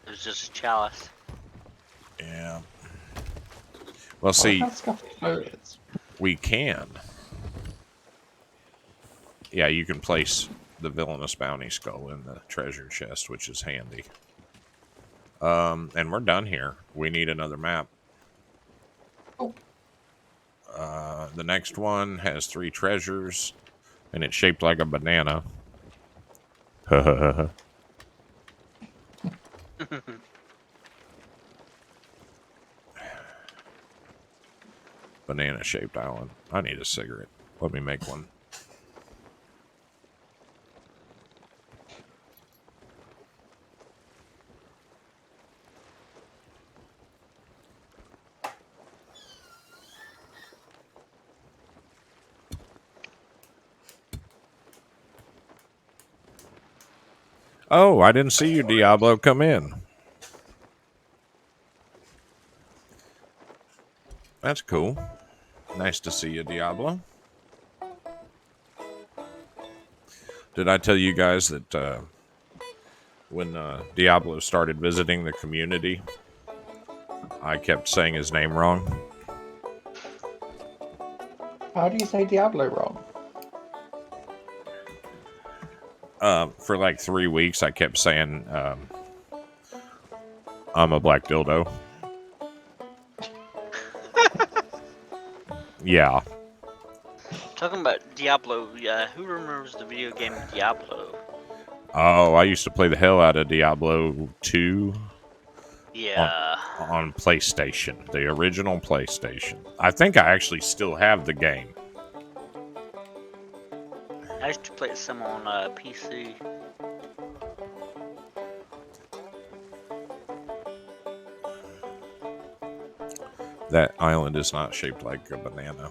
it was just a chalice. Well, see, That's got photos. we can. Yeah, you can place the villainous bounty skull in the treasure chest, which is handy. And we're done here. We need another map. Oh, The next one has 3 treasures, and it's shaped like a banana. Banana-shaped island. I need a cigarette. Let me make one. Oh, I didn't see you, Diablo. Come in. That's cool. Nice to see you, Diablo. Did I tell you guys that when Diablo started visiting the community, I kept saying his name wrong? how do you say Diablo wrong? For like 3 weeks, I kept saying, I'm a black dildo. Yeah. Talking about Diablo, who remembers the video game Diablo? Oh, I used to play the hell out of Diablo 2 Yeah. on PlayStation, the original PlayStation. I think I actually still have the game. I used to play some on PC. That island is not shaped like a banana.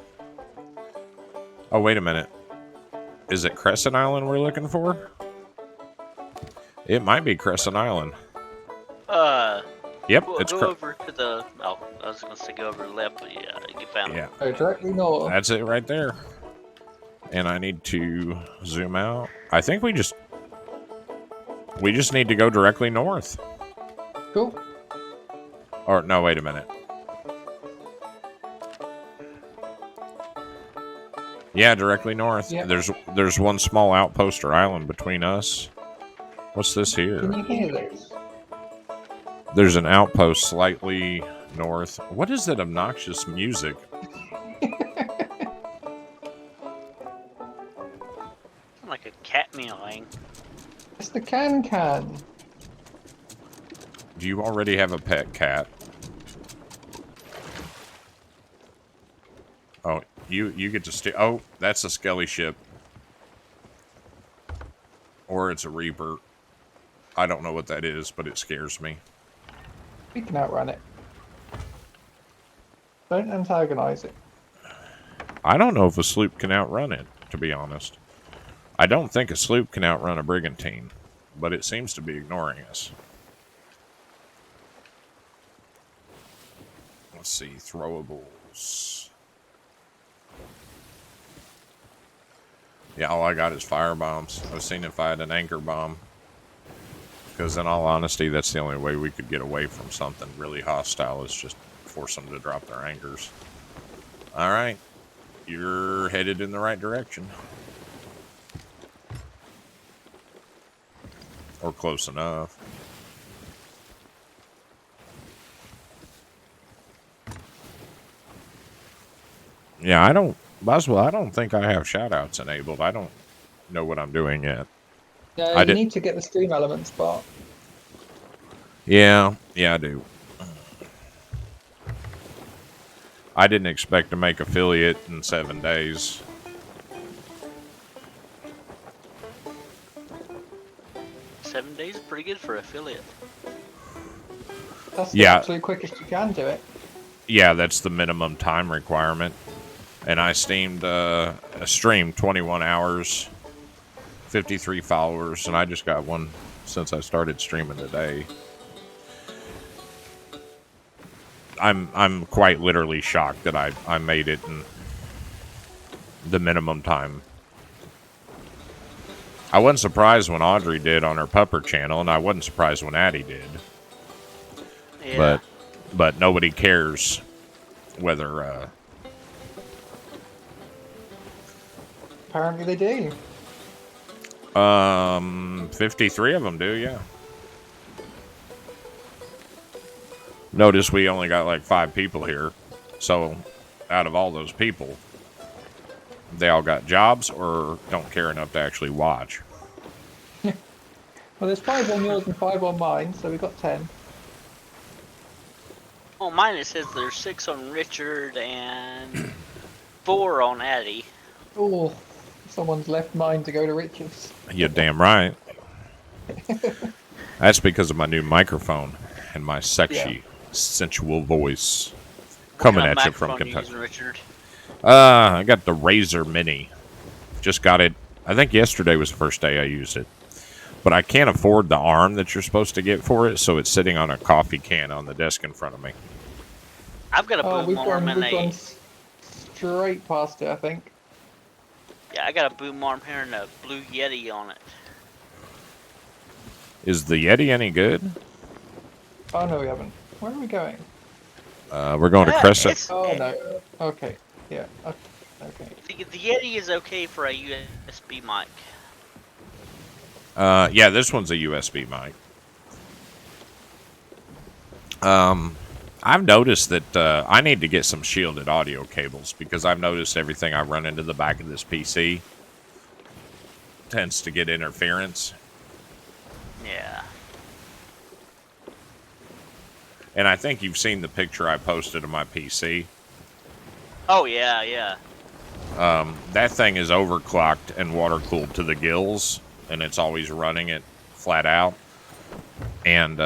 Oh, wait a minute. Is it Crescent Island we're looking for? It might be Crescent Island. Yep, it's Go over to the. Oh, I was gonna say go over to the left, but yeah, you found yeah. it. Oh, directly north. That's it right there. And I need to zoom out. I think we just need to go directly north. Cool. Or no, wait a minute. Yeah, directly north. Yeah. There's one small outpost or island between us. What's this Can here? you hear this? There's an outpost slightly north. What is that obnoxious music? Like a cat meowing. It's the can. Do you already have a pet cat? Oh, you get to stay. Oh, that's a Skelly ship. Or it's a Reaper. I don't know what that is, but it scares me. We can outrun it. Don't antagonize it. I don't know if a sloop can outrun it, to be honest. I don't think a sloop can outrun a brigantine, but it seems to be ignoring us. Let's see, throwables. Yeah, all I got is fire bombs. I was seeing if I had an anchor bomb. Because in all honesty, that's the only way we could get away from something really hostile is just force them to drop their anchors. Alright. You're headed in the right direction. Or close enough. Yeah, Boswell, I don't think I have shoutouts enabled. I don't know what I'm doing yet. Yeah, I you did- need to get the stream elements part. Yeah, I do. I didn't expect to make affiliate in 7 days. Seven days, pretty good for affiliate. That's the Yeah. absolute quickest you can do it. Yeah, that's the minimum time requirement. And I streamed 21 hours, 53 followers, and I just got one since I started streaming today. I'm quite literally shocked that I made it in the minimum time. I wasn't surprised when Audrey did on her Pupper channel, and I wasn't surprised when Addie did. Yeah. But nobody cares whether Apparently they do. 53 of them do, yeah. Notice we only got like 5 people here. So out of all those people, they all got jobs or don't care enough to actually watch. Well, there's 5 on yours and 5 on mine, so we got 10. Well, mine it says there's 6 on Richard and 4 on Eddie. Oh, someone's left mine to go to Richard's. You're damn right. That's because of my new microphone and my sexy, sensual voice coming What kind at of you from microphone you Kentucky. using, Richard? I got the Razer Mini. Just got it. I think yesterday was the first day I used it. But I can't afford the arm that you're supposed to get for it, so it's sitting on a coffee can on the desk in front of me. I've got a Oh, boom arm and we've gone a straight past it, I think. yeah, I got a boom arm here and a Blue Yeti on it. Is the Yeti any good? Oh, no, we haven't. Where are we going? We're going to Crescent. It's- Oh, no. Okay. Yeah. Okay. The Yeti is okay for a USB mic. Yeah, this one's a USB mic. I've noticed that I need to get some shielded audio cables because I've noticed everything I run into the back of this PC tends to get interference. Yeah. And I think you've seen the picture I posted of my PC. Oh yeah, yeah. That thing is overclocked and water cooled to the gills, and it's always running it flat out. And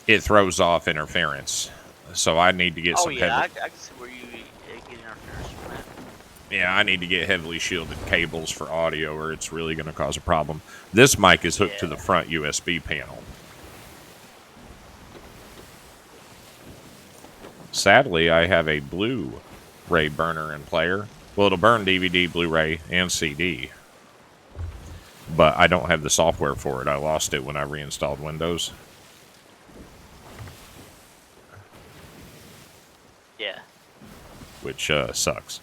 it throws off interference. So I need to get Oh some yeah, I heavy... can see where you get interference from that. Yeah, I need to get heavily shielded cables for audio or it's really going to cause a problem. This mic is hooked to the front USB panel. Sadly, I have a Blu-ray burner and player. Well, it'll burn DVD, Blu-ray, and CD. But I don't have the software for it. I lost it when I reinstalled Windows. Yeah. Which sucks.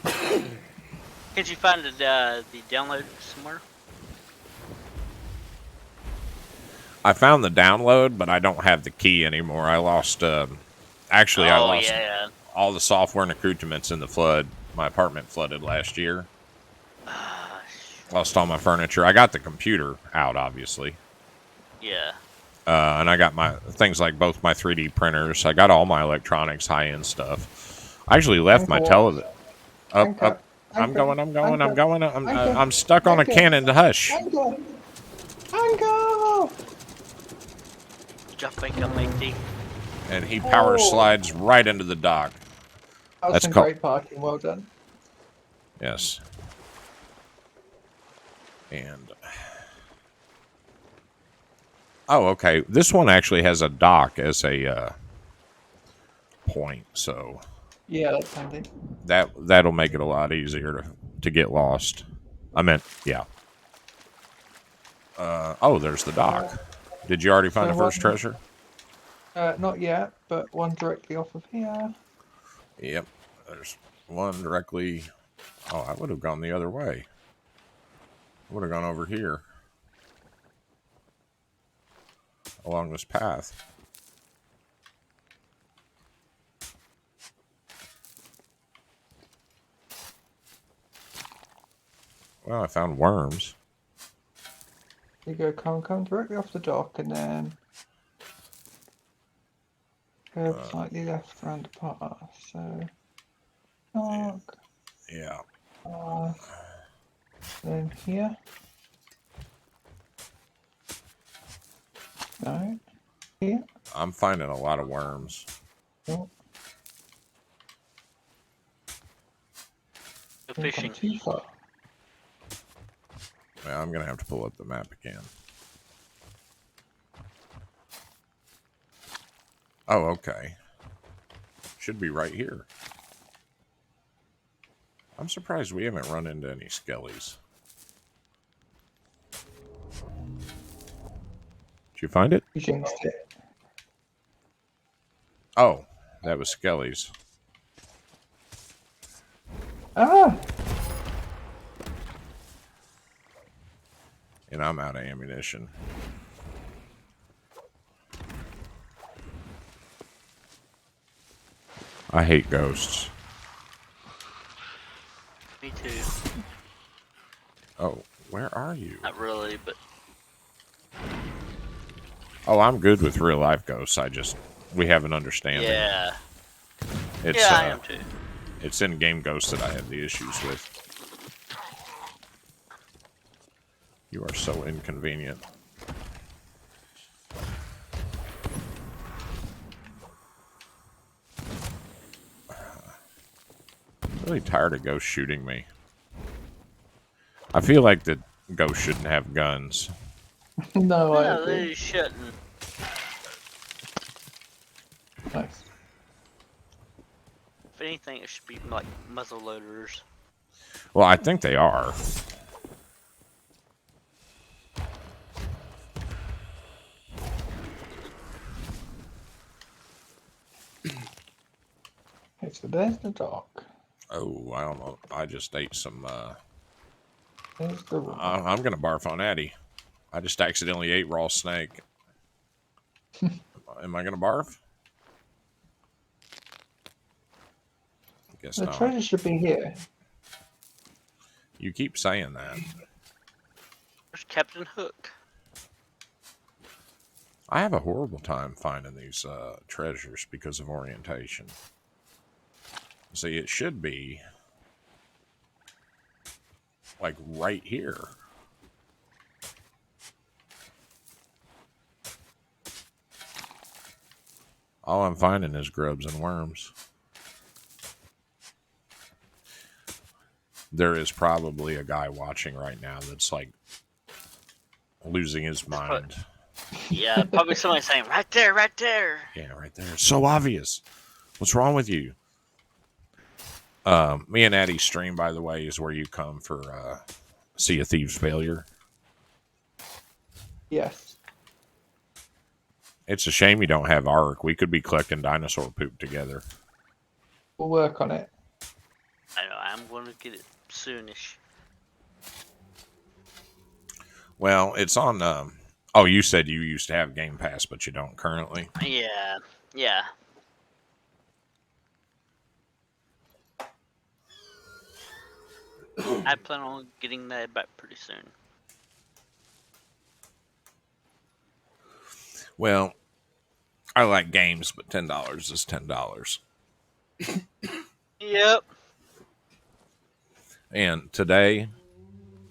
Can't you find the download somewhere? I found the download, but I don't have the key anymore. I lost... actually, I lost Yeah. all the software and accoutrements in the flood. My apartment flooded last year. Lost all my furniture. I got the computer out, obviously. Yeah. And I got my things like both my 3D printers. I got all my electronics, high-end stuff. I actually left my television. Up. I'm going. I'm stuck on a cannon. Hush. Anchor! Jump back up, matey. And he power slides right into the dock. That was That's some called- great parking. Well done. Yes. And... Oh, okay. This one actually has a dock as a point, so Yeah, that's handy. that'll make it a lot easier to get lost. I meant, yeah. Oh, there's the dock. Did you already find So the first what- treasure? Not yet, but one directly off of here. Yep. There's one directly... Oh, I would have gone the other way. I would have gone over here. Along this path. Well, I found worms. You go come directly off the dock and then go slightly left around the path. So dock, Yeah. then here. No, here. I'm finding a lot of worms. No, Go don't come fishing. too far. Yeah, I'm going to have to pull up the map again. Oh, okay. Should be right here. I'm surprised we haven't run into any skellies. Did you find it? You jinxed it. Oh, that was Skelly's. Ah! And I'm out of ammunition. I hate ghosts. Me too. Oh, where are you? Not really, but Oh, I'm good with real life ghosts. We have an understanding. yeah. It's Yeah, I am too. it's in game ghosts that I have the issues with. You are so inconvenient. I'm really tired of ghosts shooting me. I feel like the ghosts shouldn't have guns. No, I No, agree. they shouldn't. Nice. If anything, it should be like muzzle loaders. Well, I think they are. Okay, so there's the dock. Oh, I don't know. I just ate some. There's the room. I'm gonna barf on Addy. I just accidentally ate raw snake. Am I gonna barf? Guess The not. treasure should be here. You keep saying that. There's Captain Hook. I have a horrible time finding these treasures because of orientation. See, it should be like right here. All I'm finding is grubs and worms. There is probably a guy watching right now that's like losing his mind. Yeah, probably somebody saying, right there, right there. Yeah, right there. It's so obvious. What's wrong with you? Me and Addie's stream, by the way, is where you come for Sea of Thieves failure. Yes. It's a shame you don't have Ark. We could be collecting dinosaur poop together. We'll work on it. I know, I'm going to get it soonish. Well, it's on. Oh, you said you used to have Game Pass, but you don't currently. Yeah, yeah. I plan on getting that back pretty soon. Well, I like games, but $10 is $10. Yep. And today,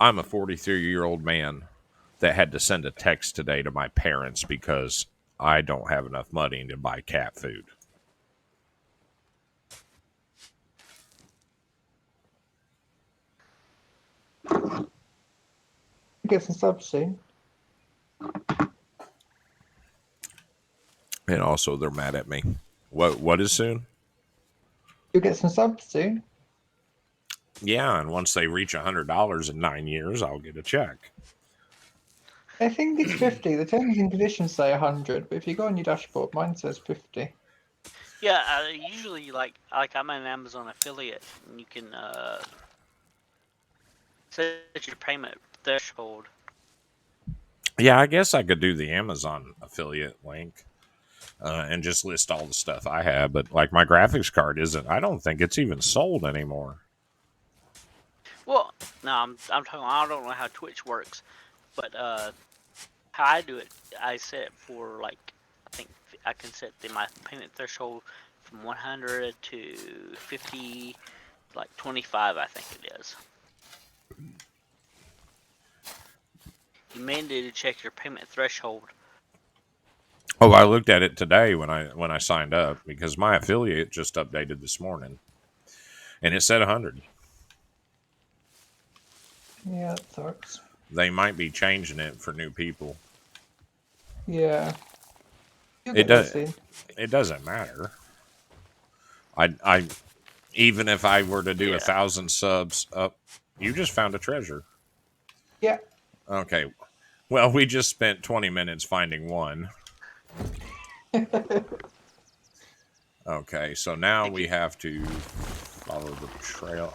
I'm a 43-year-old man that had to send a text today to my parents because I don't have enough money to buy cat food. Get some subs soon. And also, they're mad at me. What is soon? You'll get some subs soon. Yeah, and once they reach $100 in 9 years, I'll get a check. I think it's 50. The terms and conditions say 100, but if you go on your dashboard, mine says 50. Yeah, usually like I'm an Amazon affiliate, and you can set your payment threshold. Yeah, I guess I could do the Amazon affiliate link and just list all the stuff I have. But like my graphics card isn't. I don't think it's even sold anymore. Well, no, I'm talking. I don't know how Twitch works, but how I do it, I set it for like I think I can set my payment threshold from 100 to 50, like 25. I think it is. You may need to check your payment threshold. Oh, I looked at it today when I signed up because my affiliate just updated this morning, and it said 100. Yeah, that sucks. They might be changing it for new people. Yeah. You'll It get there does. soon. It doesn't matter. I even if I were to do 1,000 subs up, you just found a treasure. Yeah. Okay. Well, we just spent 20 minutes finding one. Okay, so now we have to follow the trail.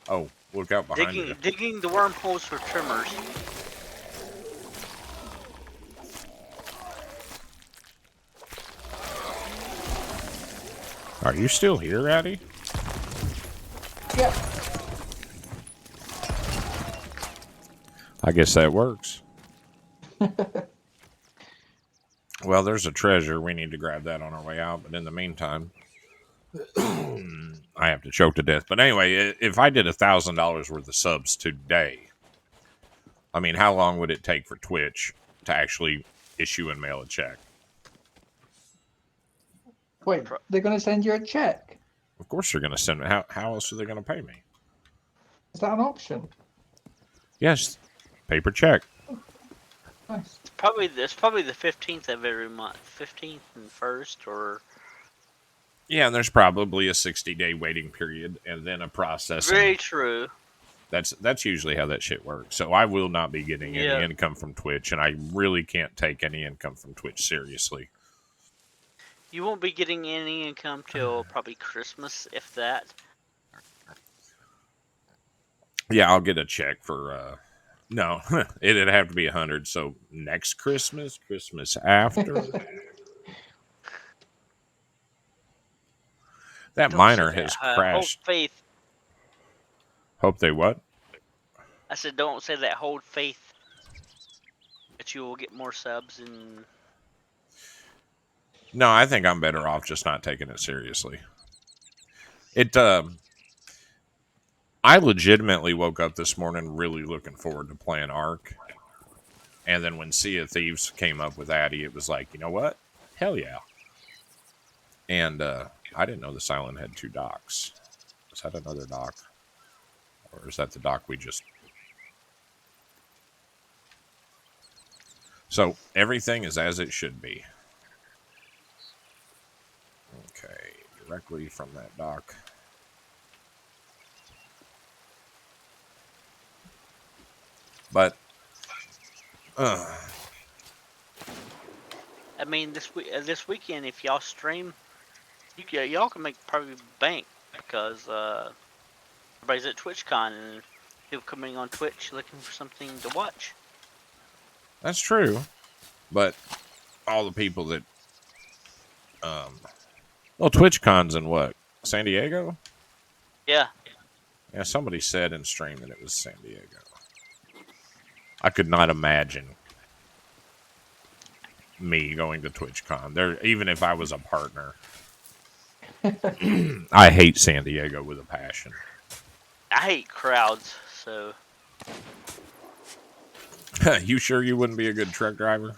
Oh, look out behind you. Digging the wormholes for trimmers. Are you still here, Addy? Yep. I guess that works. Well, there's a treasure. We need to grab that on our way out. But in the meantime, I have to choke to death. But anyway, if I did $1,000 worth of subs today, I mean, how long would it take for Twitch to actually issue and mail a check? Wait, they're going to send you a check? Of course they're going to send me. How else are they going to pay me? Is that an option? Yes, paper check. Nice. It's probably the 15th of every month. 15th and 1st, or... Yeah, and there's probably a 60-day waiting period and then a processing. Very true. That's usually how that shit works. So I will not be getting any income from Twitch, and I really can't take any income from Twitch seriously. You won't be getting any income till probably Christmas, if that. Yeah, I'll get a check for no, it'd have to be 100. So next Christmas after. That miner has crashed. Hold faith. Hope they what? I said, don't say that. Hold faith that you will get more subs and. No, I think I'm better off just not taking it seriously. I legitimately woke up this morning really looking forward to playing Ark. And then when Sea of Thieves came up with Addy, it was like, you know what? Hell yeah. And I didn't know this island had 2 docks. Is that another dock? Or is that the dock we just... So everything is as it should be. Okay, directly from that dock. But, I mean, this weekend, if y'all stream, y'all can make probably bank because everybody's at TwitchCon and people coming on Twitch looking for something to watch. That's true, but all the people that, well, TwitchCon's in what? San Diego? Yeah. Yeah, somebody said in stream that it was San Diego. I could not imagine me going to TwitchCon. There, even if I was a partner. I hate San Diego with a passion. I hate crowds, so. You sure you wouldn't be a good truck driver?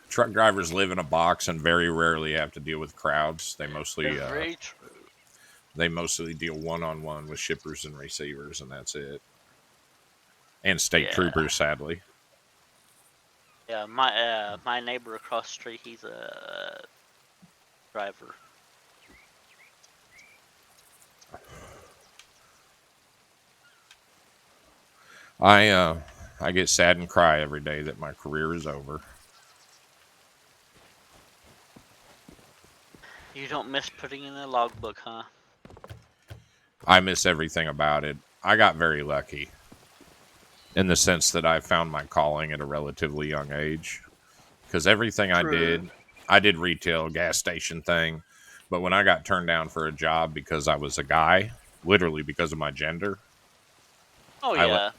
Truck drivers live in a box and very rarely have to deal with crowds. They mostly very true. They mostly deal one-on-one with shippers and receivers, and that's it. And state troopers, sadly. Yeah, my neighbor across the street, he's a driver. I get sad and cry every day that my career is over. You don't miss putting in the logbook, huh? I miss everything about it. I got very lucky in the sense that I found my calling at a relatively young age. Because everything I did retail, gas station thing. But when I got turned down for a job because I was a guy, literally because of my gender. Oh, yeah.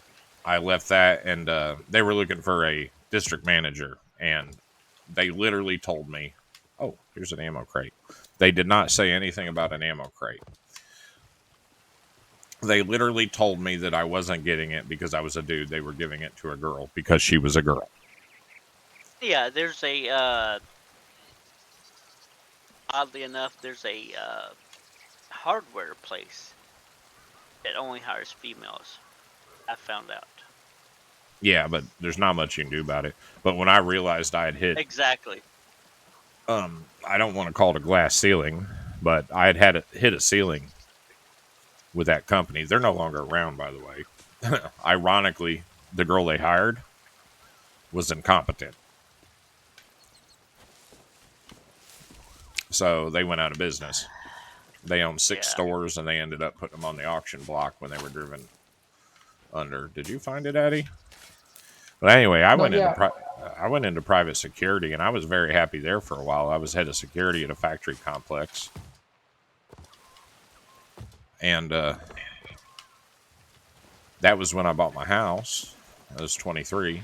I left that, and they were looking for a district manager. And they literally told me, oh, here's an ammo crate. They did not say anything about an ammo crate. They literally told me that I wasn't getting it because I was a dude. They were giving it to a girl because she was a girl. Yeah, there's a, oddly enough, there's a hardware place that only hires females. I found out. Yeah, but there's not much you can do about it. But when I realized I had hit... Exactly. I don't want to call it a glass ceiling, but I had hit a ceiling with that company. They're no longer around, by the way. Ironically, the girl they hired was incompetent. So they went out of business. They owned 6 Yeah. stores, and they ended up putting them on the auction block when they were driven under. Did you find it, Eddie? But anyway, I Not went into yet. I went into private security, and I was very happy there for a while. I was head of security at a factory complex, and that was when I bought my house. I was 23,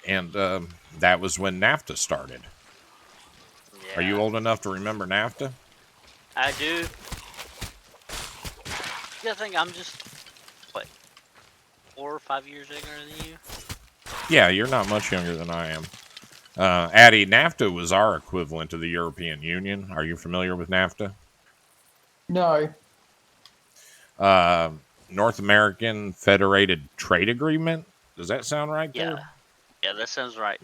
and that was when NAFTA started. Yeah. Are you old enough to remember NAFTA? I do. You gotta think I'm just, what, 4 or 5 years younger than you? Yeah, you're not much younger than I am. Addie, NAFTA was our equivalent to the European Union. Are you familiar with NAFTA? No. North American Federated Trade Agreement. Does that sound right Yeah. there? Yeah, that sounds right.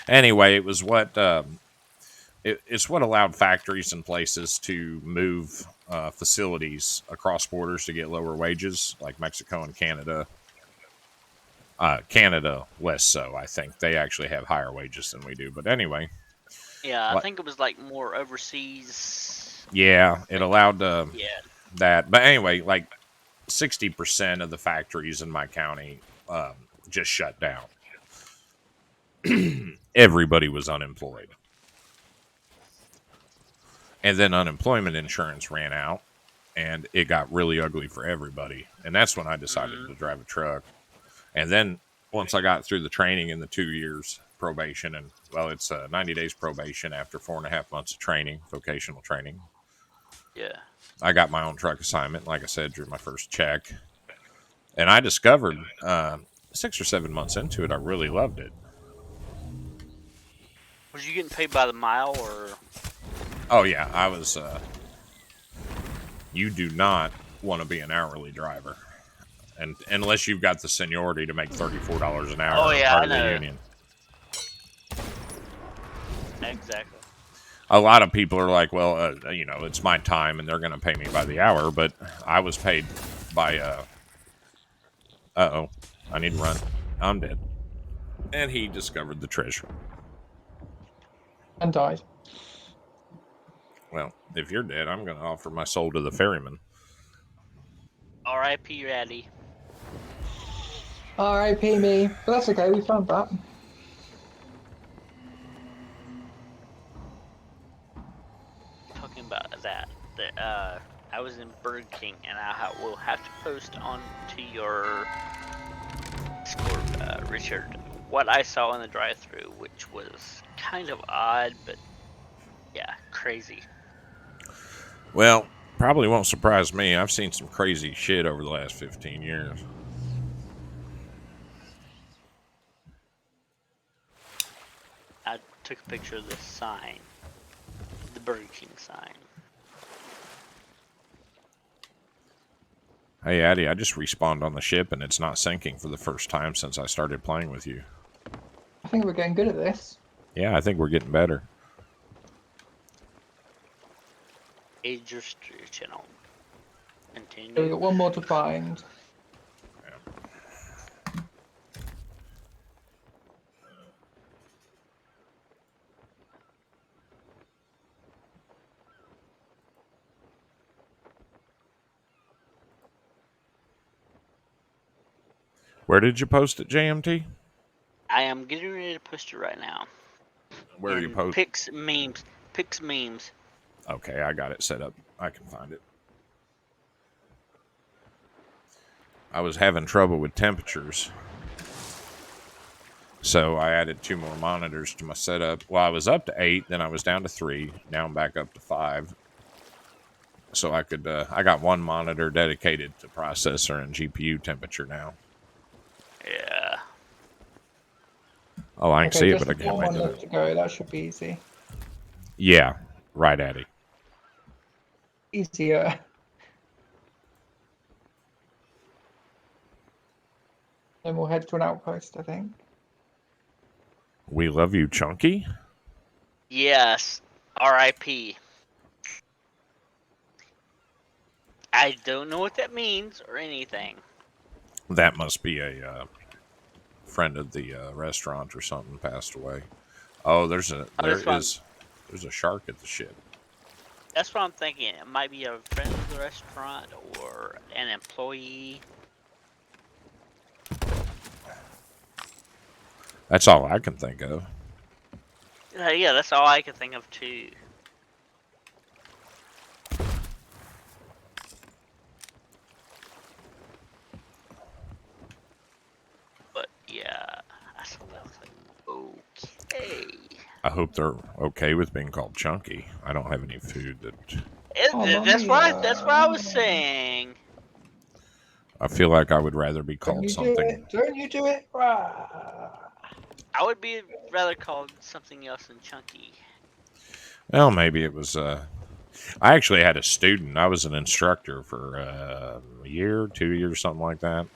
Anyway, it was what it's what allowed factories and places to move facilities across borders to get lower wages, like Mexico and Canada. Canada less so, I think. They actually have higher wages than we do. But anyway, Yeah, I like, think it was like more overseas. yeah, it Like, allowed yeah. that. But anyway, like 60% of the factories in my county just shut down. Everybody was unemployed. And then unemployment insurance ran out, and it got really ugly for everybody. And that's when I decided to drive a truck. And then once I got through the training in the 2 years probation, and well, it's 90 days probation after 4.5 months of training, vocational training. Yeah. I got my own truck assignment. Like I said, drew my first check. And I discovered 6 or 7 months into it, I really loved it. Was you getting paid by the mile or? Oh, yeah. I was. You do not want to be an hourly driver. And unless you've got the seniority to make $34 an hour, Oh, yeah, part I of the know. union. Exactly. A lot of people are like, well, it's my time and they're going to pay me by the hour. But I was paid by, uh-oh, I need to run. I'm dead. And he discovered the treasure. And died. Well, if you're dead, I'm going to offer my soul to the ferryman. R.I.P. Ratty. R.I.P. me. But that's okay, we found that. Talking about that, I was in Burger King, and I will have to post onto your Discord, Richard, what I saw in the drive-thru, which was kind of odd, but yeah, crazy. Well, probably won't surprise me. I've seen some crazy shit over the last 15 years. I took a picture of the sign, the Burger King sign. Hey, Addie, I just respawned on the ship and it's not sinking for the first time since I started playing with you. I think we're getting good at this. Yeah, I think we're getting better. Age restriction on. So we Continue. got one more to find. Where did you post it, JMT? I am getting ready to post it right now. Where are you post? Pics memes. Pics memes. Okay, I got it set up. I can find it. I was having trouble with temperatures, so I added 2 more monitors to my setup. Well, I was up to 8, then I was down to 3. Now I'm back up to 5. So I could, I got 1 monitor dedicated to processor and GPU temperature now. Yeah. Oh, I can see it, just but I can't one make left it. to go. That should be easy. Yeah, right, Addie. Easier. Then we'll head to an outpost, I think. We love you, Chunky. Yes. R.I.P. I don't know what that means or anything. That must be a friend of the restaurant or something passed away. Oh, Oh, this one. there's a shark at the ship. That's what I'm thinking. It might be a friend of the restaurant or an employee. That's all I can think of. Yeah, that's all I can think of too. But yeah, I saw that. I was like, okay. I hope they're okay with being called chunky. I don't have any food that. Mamma That's what I was mia. saying. I feel like I would rather be Don't called you do something. it? Don't you do it? Rah. I would be rather called something else than chunky. Well, maybe it was. I actually had a student. I was an instructor for a year, 2 years, something like that.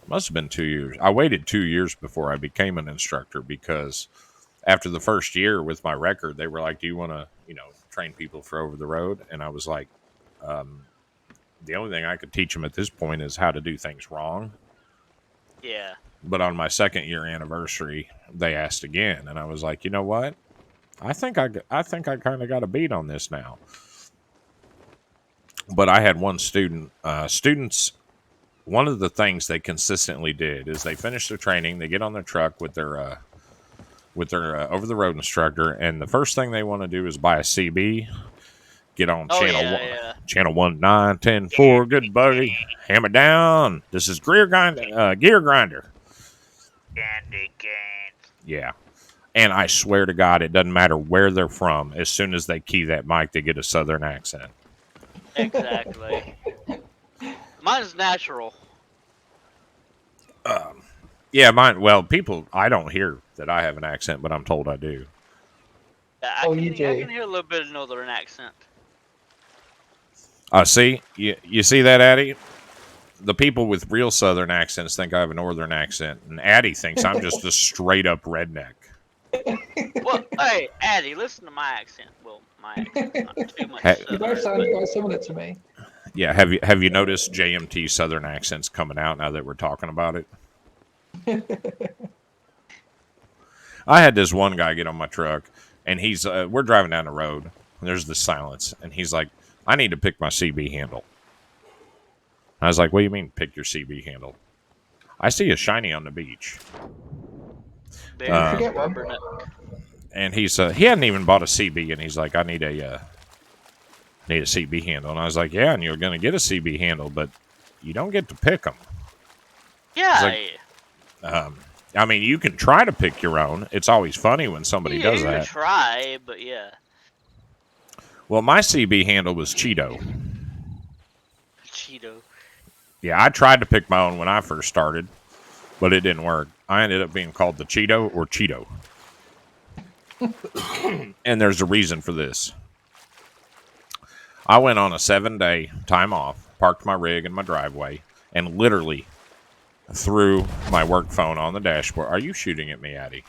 Must have been 2 years. I waited 2 years before I became an instructor because after the first year with my record, they were like, "Do you want to, train people for over the road?" And I was like, "The only thing I could teach them at this point is how to do things wrong." Yeah. But on my second year anniversary, they asked again, and I was like, "You know what? I think I kind of got a beat on this now." But I had one student. Students, one of the things they consistently did is they finish their training, they get on their truck with their over the road instructor, and the first thing they want to do is buy a CB. Get on Oh channel yeah, one, yeah. channel 1, 9, 10, 4. Good buddy, hammer down. This is gear grinder. Gear grinder. Candy cane. Yeah. And I swear to God, it doesn't matter where they're from. As soon as they key that mic, they get a southern accent. Exactly. Mine's natural. Yeah, mine. Well, people, I don't hear that I have an accent, but I'm told I do. Oh, you I do. can hear a little bit of northern accent. See, you see that, Addie? The people with real southern accents think I have a northern accent, and Addie thinks I'm just a straight up redneck. Well, hey, Addie, listen to my accent. Well, my accent's not too much Hey. You both southern, sound but quite similar to me. Yeah, have you noticed JMT southern accents coming out now that we're talking about it? I had this one guy get on my truck, and he's we're driving down the road, and there's the silence, and he's like, "I need to pick my CB handle." I was like, "What do you mean, pick your CB handle?" I see a shiny on the beach, there's forget one. rubber nut. and he hadn't even bought a CB, and he's like, "I need a CB handle," and I was like, "Yeah, and you're gonna get a CB handle, but you don't get to pick them." Yeah, I mean, you can try to pick your own. It's always funny when somebody yeah, does you can that. try, but yeah, Well, my CB handle was Cheeto. Cheeto. Yeah, I tried to pick my own when I first started, but it didn't work. I ended up being called the Cheeto or Cheeto. And there's a reason for this. I went on a 7-day time off, parked my rig in my driveway, and literally threw my work phone on the dashboard. Are you shooting at me, Addie?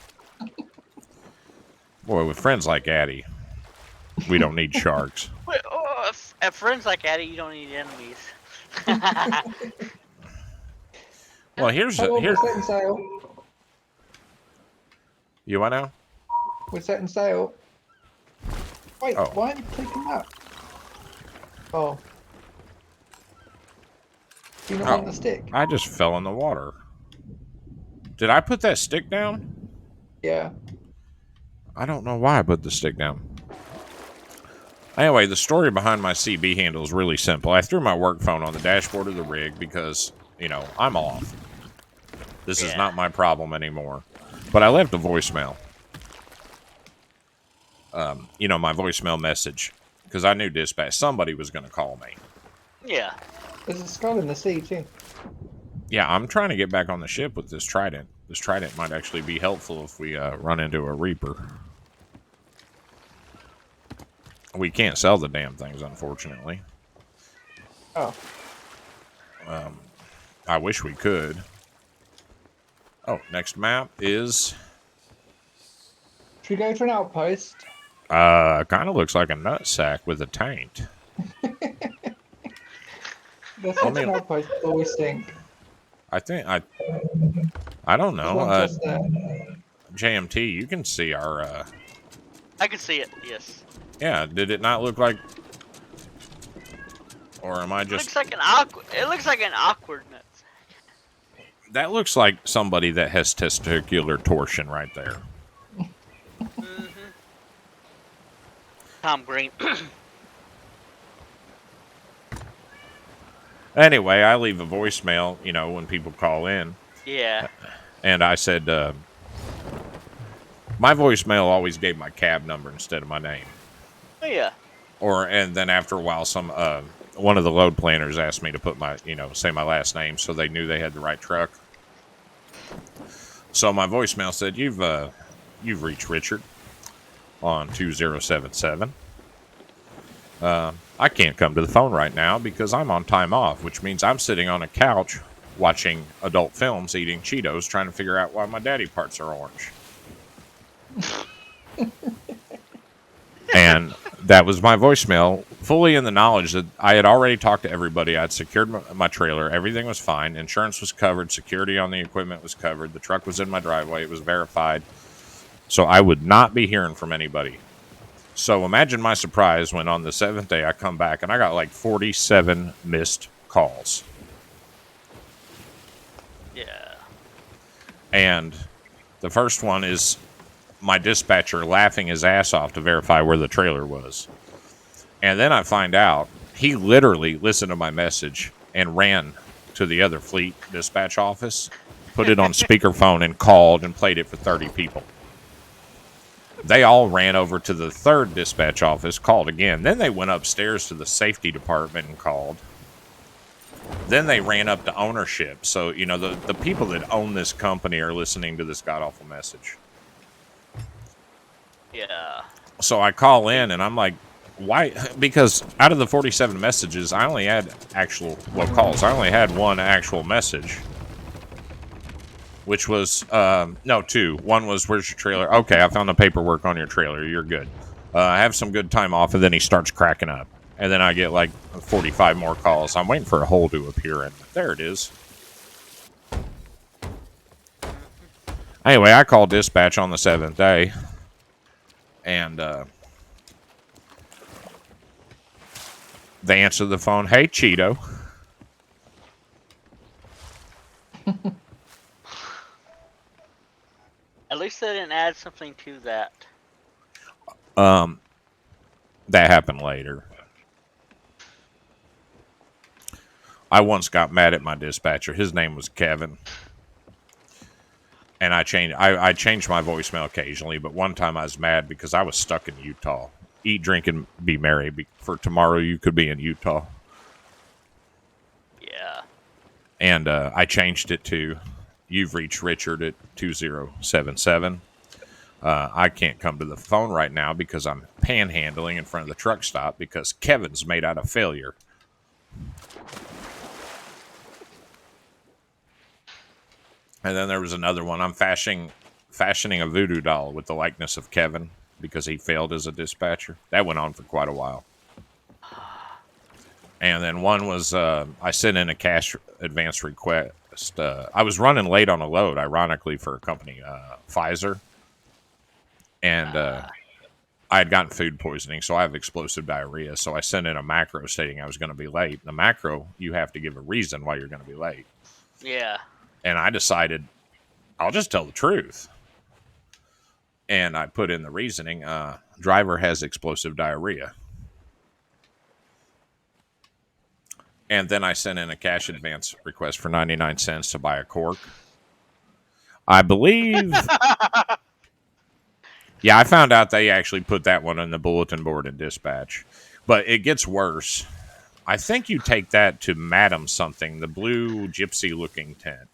Boy, with friends like Addie, we don't need sharks. Wait, at friends like Addie, you don't need enemies. Well, here's Come on, here. we're setting sail. You want now? We're setting sail. Wait, Oh. why are you clicking that? Oh. Do you not Oh. want the stick? I just fell in the water. Did I put that stick down? Yeah. I don't know why I put the stick down. Anyway, the story behind my CB handle is really simple. I threw my work phone on the dashboard of the rig because, I'm off. This is not my problem anymore. But I left a voicemail. My voicemail message. Because I knew dispatch. Somebody was going to call me. Yeah. There's a skull in the sea, too. Yeah, I'm trying to get back on the ship with this trident. This trident might actually be helpful if we run into a reaper. We can't sell the damn things, unfortunately. Oh. I wish we could. Oh, next map is... Should we go to an outpost? kind of looks like a nutsack with a taint. Let's go to an outpost before we stink. I don't There's know. one just there. JMT, you can see our. I can see it. Yes. Yeah, did it not look like? Or am I It just? looks like an awkward. It looks like an awkwardness. That looks like somebody that has testicular torsion right there. Mm-hmm. Tom Green. Anyway, I leave a voicemail, when people call in. Yeah. And I said, my voicemail always gave my cab number instead of my name. Oh yeah. And then after a while, one of the load planners asked me to put say my last name so they knew they had the right truck. So my voicemail said, you've reached Richard on 2077. I can't come to the phone right now because I'm on time off, which means I'm sitting on a couch watching adult films, eating Cheetos, trying to figure out why my daddy parts are orange. And that was my voicemail, fully in the knowledge that I had already talked to everybody. I'd secured my trailer. Everything was fine. Insurance was covered. Security on the equipment was covered. The truck was in my driveway. It was verified. So I would not be hearing from anybody. So imagine my surprise when on the 7th day I come back and I got like 47 missed calls. Yeah. And the first one is my dispatcher laughing his ass off to verify where the trailer was. And then I find out he literally listened to my message and ran to the other fleet dispatch office, put it on speakerphone and called and played it for 30 people. They all ran over to the third dispatch office, called again. Then they went upstairs to the safety department and called. Then they ran up to ownership. So, the people that own this company are listening to this god-awful message. Yeah. So I call in and I'm like, why? Because out of the 47 messages, I only had calls. I only had one actual message. Which was, two. One was, where's your trailer? Okay, I found the paperwork on your trailer. You're good. Have some good time off. And then he starts cracking up. And then I get like 45 more calls. I'm waiting for a hole to appear. And there it is. Anyway, I called dispatch on the 7th day. And they answered the phone. Hey, Cheeto. At least they didn't add something to that. That happened later. I once got mad at my dispatcher. His name was Kevin. And I changed my voicemail occasionally, but one time I was mad because I was stuck in Utah. Eat, drink, and be merry. For tomorrow, you could be in Utah. Yeah. And I changed it to, you've reached Richard at 2077. I can't come to the phone right now because I'm panhandling in front of the truck stop because Kevin's made out of failure. And then there was another one. I'm fashioning a voodoo doll with the likeness of Kevin because he failed as a dispatcher. That went on for quite a while. And then one was I sent in a cash advance request. I was running late on a load, ironically, for a company, Pfizer. And I had gotten food poisoning, so I have explosive diarrhea. So I sent in a macro stating I was going to be late. The macro, you have to give a reason why you're going to be late. Yeah. And I decided I'll just tell the truth. And I put in the reasoning, driver has explosive diarrhea. And then I sent in a cash advance request for 99 cents to buy a cork. I believe... Yeah, I found out they actually put that one on the bulletin board in dispatch. But it gets worse. I think you take that to Madam something, the blue gypsy-looking tent.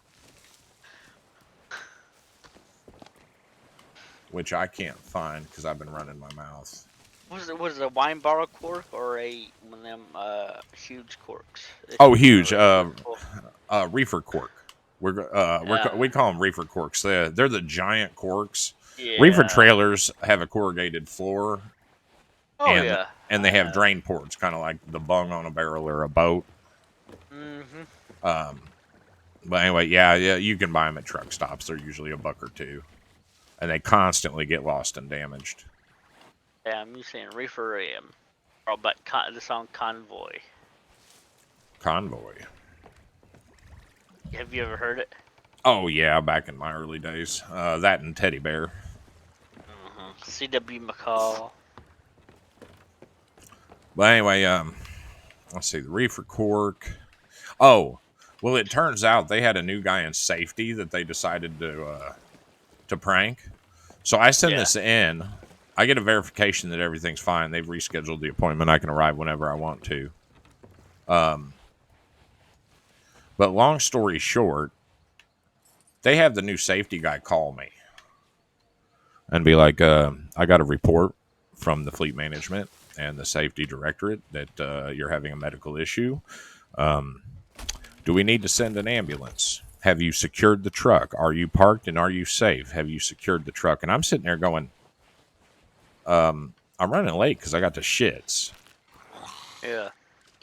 Which I can't find because I've been running my mouth. Was it a wine bottle cork or one of them huge corks? Oh, huge. Reefer cork. We call them reefer corks. They're the giant corks. Yeah. Reefer trailers have a corrugated floor. Oh, yeah. And they have drain ports, kind of like the bung on a barrel or a boat. Mm-hmm. But anyway, yeah, you can buy them at truck stops. They're usually $1 or $2. and they constantly get lost and damaged. Yeah, I'm using Reefer or but the song Convoy. Convoy. Have you ever heard it? Oh yeah, back in my early days. That and Teddy Bear. C.W. McCall. But anyway, let's see, the Reefer Cork. Oh, well, it turns out they had a new guy in safety that they decided to prank. So I send this in. I get a verification that everything's fine. They've rescheduled the appointment. I can arrive whenever I want to. But long story short, they have the new safety guy call me and be like, I got a report from the fleet management and the safety directorate that you're having a medical issue. Do we need to send an ambulance? Have you secured the truck? Are you parked and are you safe? Have you secured the truck? And I'm sitting there going, I'm running late because I got the shits. Yeah.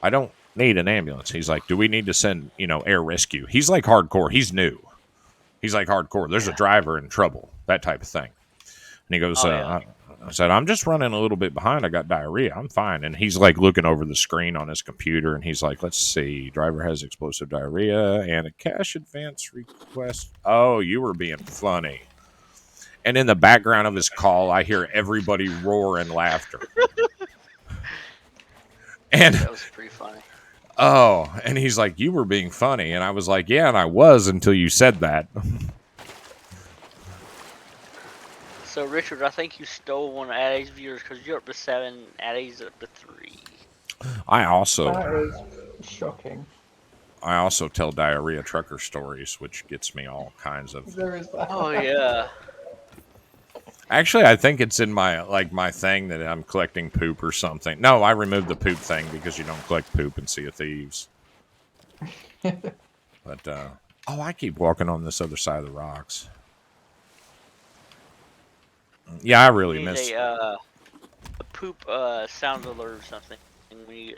I don't need an ambulance. He's like, do we need to send, air rescue? He's like hardcore. He's new. He's like hardcore. There's a driver in trouble, that type of thing. And he goes, I said, I'm just running a little bit behind. I got diarrhea. I'm fine. And he's like looking over the screen on his computer and he's like, let's see. Driver has explosive diarrhea and a cash advance request. Oh, you were being funny. And in the background of his call, I hear everybody roar in laughter. And that was pretty funny. Oh, and he's like, you were being funny. And I was like, yeah, and I was until you said that. So, Richard, I think you stole one of Addie's viewers because you're up to 7, Addie's up to 3. That is shocking. I also tell diarrhea trucker stories, which gets me all kinds of... There is that. Oh, yeah. Actually, I think it's in my thing that I'm collecting poop or something. No, I removed the poop thing because you don't collect poop in Sea of Thieves. But, I keep walking on this other side of the rocks. Yeah, I really miss... a poop sound alert or something. We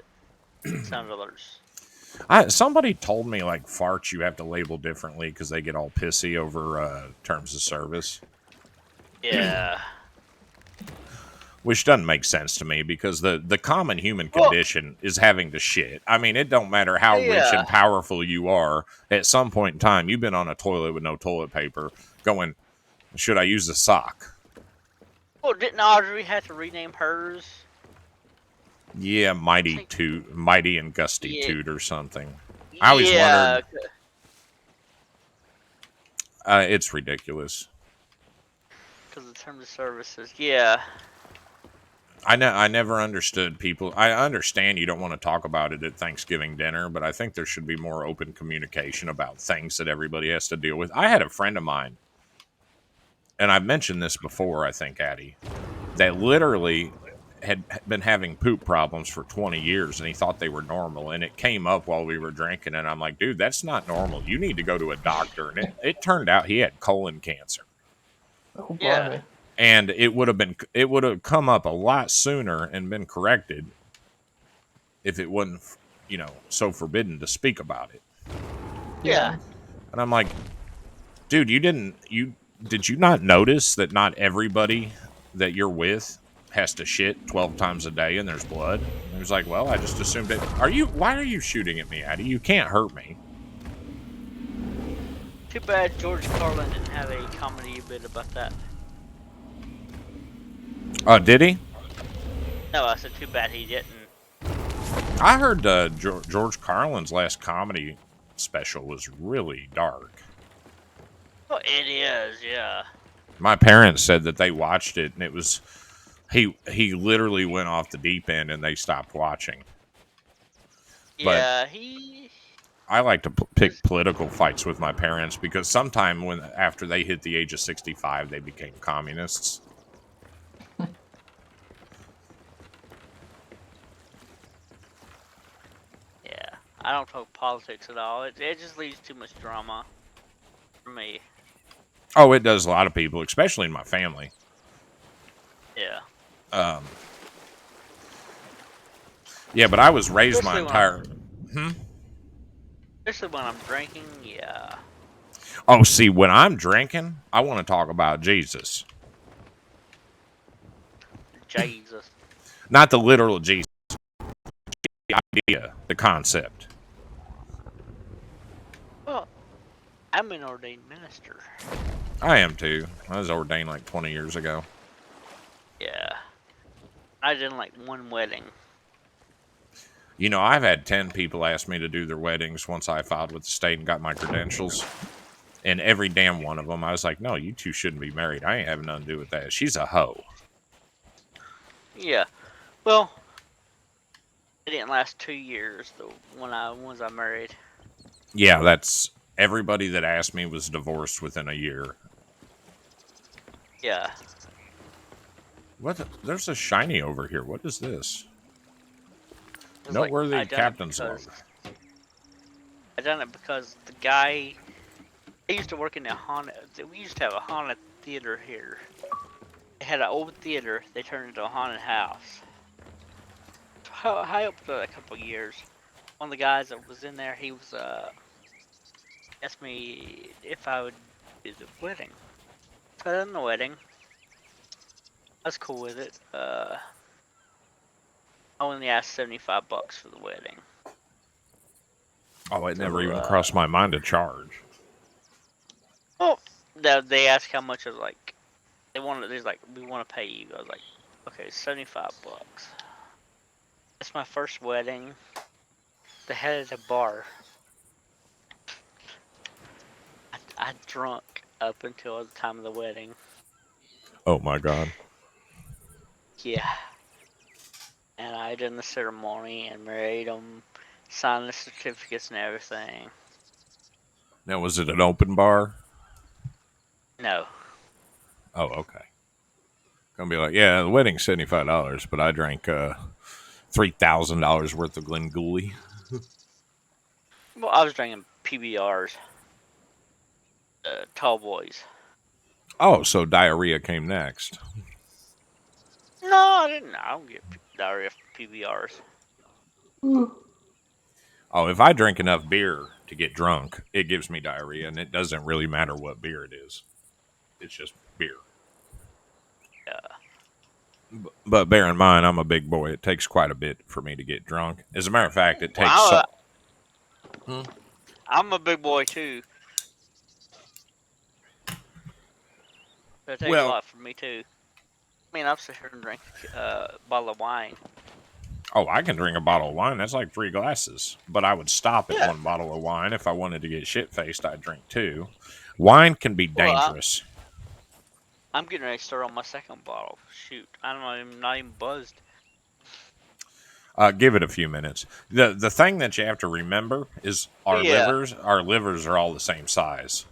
get sound alerts. Somebody told me, like, farts you have to label differently because they get all pissy over terms of service. Yeah. Which doesn't make sense to me because the common human condition is having to shit. I mean, it don't matter how rich and powerful you are. At some point in time, you've been on a toilet with no toilet paper going, should I use a sock? Well, didn't Audrey have to rename hers? Yeah, Mighty and Gusty Toot or something. I always wondered. It's ridiculous. Because of terms of services, yeah. I never understood people. I understand you don't want to talk about it at Thanksgiving dinner, but I think there should be more open communication about things that everybody has to deal with. I had a friend of mine, and I've mentioned this before, I think, Addie, that literally had been having poop problems for 20 years, and he thought they were normal, and it came up while we were drinking, and I'm like, dude, that's not normal. You need to go to a doctor. And it turned out he had colon cancer. Oh, yeah. And it would have come up a lot sooner and been corrected if it wasn't, so forbidden to speak about it. Yeah. And I'm like, dude, did you not notice that not everybody that you're with has to shit 12 times a day and there's blood? And he was like, well, I just assumed it. Why are you shooting at me, Addie? You can't hurt me. Too bad George Carlin didn't have a comedy bit about that. Did he? No, I said too bad he didn't. I heard George Carlin's last comedy special was really dark. Well, it is, yeah. My parents said that they watched it and it was he literally went off the deep end and they stopped watching. Yeah, I like to pick political fights with my parents because sometime after they hit the age of 65, they became communists. Yeah, I don't talk politics at all. It just leads too much drama for me. Oh, it does a lot of people, especially in my family. Yeah. Yeah, but I was raised Especially my entire... Especially when I'm drinking, yeah. Oh, see, when I'm drinking, I want to talk about Jesus. Jesus. Not the literal Jesus, the idea, the concept. Well, I'm an ordained minister. I am too. I was ordained like 20 years ago. Yeah. I did like one wedding. You know, I've had 10 people ask me to do their weddings once I filed with the state and got my credentials. And every damn one of them, I was like, no, you two shouldn't be married. I ain't having nothing to do with that. She's a hoe. Yeah. Well, it didn't last 2 years though. Once I married. Yeah, that's everybody that asked me was divorced within a year. Yeah. There's a shiny over here. What is this? It's like, Noteworthy captain's log. I done it because the guy. I used to work in a haunted. We used to have a haunted theater here. They had an old theater. They turned it into a haunted house. High up for a couple of years. One of the guys that was in there, he was asked me if I would do the wedding. So I done the wedding. I was cool with it. I only asked $75 for the wedding. Oh, it never even crossed my mind to charge. Well, they asked how much. I was like, they was like, we want to pay you. I was like, okay, $75. It's my first wedding. They had it at a bar. I drunk up until the time of the wedding. Oh my god. Yeah. And I did the ceremony and married them, signed the certificates and everything. Now, was it an open bar? No. Oh, okay. Gonna be like, yeah, the wedding's $75, but I drank $3,000 worth of Glengoolie. Well, I was drinking PBRs. Tall boys. Oh, so diarrhea came next. No, I didn't. I don't get diarrhea from PBRs. Oh, if I drink enough beer to get drunk, it gives me diarrhea, and it doesn't really matter what beer it is. It's just beer. Yeah. But bear in mind, I'm a big boy. It takes quite a bit for me to get drunk. As a matter of fact, it takes. I'm a big boy too. It takes a lot for me too. I mean, I'll sit here and drink a bottle of wine. Oh, I can drink a bottle of wine. That's like 3 glasses. But I would stop at 1 bottle of wine. If I wanted to get shit-faced, I'd drink 2. Wine can be dangerous. I'm getting ready to start on my second bottle. Shoot, I'm not even buzzed. Give it a few minutes. The thing that you have to remember is our livers are all the same size.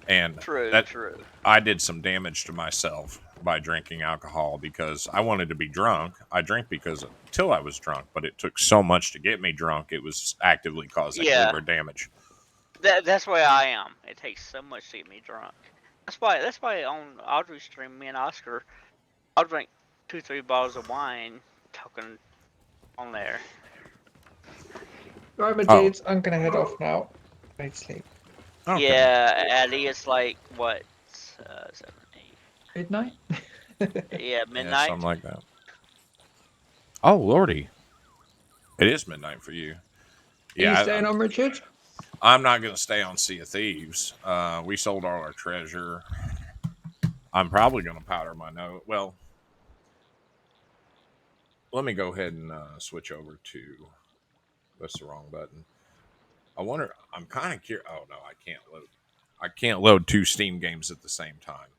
And true. I did some damage to myself by drinking alcohol because I wanted to be drunk. I drank until I was drunk, but it took so much to get me drunk. It was actively causing liver damage. That's why I am. It takes so much to get me drunk. That's why on Audrey's stream, me and Oscar, I'll drink 2-3 bottles of wine talking on there. Right, my dudes, I'm gonna head off now. I need to sleep. Okay. Yeah, Addy, it's like what, 7, 8. Midnight? Yeah, midnight. Yeah, something like that. Oh, lordy. It is midnight for you. Yeah, are you staying on, Richard? I'm not going to stay on Sea of Thieves. We sold all our treasure. I'm probably going to powder my nose. Well, let me go ahead and switch over to... That's the wrong button. I wonder... I'm kind of curious... Oh, no, I can't load. I can't load 2 Steam games at the same time.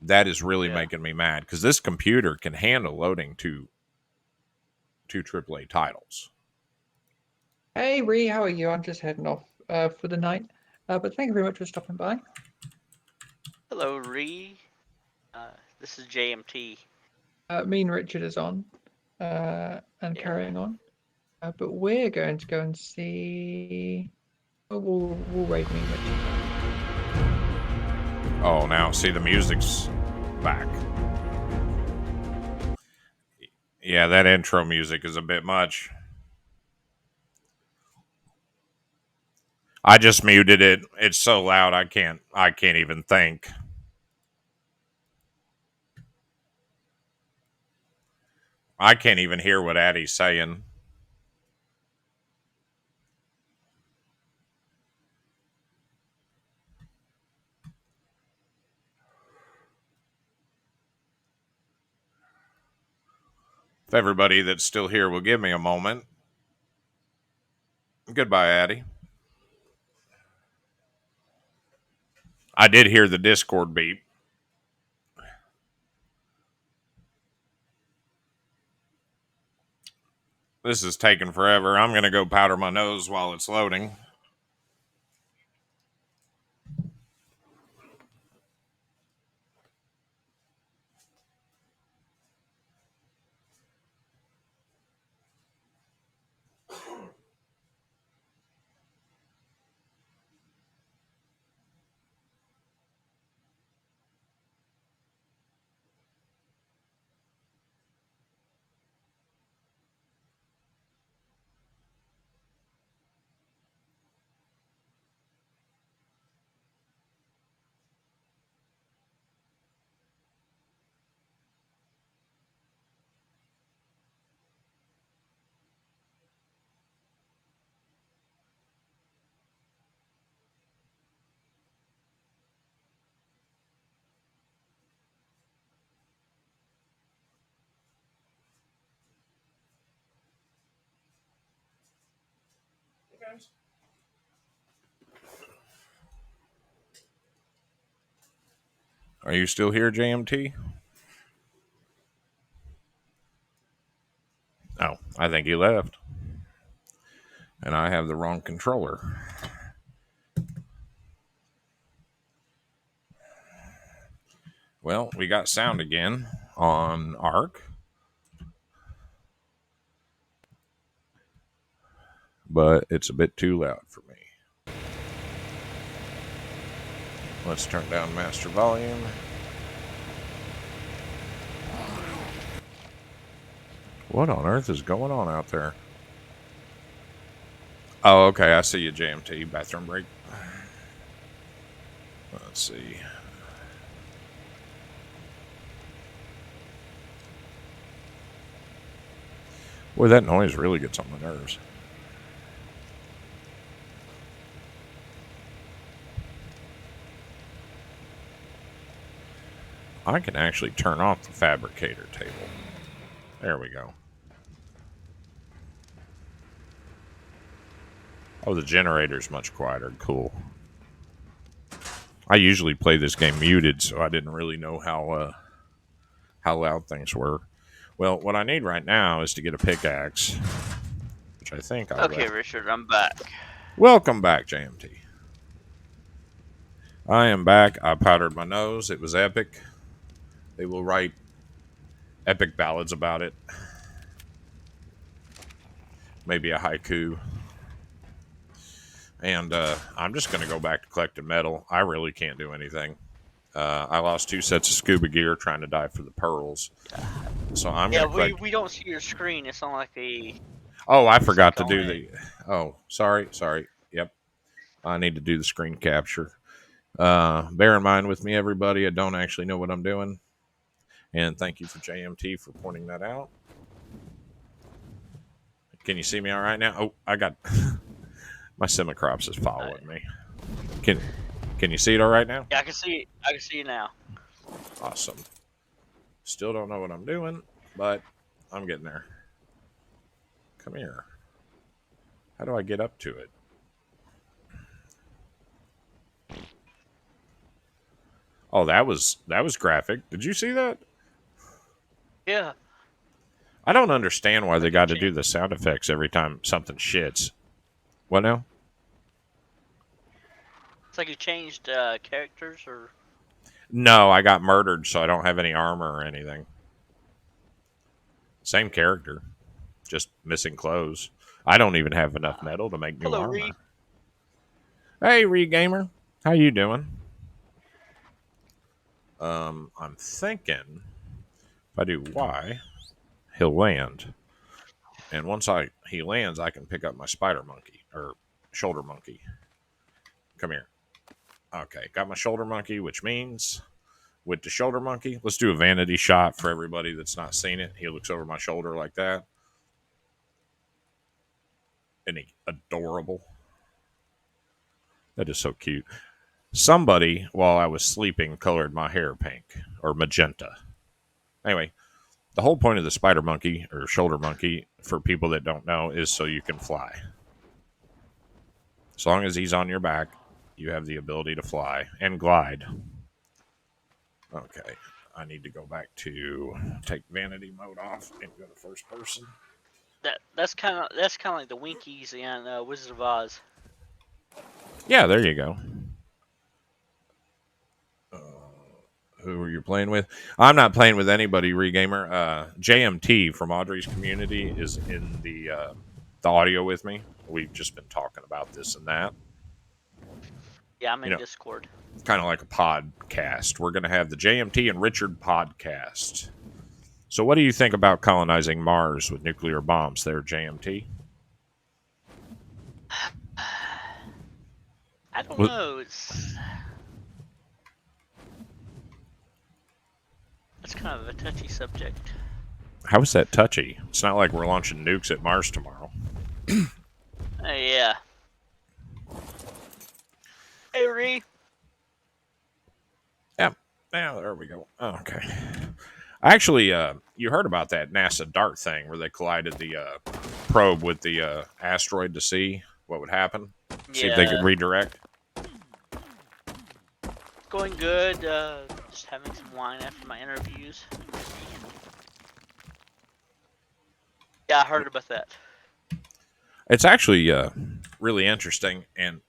That is really making me mad, because this computer can handle loading 2 AAA titles. Hey, Ree, how are you? I'm just heading off for the night. But thank you very much for stopping by. Hello, Ree. This is JMT. Me and Richard is on and carrying on. But we're going to go and see... Oh, we'll raid me, Richard. Oh, now, see, the music's back. Yeah, that intro music is a bit much. I just muted it. It's so loud I can't even think. I can't even hear what Addie's saying. If everybody that's still here will give me a moment. Goodbye, Addie. I did hear the Discord beep. This is taking forever. I'm going to go powder my nose while it's loading. Are you still here, JMT? Oh, I think he left. And I have the wrong controller. Well, we got sound again on Arc. But it's a bit too loud for me. Let's turn down master volume. What on earth is going on out there? Oh, okay. I see you, JMT. Bathroom break. Let's see. Boy, that noise really gets on my nerves. I can actually turn off the fabricator table. There we go. Oh, the generator's much quieter. Cool. I usually play this game muted, so I didn't really know how loud things were. Well, what I need right now is to get a pickaxe, which I think I Okay, left. Richard, I'm back. Welcome back, JMT. I am back. I powdered my nose. It was epic. They will write epic ballads about it. Maybe a haiku. And I'm just going to go back to collecting metal. I really can't do anything. I lost 2 sets of scuba gear trying to dive for the pearls. So I'm going to collect... we don't see your screen. It's on like a... Oh, I forgot to do the... Oh, sorry. Yep. I need to do the screen capture. Bear in mind with me, everybody, I don't actually know what I'm doing. And thank you for JMT for pointing that out. Can you see me all right now? Oh, I got... My Semicrops is following me. Can you see it all right now? Yeah, I can see it. I can see it now. Awesome. Still don't know what I'm doing, but I'm getting there. Come here. How do I get up to it? Oh, that was graphic. Did you see that? Yeah. I don't understand why they got to do the sound effects every time something shits. What now? It's like you changed characters or... No, I got murdered, so I don't have any armor or anything. Same character, just missing clothes. I don't even have enough metal to make new armor. Reed. Hey, Reed Gamer. How you doing? I'm thinking if I do Y, he'll land. And once he lands, I can pick up my spider monkey, or shoulder monkey. Come here. Okay, got my shoulder monkey, which means with the shoulder monkey, let's do a vanity shot for everybody that's not seen it. He looks over my shoulder like that. Isn't he adorable? That is so cute. Somebody, while I was sleeping, colored my hair pink or magenta. Anyway, the whole point of the spider monkey or shoulder monkey, for people that don't know, is so you can fly. As long as he's on your back, you have the ability to fly and glide. Okay, I need to go back to take vanity mode off and go to first person. That's kind of like the Winkies in Wizard of Oz. Yeah, there you go. Who are you playing with? I'm not playing with anybody, Regamer. JMT from Audrey's community is in the audio with me. We've just been talking about this and that. Yeah, I'm in Discord. Kind of like a podcast. We're going to have the JMT and Richard podcast. So what do you think about colonizing Mars with nuclear bombs there, JMT? I don't know. It's kind of a touchy subject. How is that touchy? It's not like we're launching nukes at Mars tomorrow. Yeah. Hey, Ree. Yeah, there we go. Oh, okay. Actually, you heard about that NASA DART thing where they collided the probe with the asteroid to see what would happen? See if they could redirect? Going good. Just having some wine after my interviews. Yeah, I heard about that. It's actually really interesting, and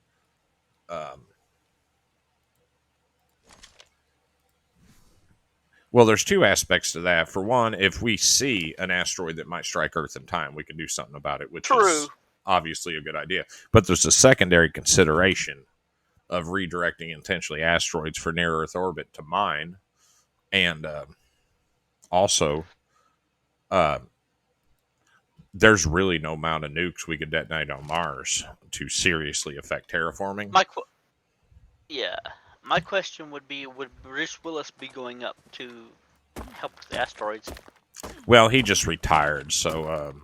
well, there's two aspects to that. For one, if we see an asteroid that might strike Earth in time, we can do something about it, which is obviously a good idea. But there's a secondary consideration of redirecting intentionally asteroids for near Earth orbit to mine, and also there's really no amount of nukes we could detonate on Mars to seriously affect terraforming. My question would be, would Bruce Willis be going up to help with the asteroids? Well, he just retired, so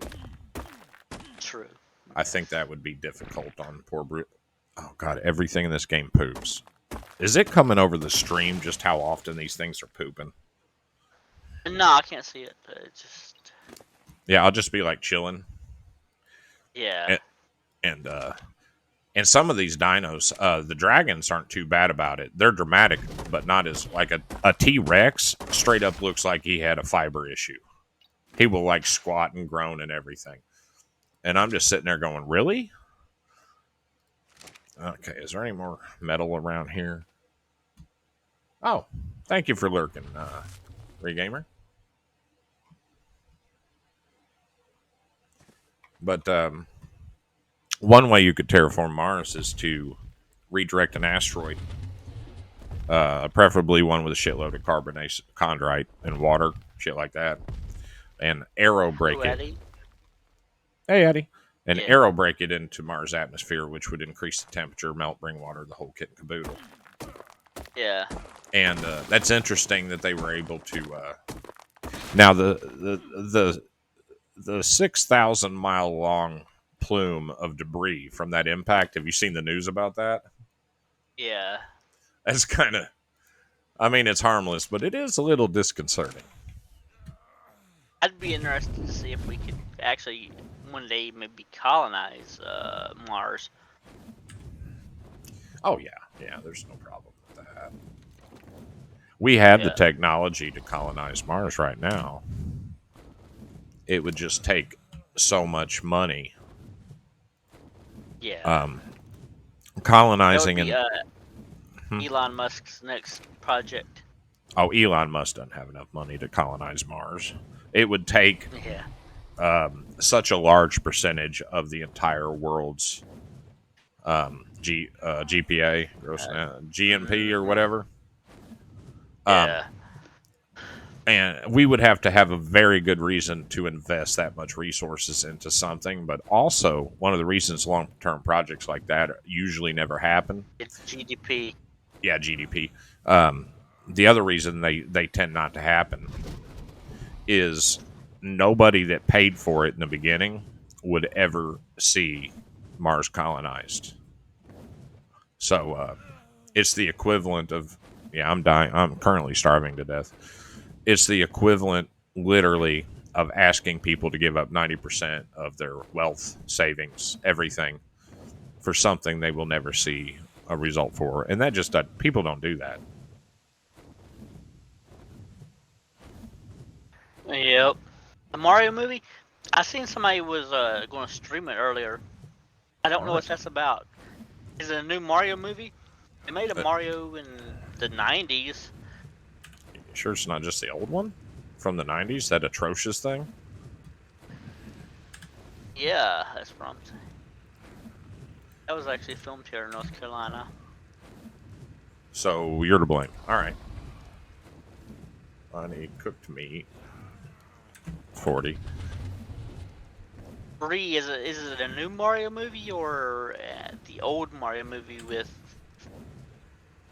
True. I think that would be difficult on poor Bruce. Oh god, everything in this game poops. Is it coming over the stream just how often these things are pooping? No, I can't see it. It's just... Yeah, I'll just be like chilling. Yeah. And some of these dinos, the dragons aren't too bad about it. They're dramatic, but not as like a T-Rex straight up looks like he had a fiber issue. He will like squat and groan and everything. And I'm just sitting there going, really? Okay, is there any more metal around here? Oh, thank you for lurking, Regamer. But one way you could terraform Mars is to redirect an asteroid, preferably one with a shitload of carbonate, chondrite, and water, shit like that, and aerobrake it. Eddie? Hey, Eddie. And aerobrake it into Mars' atmosphere, which would increase the temperature, melt, bring water, the whole kit and caboodle. Yeah. And that's interesting that they were able to. Now the 6,000 mile long plume of debris from that impact. Have you seen the news about that? Yeah. That's kind of. I mean, it's harmless, but it is a little disconcerting. I'd be interested to see if we could actually one day maybe colonize Mars. Oh yeah, there's no problem with that. We have the technology to colonize Mars right now. It would just take so much money. Yeah. Colonizing and Elon Musk's next project. Oh, Elon Musk doesn't have enough money to colonize Mars. It would take such a large percentage of the entire world's GPA, GNP, or whatever. And we would have to have a very good reason to invest that much resources into something. But also, one of the reasons long term projects like that usually never happen. It's GDP. Yeah, GDP. The other reason they tend not to happen is nobody that paid for it in the beginning would ever see Mars colonized. So it's the equivalent of, yeah, I'm dying. I'm currently starving to death. It's the equivalent, literally, of asking people to give up 90% of their wealth, savings, everything for something they will never see a result for. And that just, people don't do that. Yep. The Mario movie. I seen somebody was going to stream it earlier. I don't know what that's about. Is it a new Mario movie? They made a Mario in the 90s. Sure it's not just the old one from the 90s, that atrocious thing? Yeah, that's what I'm saying. That was actually filmed here in North Carolina. So you're to blame. All right. I need cooked meat. 40. Bree, is it a new Mario movie or the old Mario movie with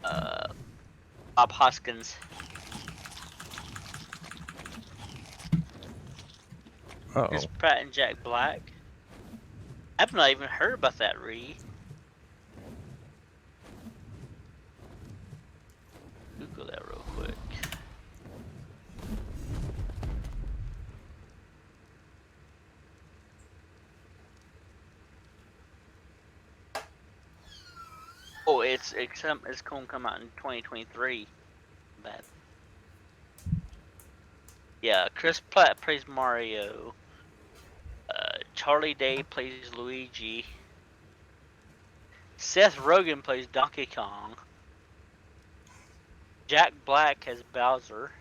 Bob Hoskins? Oh. Chris Pratt and Jack Black. I've not even heard about that, Ree. Google that real quick. Oh, it's going to come out in 2023. Bad. Yeah, Chris Pratt plays Mario. Charlie Day plays Luigi. Seth Rogen plays Donkey Kong. Jack Black as Bowser.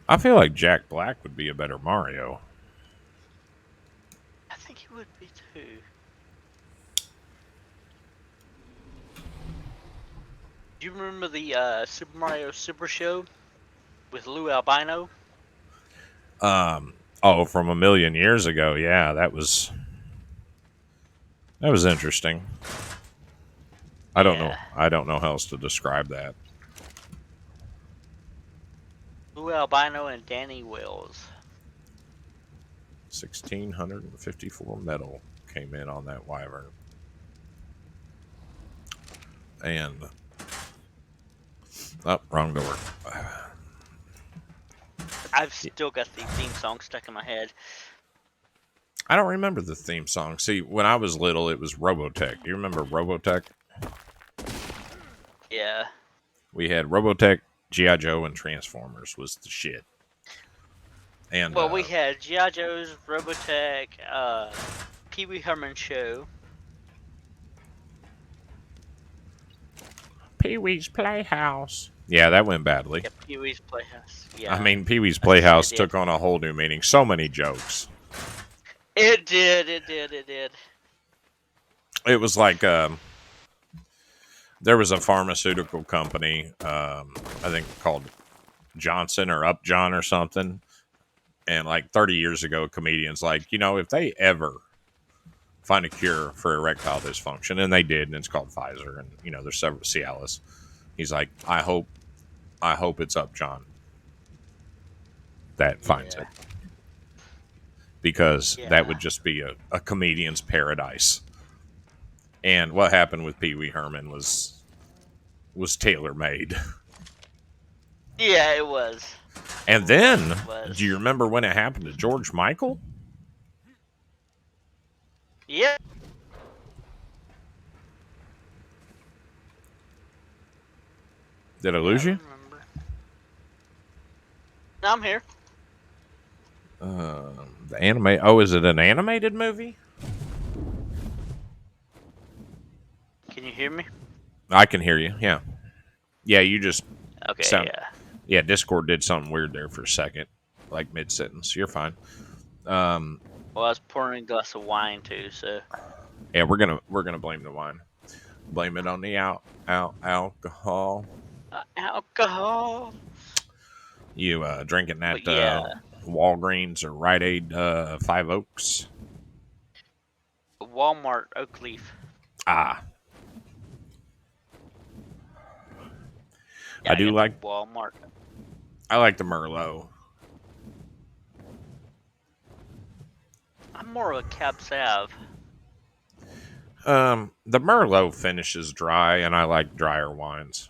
I feel like Jack Black would be a better Mario. I think he would be too. Do you remember the Super Mario Super Show with Lou Albino? Oh, from a million years ago. Yeah, that was interesting. I don't know. I don't know how else to describe that. Lou Albino and Danny Wells. 1,654 metal came in on that wyvern. And wrong door. I've still got the theme song stuck in my head. I don't remember the theme song. See, when I was little, it was Robotech. Do you remember Robotech? Yeah. We had Robotech, G.I. Joe, and Transformers was the shit. And well, we had G.I. Joe's, Robotech, Pee Wee Herman Show. Pee Wee's Playhouse. Yeah, that went badly. Yeah, Pee Wee's Playhouse. Yeah. I mean, Pee Wee's Playhouse took on a whole new meaning. So many jokes. It did. It was like there was a pharmaceutical company, I think called Johnson or Upjohn or something. And like 30 years ago, comedians like, if they ever find a cure for erectile dysfunction, and they did, and it's called Pfizer, and there's several Cialis. He's like, I hope it's Upjohn that finds it, because that would just be a comedian's paradise. And what happened with Pee Wee Herman was tailor made. Yeah, it was. And then, do you remember when it happened to George Michael? Yeah. Did I lose you? No, I'm here. The anime. Oh, is it an animated movie? Can you hear me? I can hear you. Yeah. Yeah, you just. Okay. Yeah, Discord did something weird there for a second, like mid sentence. You're fine. Well, I was pouring a glass of wine too, so. Yeah, we're gonna blame the wine. Blame it on the alcohol. Alcohol. You drinking that But yeah, Walgreens or Rite Aid 5 Oaks? Walmart Oak Leaf. Ah, Yeah, I I do got like. the Walmart. I like the Merlot. I'm more of a Cab Sav. The Merlot finishes dry, and I like drier wines.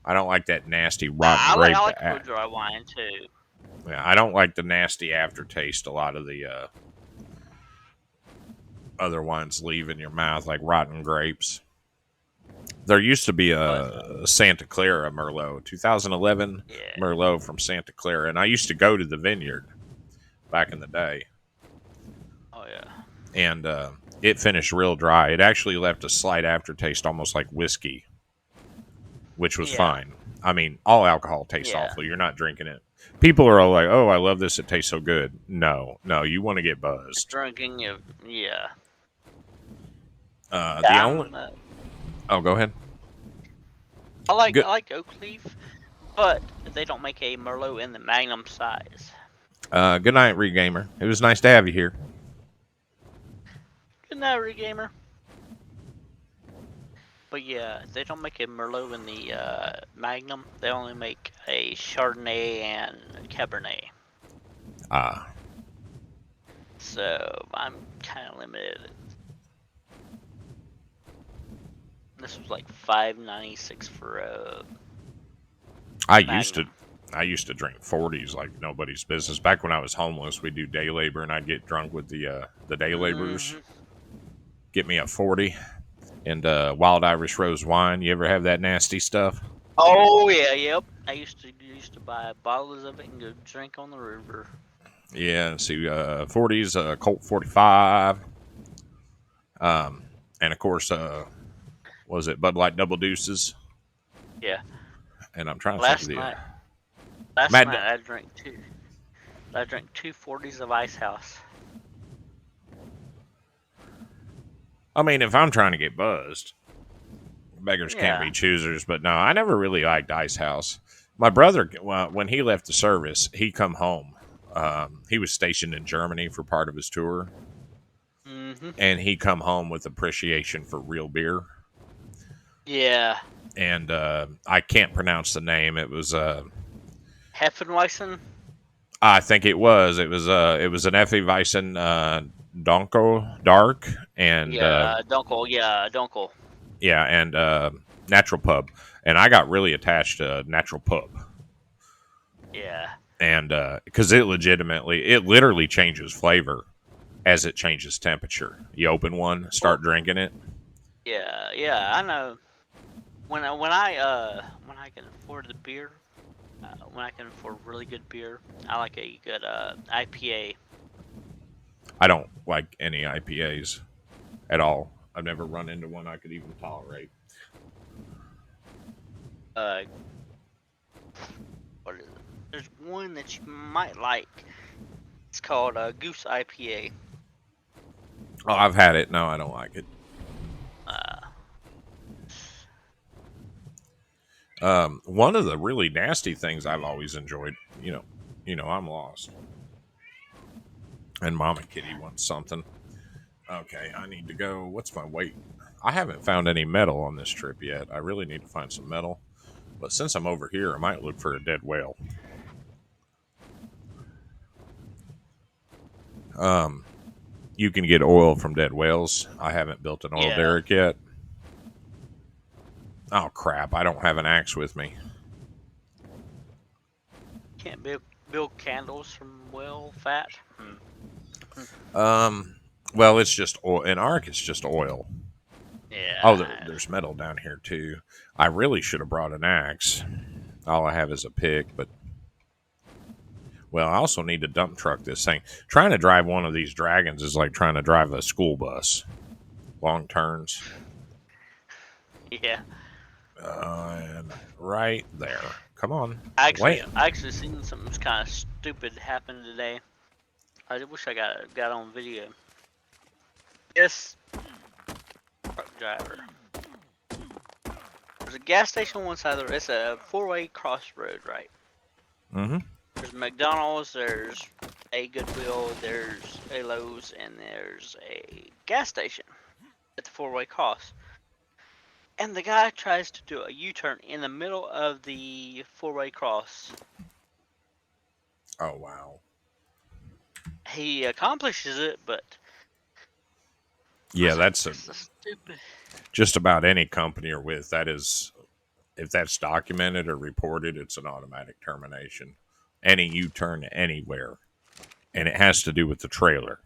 I don't like that nasty rotten I grape. like a good dry wine too. Yeah, I don't like the nasty aftertaste. A lot of the other wines leave in your mouth, like rotten grapes. There used to be a Santa Clara Merlot, 2011 Yeah. Merlot from Santa Clara, and I used to go to the vineyard back in the day, Oh yeah. and it finished real dry. It actually left a slight aftertaste, almost like whiskey, which was Yeah. fine. I mean, all alcohol tastes Yeah. awful. You're not drinking it. People are all like, "Oh, I love this. It tastes so good." No, you want to get buzzed. Drinking it. Yeah. The only. Oh, go ahead. I like Good. Oak Leaf, but they don't make a Merlot in the Magnum size. Good night, Regamer. It was nice to have you here. Good night, Regamer. But yeah, they don't make a Merlot in the Magnum. They only make a Chardonnay and Cabernet. So I'm kind of limited. This was like $5.96 for a. I Magnum. used to drink 40s like nobody's business. Back when I was homeless, we'd do day labor, and I'd get drunk with the day laborers. Get me a 40 and wild Irish rose wine. You ever have that nasty stuff? Oh yeah, yep. I used to buy bottles of it and go drink on the river. Yeah, see, 40s, Colt 45, and of course, was it Bud Light Double Deuces? Yeah. And I'm trying to Last think of night I drank two. I drank 2 40s of Ice House. I mean, if I'm trying to get buzzed, beggars can't be choosers. But no, I never really liked Ice House. My brother, when he left the service, he come home. He was stationed in Germany for part of his tour, and he come home with appreciation for real beer. Yeah. And I can't pronounce the name. It was Hefeweizen. I think it was an Hefeweizen Donko Dark and Dunkel. Yeah, Dunkel. Yeah, and Natural Pub, and I got really attached to Natural Pub. Yeah. And because it literally changes flavor as it changes temperature. You open one, start drinking it. Yeah, I know. When I can afford the beer, when I can afford really good beer, I like a good IPA. I don't like any IPAs at all. I've never run into one I could even tolerate. What is it? There's one that you might like. It's called Goose IPA. Oh, I've had it. No, I don't like it. One of the really nasty things I've always enjoyed, I'm lost. And Mama Kitty wants something. Okay, I need to go. What's my weight? I haven't found any metal on this trip yet. I really need to find some metal. But since I'm over here, I might look for a dead whale. You can get oil from dead whales. I haven't built an oil derrick yet. Oh, crap. I don't have an axe with me. Can't build candles from whale fat? Well, it's just oil. In Ark, it's just oil. Yeah. Oh, there's metal down here, too. I really should have brought an axe. All I have is a pick, but... Well, I also need to dump truck this thing. Trying to drive one of these dragons is like trying to drive a school bus. Long turns. Yeah. And right there. Come on. I actually seen something kind of stupid happen today. I wish I got on video. This truck driver There's a gas station on one side of the road. It's a four-way crossroad, right? Mm-hmm. There's McDonald's, there's a Goodwill, there's a Lowe's, and there's a gas station at the four-way cross. And the guy tries to do a U-turn in the middle of the four-way cross. Oh, wow. He accomplishes it, but Yeah, that's it's a stupid. just about any company you're with. That is, if that's documented or reported, it's an automatic termination. Any U-turn anywhere. And it has to do with the trailer.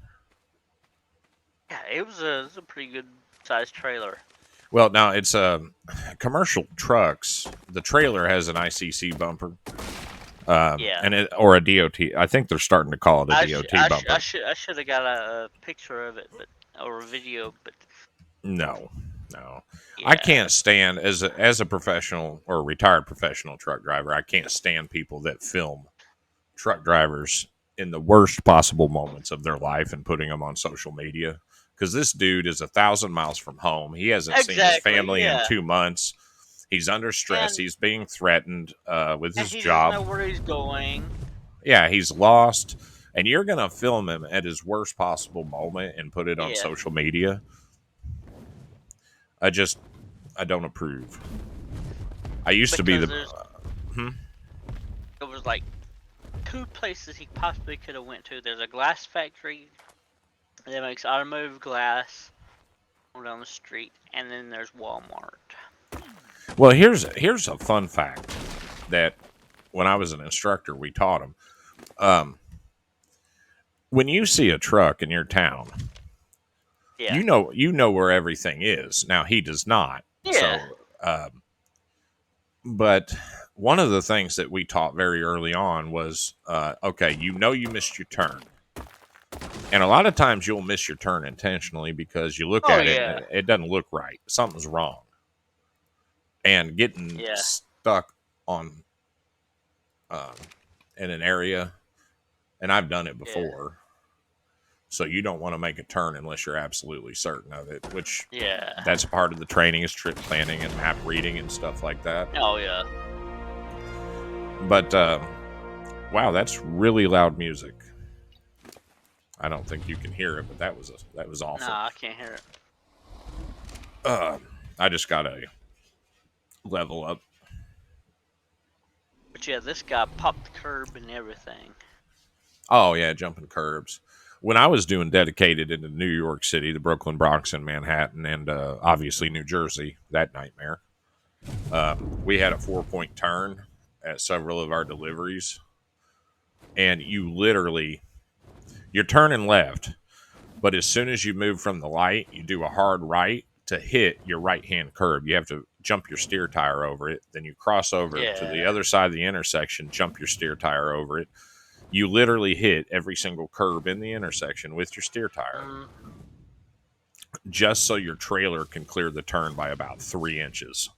Yeah, it was a pretty good sized trailer. Well, now it's commercial trucks. The trailer has an ICC bumper. Yeah. And or a DOT. I think they're starting to call it a DOT bumper. I should have got a picture of it, or a video, but No. yeah. I can't stand as a professional or retired professional truck driver. I can't stand people that film truck drivers in the worst possible moments of their life and putting them on social media. Because this dude is 1,000 miles from home. He hasn't seen his family in 2 months. He's under stress. He's being threatened with his job. He doesn't know where he's going. Yeah, he's lost. And you're going to film him at his worst possible moment and put it on social media. I don't approve. I used to be the... It was like 2 places he possibly could have went to. There's a glass factory that makes automotive glass down the street, and then there's Walmart. Well, here's a fun fact that when I was an instructor, we taught them. When you see a truck in your town, you know where everything is. Now he does not. Yeah. So, but one of the things that we taught very early on was, okay, you missed your turn. And a lot of times you'll miss your turn intentionally because you look at it and it doesn't look right. Something's wrong. And getting stuck on in an area, and I've done it before. So you don't want to make a turn unless you're absolutely certain of it, which that's part of the training is trip planning and map reading and stuff like that. Oh, yeah. But, wow, that's really loud music. I don't think you can hear it, but that was awful. No, I can't hear it. I just got to level up. But yeah, this guy popped the curb and everything. Oh, yeah, jumping curbs. When I was doing dedicated into New York City, the Brooklyn, Bronx, and Manhattan, and obviously New Jersey, that nightmare, we had a 4-point turn at several of our deliveries. And you're turning left, but as soon as you move from the light, you do a hard right to hit your right-hand curb. You have to jump your steer tire over it. Then you cross over to the other side of the intersection, jump your steer tire over it. You literally hit every single curb in the intersection with your steer tire, just so your trailer can clear the turn by about 3 inches.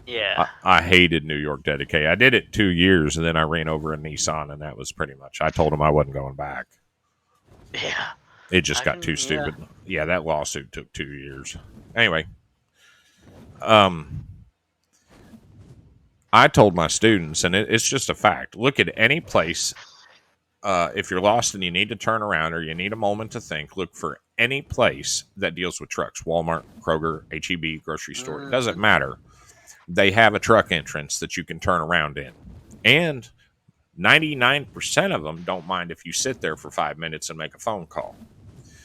Yeah. I hated New York dedicated. I did it 2 years, and then I ran over a Nissan, and that was pretty much. I told him I wasn't going back. Yeah. It just got too stupid. Yeah, that lawsuit took 2 years. Anyway, I told my students, and it's just a fact, look at any place. If you're lost and you need to turn around or you need a moment to think, look for any place that deals with trucks. Walmart, Kroger, H-E-B, grocery store. It doesn't matter. They have a truck entrance that you can turn around in. And 99% of them don't mind if you sit there for 5 minutes and make a phone call.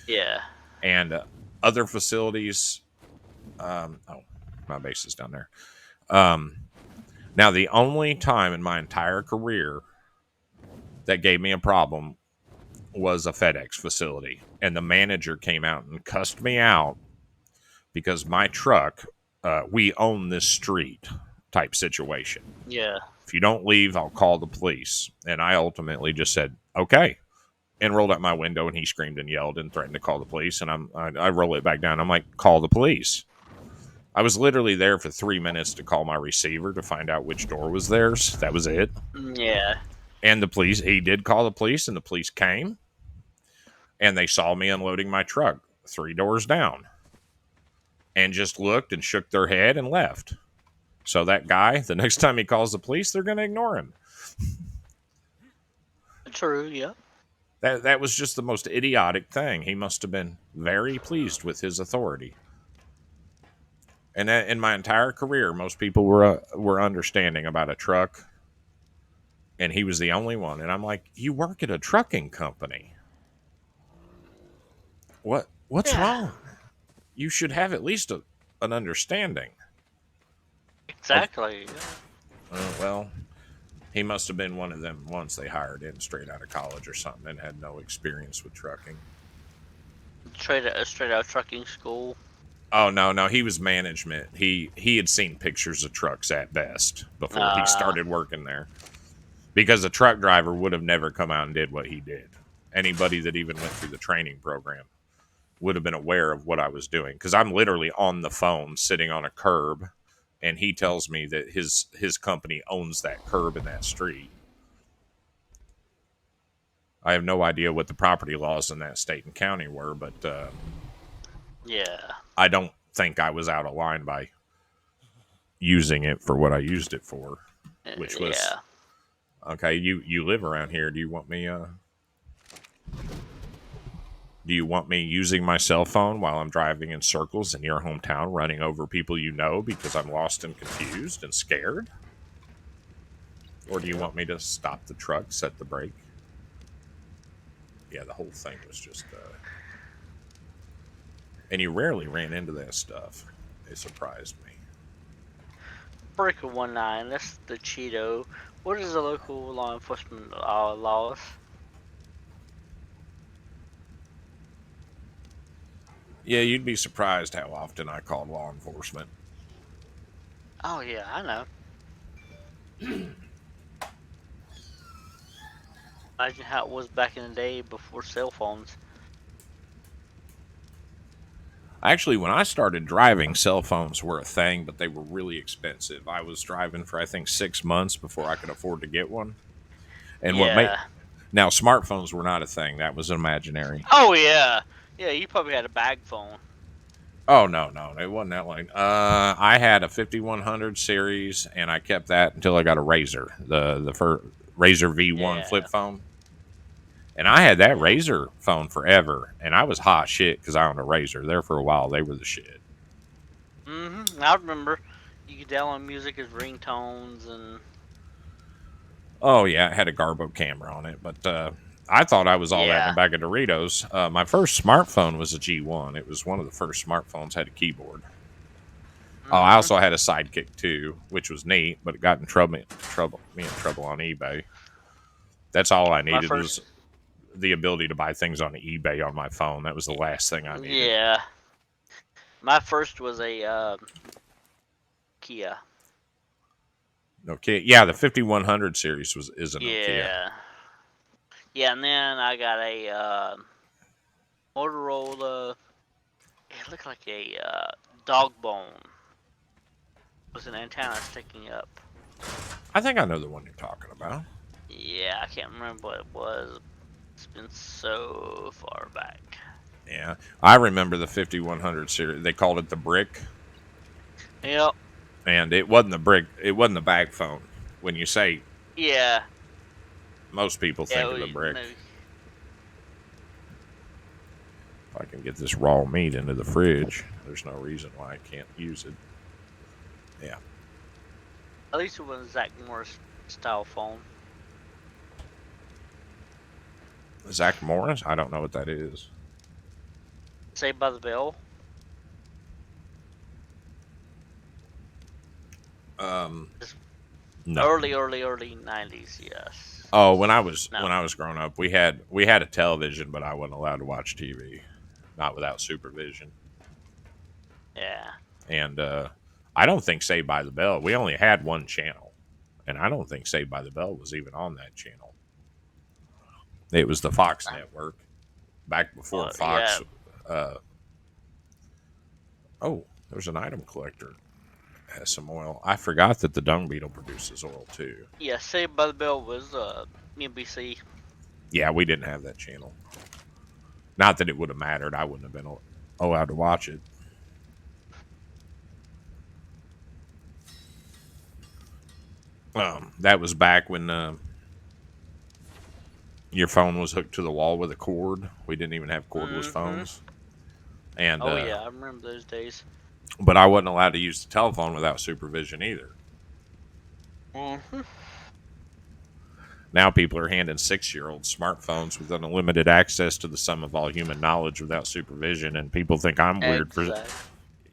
Yeah. And other facilities, my base is down there. Now, the only time in my entire career that gave me a problem was a FedEx facility. And the manager came out and cussed me out because my truck, we own this street type situation. Yeah. If you don't leave, I'll call the police. And I ultimately just said, okay. And rolled out my window, and he screamed and yelled and threatened to call the police. And I roll it back down. I'm like, call the police. I was literally there for 3 minutes to call my receiver to find out which door was theirs. That was it. Yeah. And the police, he did call the police, and the police came. And they saw me unloading my truck 3 doors down. And just looked and shook their head and left. So that guy, the next time he calls the police, they're going to ignore him. True. Yep. That was just the most idiotic thing. He must have been very pleased with his authority. And in my entire career, most people were understanding about a truck, and he was the only one. And I'm like, you work at a trucking company. What's Yeah. wrong? You should have at least an understanding. Exactly. Well, he must have been one of them once they hired in straight out of college or something and had no experience with trucking. Straight out of trucking school. Oh no, he was management. He had seen pictures of trucks at best before he started working there. Because a truck driver would have never come out and did what he did. Anybody that even went through the training program would have been aware of what I was doing, because I'm literally on the phone sitting on a curb, and he tells me that his company owns that curb in that street. I have no idea what the property laws in that state and county were, but Yeah. I don't think I was out of line by using it for what I used it for, which was okay. You live around here. Do you want me using my cell phone while I'm driving in circles in your hometown, running over people you know because I'm lost and confused and scared? Or do you want me to stop the truck, set the brake? Yeah, the whole thing was just... and you rarely ran into that stuff. It surprised me. Breaker 19, that's the Cheeto. What is the local law enforcement laws? Yeah, you'd be surprised how often I called law enforcement. Oh yeah, I know. Imagine how it was back in the day before cell phones. Actually, when I started driving, cell phones were a thing, but they were really expensive. I was driving for, I think, 6 months before I could afford to get one. And now, smartphones were not a thing. That was imaginary. Oh yeah. Yeah, you probably had a bag phone. Oh, no, it wasn't that long. I had a 5100 series, and I kept that until I got a Razor, the first Razor V1 flip phone. And I had that Razor phone forever, and I was hot shit because I owned a Razor. There for a while, they were the shit. I remember you could download music as ringtones and... Oh, yeah, it had a Garbo camera on it, but I thought I was all that in a bag of Doritos. My first smartphone was a G1. It was one of the first smartphones, had a keyboard. Oh, I also had a Sidekick, too, which was neat, but it got in trouble on eBay. That's all I needed was the ability to buy things on eBay on my phone. That was the last thing I needed. Yeah. My first was a Kia. Okay, yeah, the 5100 series is a Nokia. Yeah, and then I got a Motorola. It looked like a dog bone. It was an antenna sticking up. I think I know the one you're talking about. Yeah, I can't remember what it was. It's been so far back. Yeah, I remember the 5100 series. They called it the Brick. Yep. And it wasn't the Brick. It wasn't the bag phone. When you say, most people think of the Brick. If I can get this raw meat into the fridge, there's no reason why I can't use it. Yeah. At least it was a Zach Morris style phone. Zach Morris? I don't know what that is. Saved by the Bell? No. Early 90s, yes. Oh, when I was growing up, we had a television, but I wasn't allowed to watch TV, not without supervision. Yeah. And I don't think Saved by the Bell. We only had one channel, and I don't think Saved by the Bell was even on that channel. It was the Fox network back before Fox. Yeah. Oh, there's an item collector. It has some oil. I forgot that the dung beetle produces oil too. Yeah, Saved by the Bell was NBC. Yeah, we didn't have that channel. Not that it would have mattered. I wouldn't have been allowed to watch it. That was back when your phone was hooked to the wall with a cord. We didn't even have cordless Mm-hmm. phones. And Oh yeah, I remember those days. but I wasn't allowed to use the telephone without supervision either. Mm-hmm. Now people are handing 6-year-olds smartphones with unlimited access to the sum of all human knowledge without supervision, and people think I'm weird for. Exactly.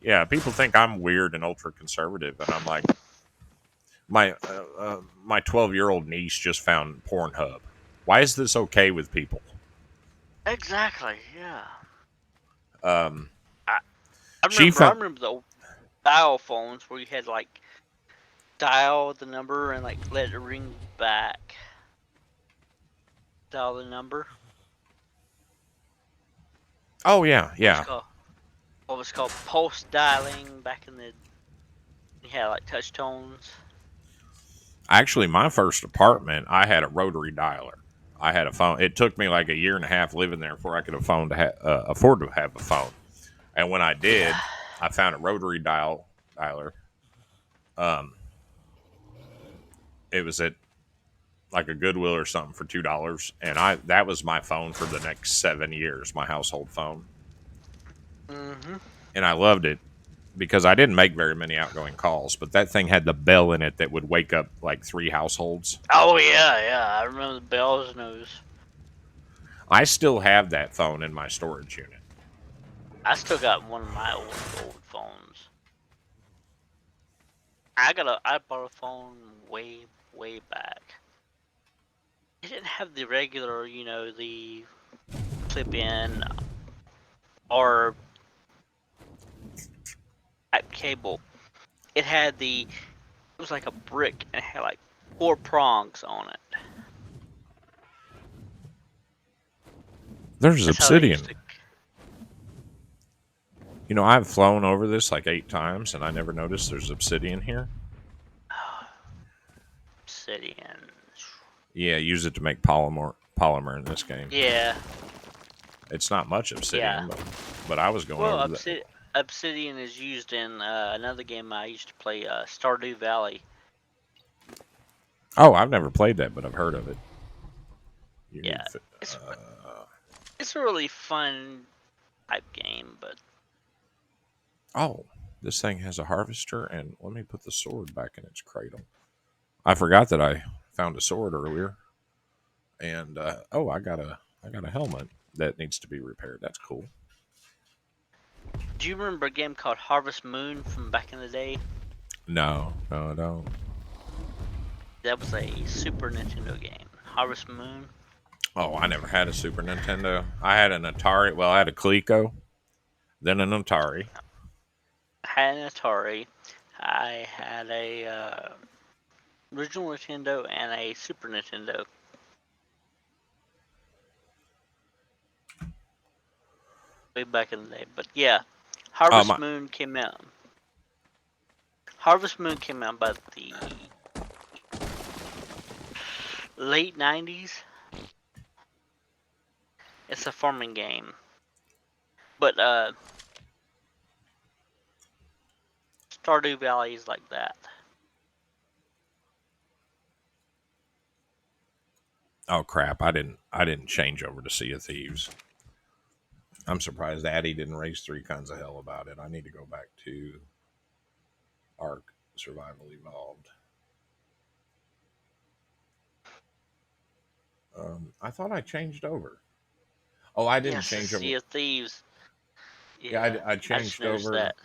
Yeah, people think I'm weird and ultra conservative, and I'm like, my 12-year-old niece just found Pornhub. Why is this okay with people? Exactly. Yeah. Um, I she I found. remember the old dial phones where you had to, like, dial the number and like let it ring back. Dial the number. Oh yeah, What was yeah. called what was called pulse dialing back in the. You had like touch tones. Actually, my first apartment, I had a rotary dialer. I had a phone. It took me like a year and a half living there before I could afford to have a phone. And when I Yeah. did, I found a rotary dialer. Um, it was at like a Goodwill or something for $2, and that was my phone for the next 7 years, my household phone, Mm-hmm. and I loved it because I didn't make very many outgoing calls, but that thing had the bell in it that would wake up like 3 households. Oh yeah, yeah. I remember the bells and those. I still have that phone in my storage unit. I still got one of my old phones. I bought a phone way back. It didn't have the regular, the clip in or type cable. It had it was like a brick and it had like 4 prongs on it. There's That's how they obsidian. used to. You know, I've flown over this like 8 times, and I never noticed there's obsidian here. Obsidian. Yeah, use it to make polymer in this game. Yeah, It's not much yeah. obsidian, but I was going Well, over that. Obsidian is used in another game I used to play, Stardew Valley. Oh, I've never played that, but I've heard of it. You Yeah, need. it's a really fun type game, but Oh, this thing has a harvester, and let me put the sword back in its cradle. I forgot that I found a sword earlier, and I got a helmet that needs to be repaired. That's cool. do you remember a game called Harvest Moon from back in the day? No, I don't. That was a Super Nintendo game. Harvest Moon. Oh, I never had a Super Nintendo. I had an Atari. Well, I had a Coleco, then an Atari. I had an Atari. I had a original Nintendo and a Super Nintendo. Way back in the day, but yeah, Harvest Moon came out. Harvest Moon came out about the late 90s. It's a farming game. But Stardew Valley is like that. Oh crap! I didn't change over to Sea of Thieves. I'm surprised Addy didn't raise 3 Cons of Hell about it. I need to go back to Ark Survival Evolved. I thought I changed over. Oh, I didn't change over. Sea of Thieves. Yeah, I I just changed noticed over. that.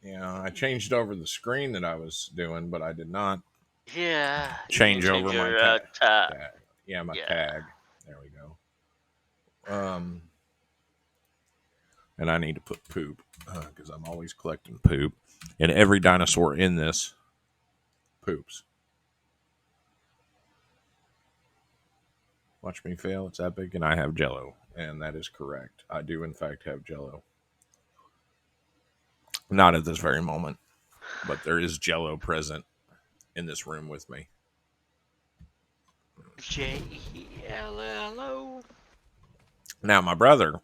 Yeah, I changed over the screen that I was doing, but I did not Yeah, you change didn't over my your tag. tag. Yeah, my Yeah. tag. There we go. And I need to put poop because I'm always collecting poop, and every dinosaur in this poops. Watch me fail. It's epic, and I have Jello, and that is correct. I do in fact have Jello. Not at this very moment, but there is Jello present in this room with me. Jello. Now, my brother,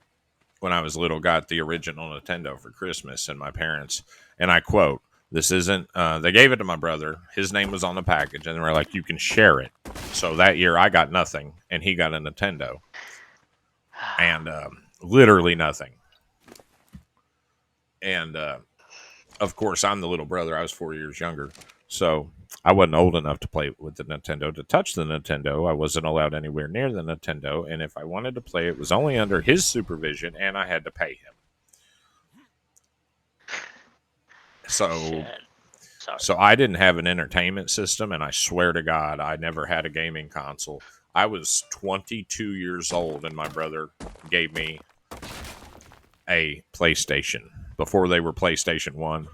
when I was little, got the original Nintendo for Christmas, and my parents, and I quote, This isn't. They gave it to my brother. His name was on the package, and they were like, "You can share it." So that year, I got nothing, and he got a Nintendo, and literally nothing. And of course, I'm the little brother. I was 4 years younger, so I wasn't old enough to play with the Nintendo. To touch the Nintendo, I wasn't allowed anywhere near the Nintendo, and if I wanted to play, it was only under his supervision, and I had to pay him. So. Shit. Sorry. So I didn't have an entertainment system, and I swear to God, I never had a gaming console. I was 22 years old, and my brother gave me a PlayStation before they were PlayStation 1.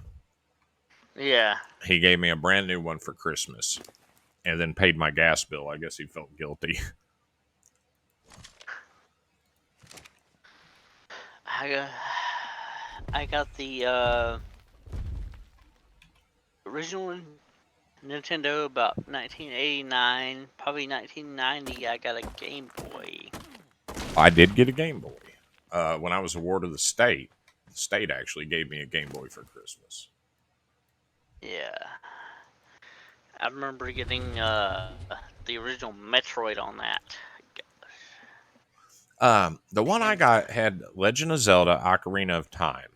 Yeah. He gave me a brand new one for Christmas and then paid my gas bill. I guess he felt guilty. I got the original Nintendo about 1989, probably 1990. I got a Game Boy. I did get a Game Boy. When I was awarded the state actually gave me a Game Boy for Christmas. Yeah. I remember getting the original Metroid on that. The one I got had Legend of Zelda Ocarina of Time.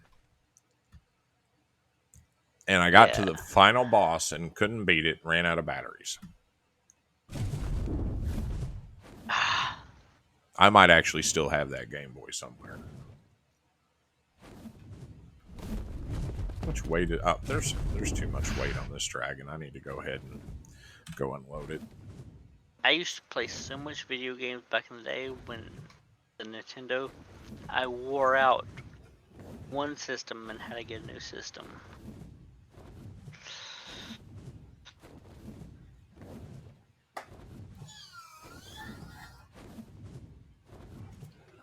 And I got to the final boss and couldn't beat it, ran out of batteries. I might actually still have that Game Boy somewhere. Much weight? There's too much weight on this dragon. I need to go ahead and go unload it. I used to play so much video games back in the day when the Nintendo. I wore out one system and had to get a new system.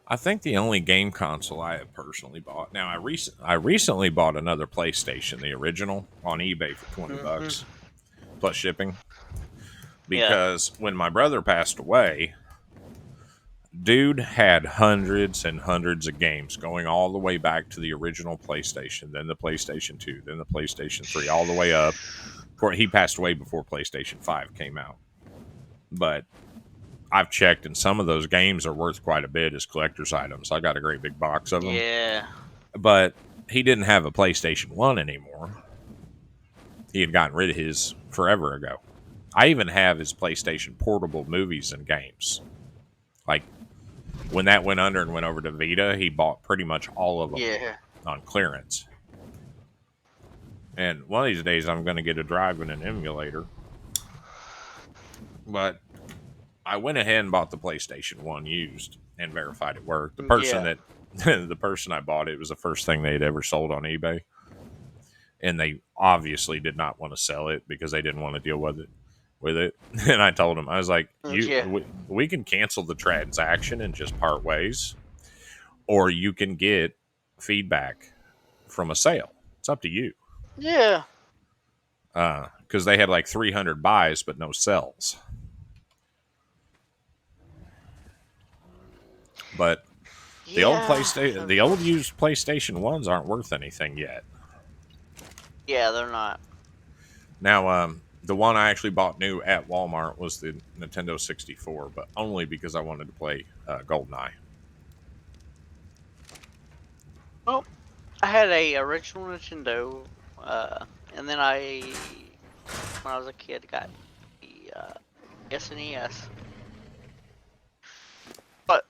I think the only game console I have personally bought. Now I recently bought another PlayStation, the original, on eBay for $20 plus shipping. Because when my brother passed away, dude had hundreds and hundreds of games going all the way back to the original PlayStation, then the PlayStation 2, then the PlayStation 3, all the way up. Of course, he passed away before PlayStation 5 came out. But I've checked, and some of those games are worth quite a bit as collector's items. I got a great big box of them. Yeah. But he didn't have a PlayStation 1 anymore. He had gotten rid of his forever ago. I even have his PlayStation Portable movies and games. Like, when that went under and went over to Vita, he bought pretty much all of them on clearance. And one of these days, I'm going to get a drive and an emulator. But I went ahead and bought the PlayStation 1 used and verified it worked. The person the person I bought it was the first thing they'd ever sold on eBay. And they obviously did not want to sell it because they didn't want to deal with it. And I told them, I was like, we can cancel the transaction and just part ways, or you can get feedback from a sale. It's up to you. Yeah. Because they had like 300 buys but no sells. But the old PlayStation, the old used PlayStation 1s aren't worth anything yet. Yeah, they're not. Now, the one I actually bought new at Walmart was the Nintendo 64, but only because I wanted to play GoldenEye. Well, I had a original Nintendo, and then when I was a kid, got the SNES. But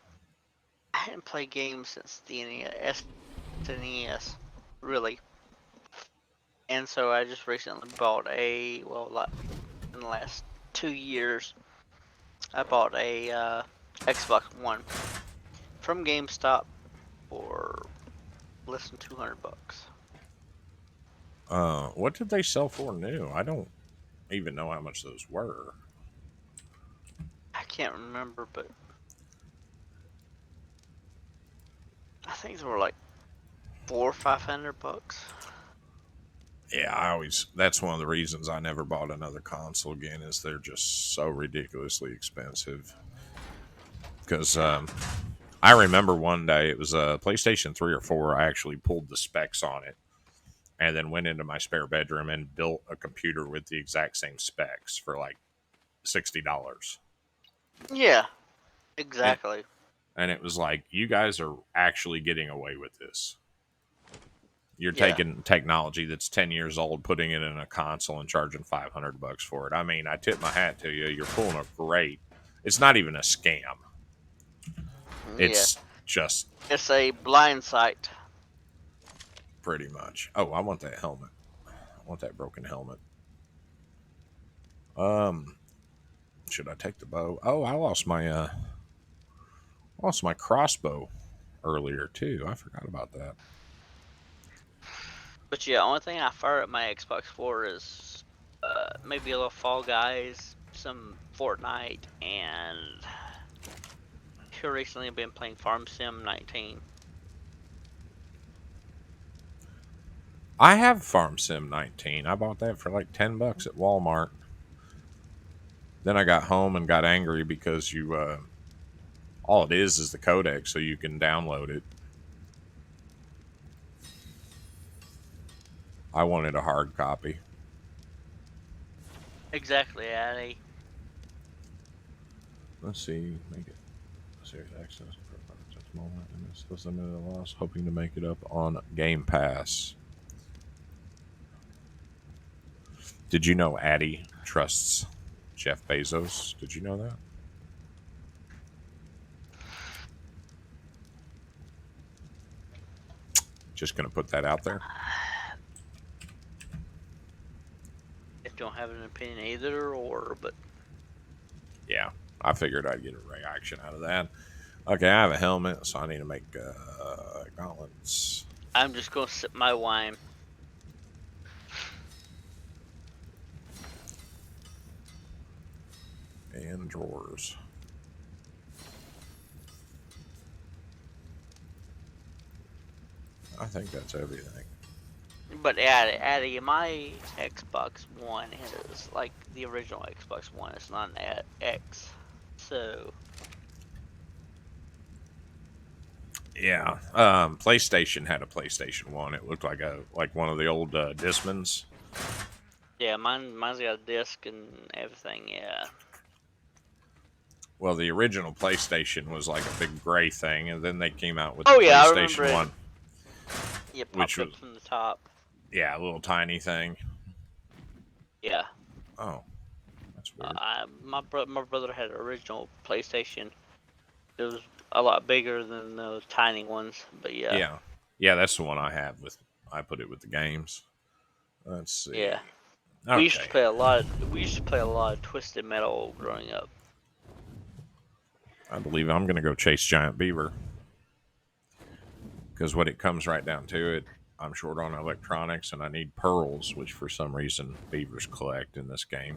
I hadn't played games since the SNES, really. And so I just recently bought in the last 2 years, I bought a Xbox One from GameStop for less than $200. What did they sell for new? I don't even know how much those were. I can't remember, but I think they were like $400 or $500. Yeah, that's one of the reasons I never bought another console again, is they're just so ridiculously expensive. Because I remember one day, it was a PlayStation 3 or 4, I actually pulled the specs on it. and then went into my spare bedroom and built a computer with the exact same specs for like $60. Yeah, And, exactly. and it was like, you guys are actually getting away with this. You're Yeah. taking technology that's 10 years old, putting it in a console and charging $500 for it. I mean, I tip my hat to you. You're pulling a great. It's not even a scam. Yeah. It's just It's a blind sight. pretty much. Oh, I want that helmet. I want that broken helmet. Um, should I take the bow? Oh, I lost my crossbow earlier too. I forgot about that. But yeah, only thing I fire at my Xbox for is maybe a little Fall Guys, some Fortnite, and here recently I've been playing Farm Sim 19. I have Farm Sim 19. I bought that for like $10 at Walmart. Then I got home and got angry because all it is the codec, so you can download it. I wanted a hard copy. Exactly, Addy. Let's see, make it serious access for at the moment, and this was limited loss, hoping to make it up on Game Pass. Did you know Addy trusts Jeff Bezos? Did you know that? Just gonna put that out there. I don't have an opinion either, but Yeah, I figured I'd get a reaction out of that. Okay, I have a helmet, so I need to make gauntlets I'm just gonna sip my wine. and drawers. I think that's everything. But Addy, my Xbox One is like the original Xbox One. It's not an X, so Yeah, PlayStation had a PlayStation 1. It looked like one of the old Discmans. yeah, mine's got a disc and everything. Yeah. Well, the original PlayStation was like a big gray thing, and then they came out with Oh the yeah, I remember PlayStation it. 1, Yeah, which popped was, up from the top. yeah, a little tiny thing. Yeah. Oh, that's weird. My brother had an original PlayStation. It was a lot bigger than those tiny ones, but yeah. Yeah, yeah, that's the one I have with. I put it with the games. Let's see. Yeah. We used to Okay. play a lot. We used to play a lot of Twisted Metal growing up. I believe I'm going to go chase giant beaver because when it comes right down to it, I'm short on electronics and I need pearls, which for some reason beavers collect in this game.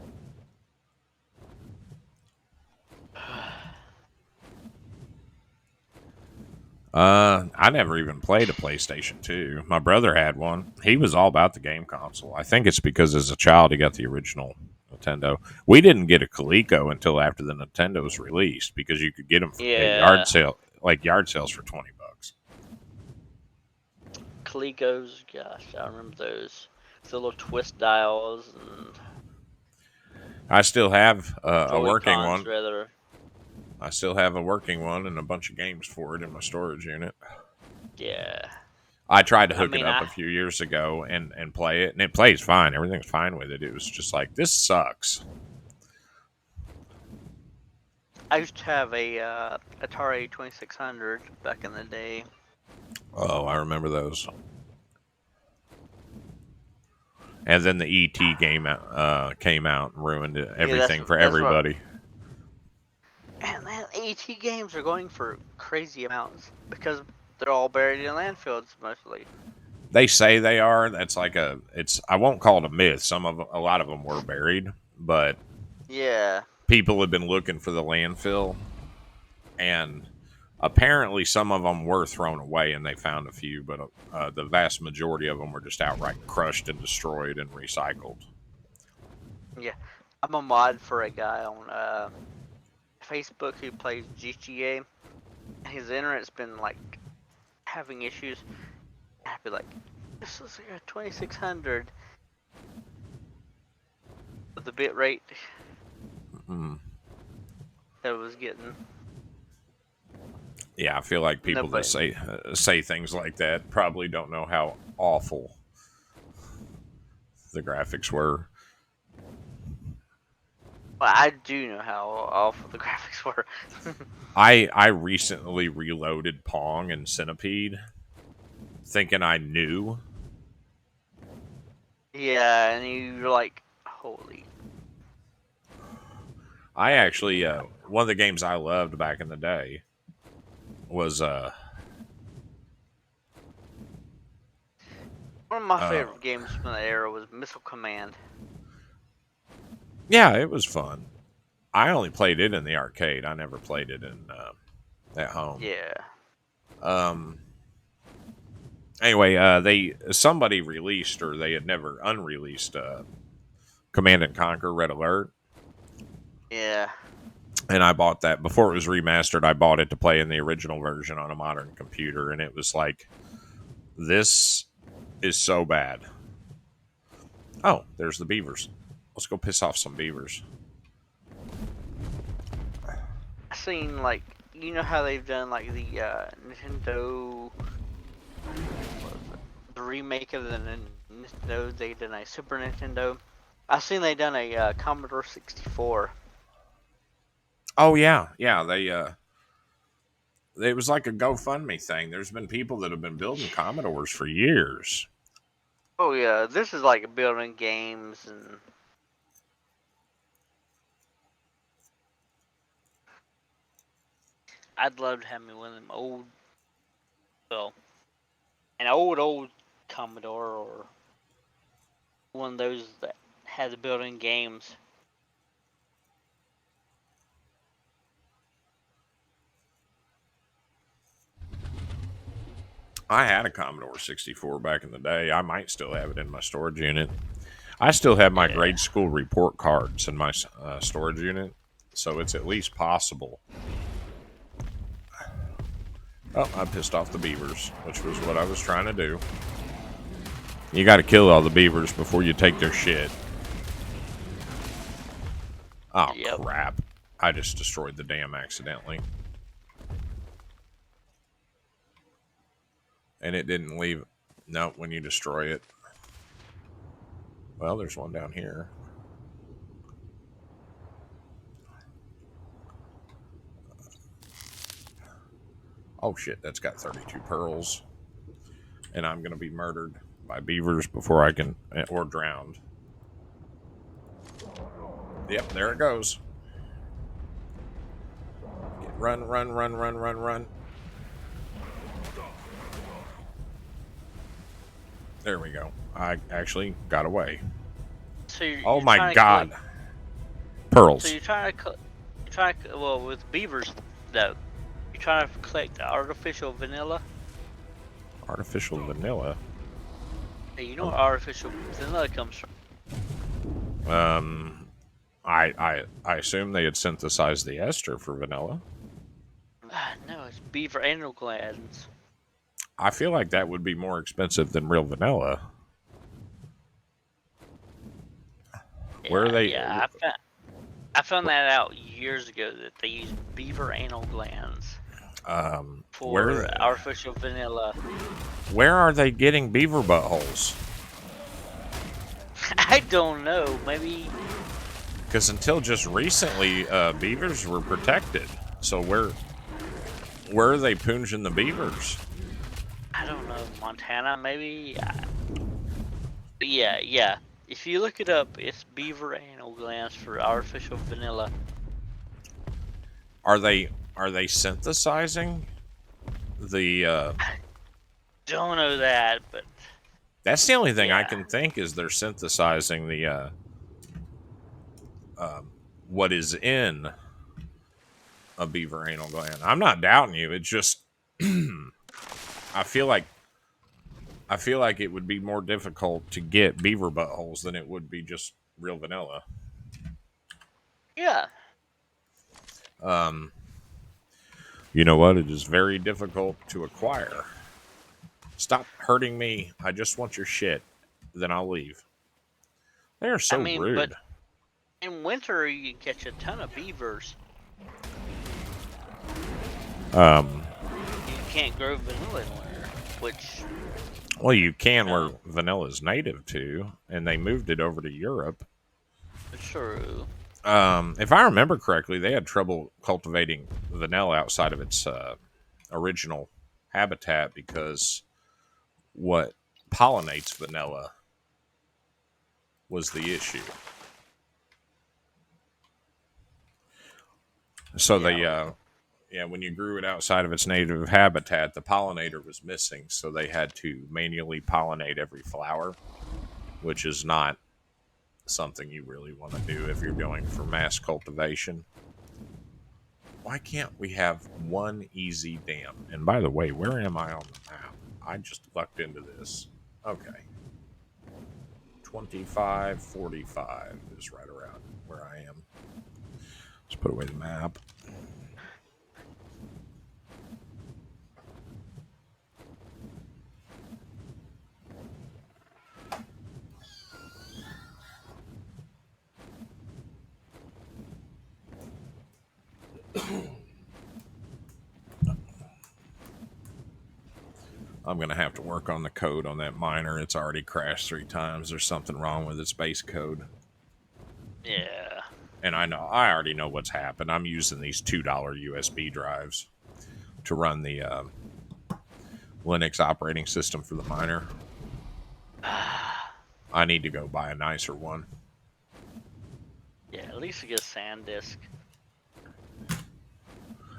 I never even played a PlayStation 2. My brother had one. He was all about the game console. I think it's because as a child he got the original Nintendo. We didn't get a Coleco until after the Nintendo was released because you could get them at Yeah. yard sales for $20. Colecos, gosh, I remember those. The little twist dials and I still have a working Joy-Cons, one. rather. I still have a working one and a bunch of games for it in my storage unit. Yeah. I tried to I hook it mean, up a few years ago and play it, and it plays fine. Everything's fine with it. It was just like, this sucks. I used to have a Atari 2600 back in the day. Oh, I remember those. And then the ET game came out and ruined everything for that's what. everybody. And man, AT games are going for crazy amounts because they're all buried in landfills mostly. They say they are. That's like I won't call it a myth. A lot of them were buried, but Yeah. people have been looking for the landfill, and apparently some of them were thrown away, and they found a few, but the vast majority of them were just outright crushed and destroyed and recycled. Yeah. I'm a mod for a guy on Facebook who plays GTA. His internet's been like having issues. I'd be like, This is like a 2600 with the bit rate Mm. that it was getting. Yeah, I feel like No, people that but say things like that probably don't know how awful the graphics were. well, I do know how awful the graphics were. I recently reloaded Pong and Centipede, thinking I knew. Yeah, and you're like, holy. I actually one of the games I loved back in the day was One of my uh favorite games from that era was Missile Command. yeah, it was fun. I only played it in the arcade. I never played it in at home. Yeah. Um. Anyway, somebody released, or they had never unreleased Command and Conquer Red Alert, Yeah. and I bought that before it was remastered. I bought it to play in the original version on a modern computer, and it was like, this is so bad. Oh, there's the beavers. Let's go piss off some beavers. I seen like, you know how they've done like the Nintendo, what was it? The remake of the Nintendo. They did a Super Nintendo. I seen they done a Commodore 64. Oh yeah, yeah. It was like a GoFundMe thing. There's been people that have been building Commodores for years. Oh yeah, this is like building games and I'd love to have me one of them old, well, an old Commodore or one of those that had the built-in games. I had a Commodore 64 back in the day. I might still have it in my storage unit. I still have my Yeah. grade school report cards in my storage unit, so it's at least possible. Oh, I pissed off the beavers, which was what I was trying to do. You got to kill all the beavers before you take their shit. Oh, Yep. crap. I just destroyed the dam accidentally. And it didn't leave. No, when you destroy it. Well, there's one down here. Oh, shit, that's got 32 pearls. And I'm going to be murdered by beavers before I can, or drowned. Yep, there it goes. Run, run, run, run, run, run. There we go. I actually got away. So you're, Oh you're my trying to god. collect, so Pearls. you're trying to, well, with beavers though, you're trying to collect artificial vanilla. Artificial vanilla. Hey, you know where artificial vanilla comes from? I assume they had synthesized the ester for vanilla. No, it's beaver anal glands. I feel like that would be more expensive than real vanilla. Where are they? Yeah, I found that out years ago that they use beaver anal glands for Where artificial vanilla. where are they getting beaver buttholes? I don't know. Maybe Because until just recently, beavers were protected. So where are they poonging the beavers? I don't know. Montana, maybe. Yeah. If you look it up, it's beaver anal glands for artificial vanilla. Are they synthesizing the? Don't know that, but That's the only thing I yeah. can think is they're synthesizing the what is in a beaver anal gland. I'm not doubting you. It's just I feel like it would be more difficult to get beaver buttholes than it would be just real vanilla. Yeah. You know what? It is very difficult to acquire. Stop hurting me. I just want your shit. Then I'll leave. They are so I mean, rude. but in winter you can catch a ton of beavers. You can't grow vanilla in winter, which Well, you can where No. vanilla's native to, and they moved it over to Europe. is true. If I remember correctly, they had trouble cultivating vanilla outside of its original habitat because what pollinates vanilla was the issue. So they, when you grew it outside of its native habitat, the pollinator was missing, so they had to manually pollinate every flower, which is not something you really want to do if you're going for mass cultivation. Why can't we have one easy dam? And by the way, where am I on the map? I just lucked into this. Okay. 2545 is right around where I am. Let's put away the map. I'm going to have to work on the code on that miner. It's already crashed 3 times. There's something wrong with its base code. Yeah. And I already know what's happened. I'm using these $2 USB drives to run the Linux operating system for the miner. I need to go buy a nicer one. Yeah, at least you get a SanDisk.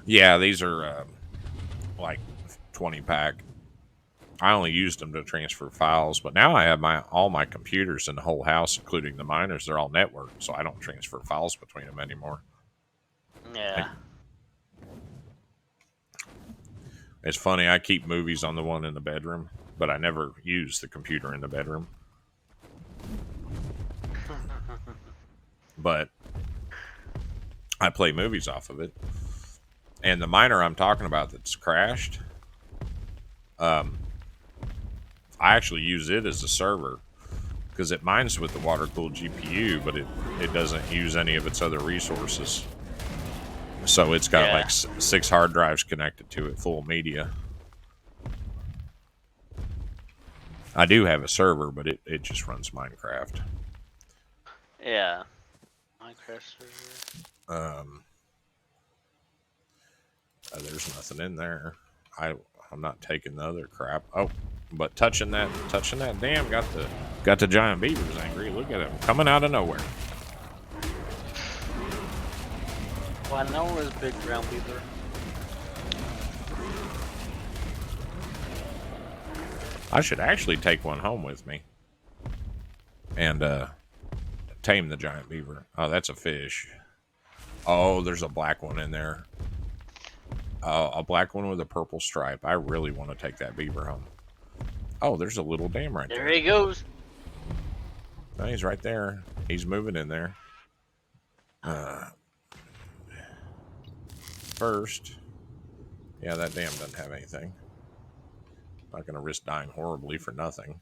Yeah, these are like 20 pack. I only used them to transfer files, but now I have all my computers in the whole house, including the miners. They're all networked, so I don't transfer files between them anymore. Yeah. It's funny, I keep movies on the one in the bedroom, but I never use the computer in the bedroom. But I play movies off of it. And the miner I'm talking about that's crashed, I actually use it as a server because it mines with the water-cooled GPU, but it doesn't use any of its other resources. So it's got like 6 hard drives connected to it, full of media. I do have a server, but it just runs Minecraft. Yeah. Minecraft server. There's nothing in there. I'm not taking the other crap. Oh, but touching that dam got the giant beavers angry. Look at him coming out of nowhere. Well, I know it's big brown beaver. I should actually take one home with me and tame the giant beaver. Oh, that's a fish. Oh, there's a black one in there. A black one with a purple stripe. I really want to take that beaver home. Oh, there's a little dam right there. There he goes. No, he's right there. He's moving in there. First, yeah, that dam doesn't have anything. Not going to risk dying horribly for nothing.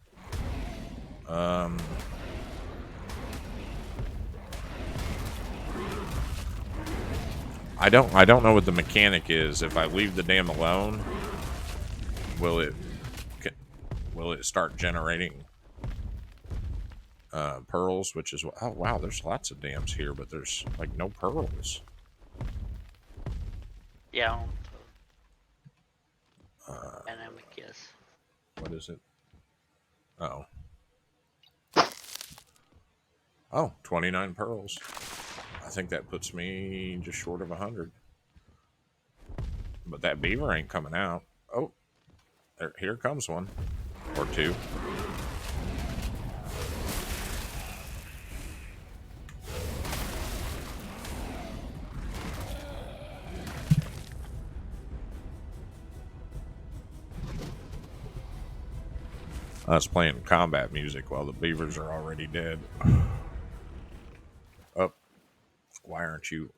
I don't know what the mechanic is. If I leave the dam alone, will it start generating pearls? Which is oh wow, there's lots of dams here, but there's like no pearls. Yeah. Dynamic, yes. What is it? Oh. Oh, 29 pearls. I think that puts me just short of 100. But that beaver ain't coming out. Oh, here comes one. Or two. I was playing combat music while the beavers are already dead. Oh, Why aren't you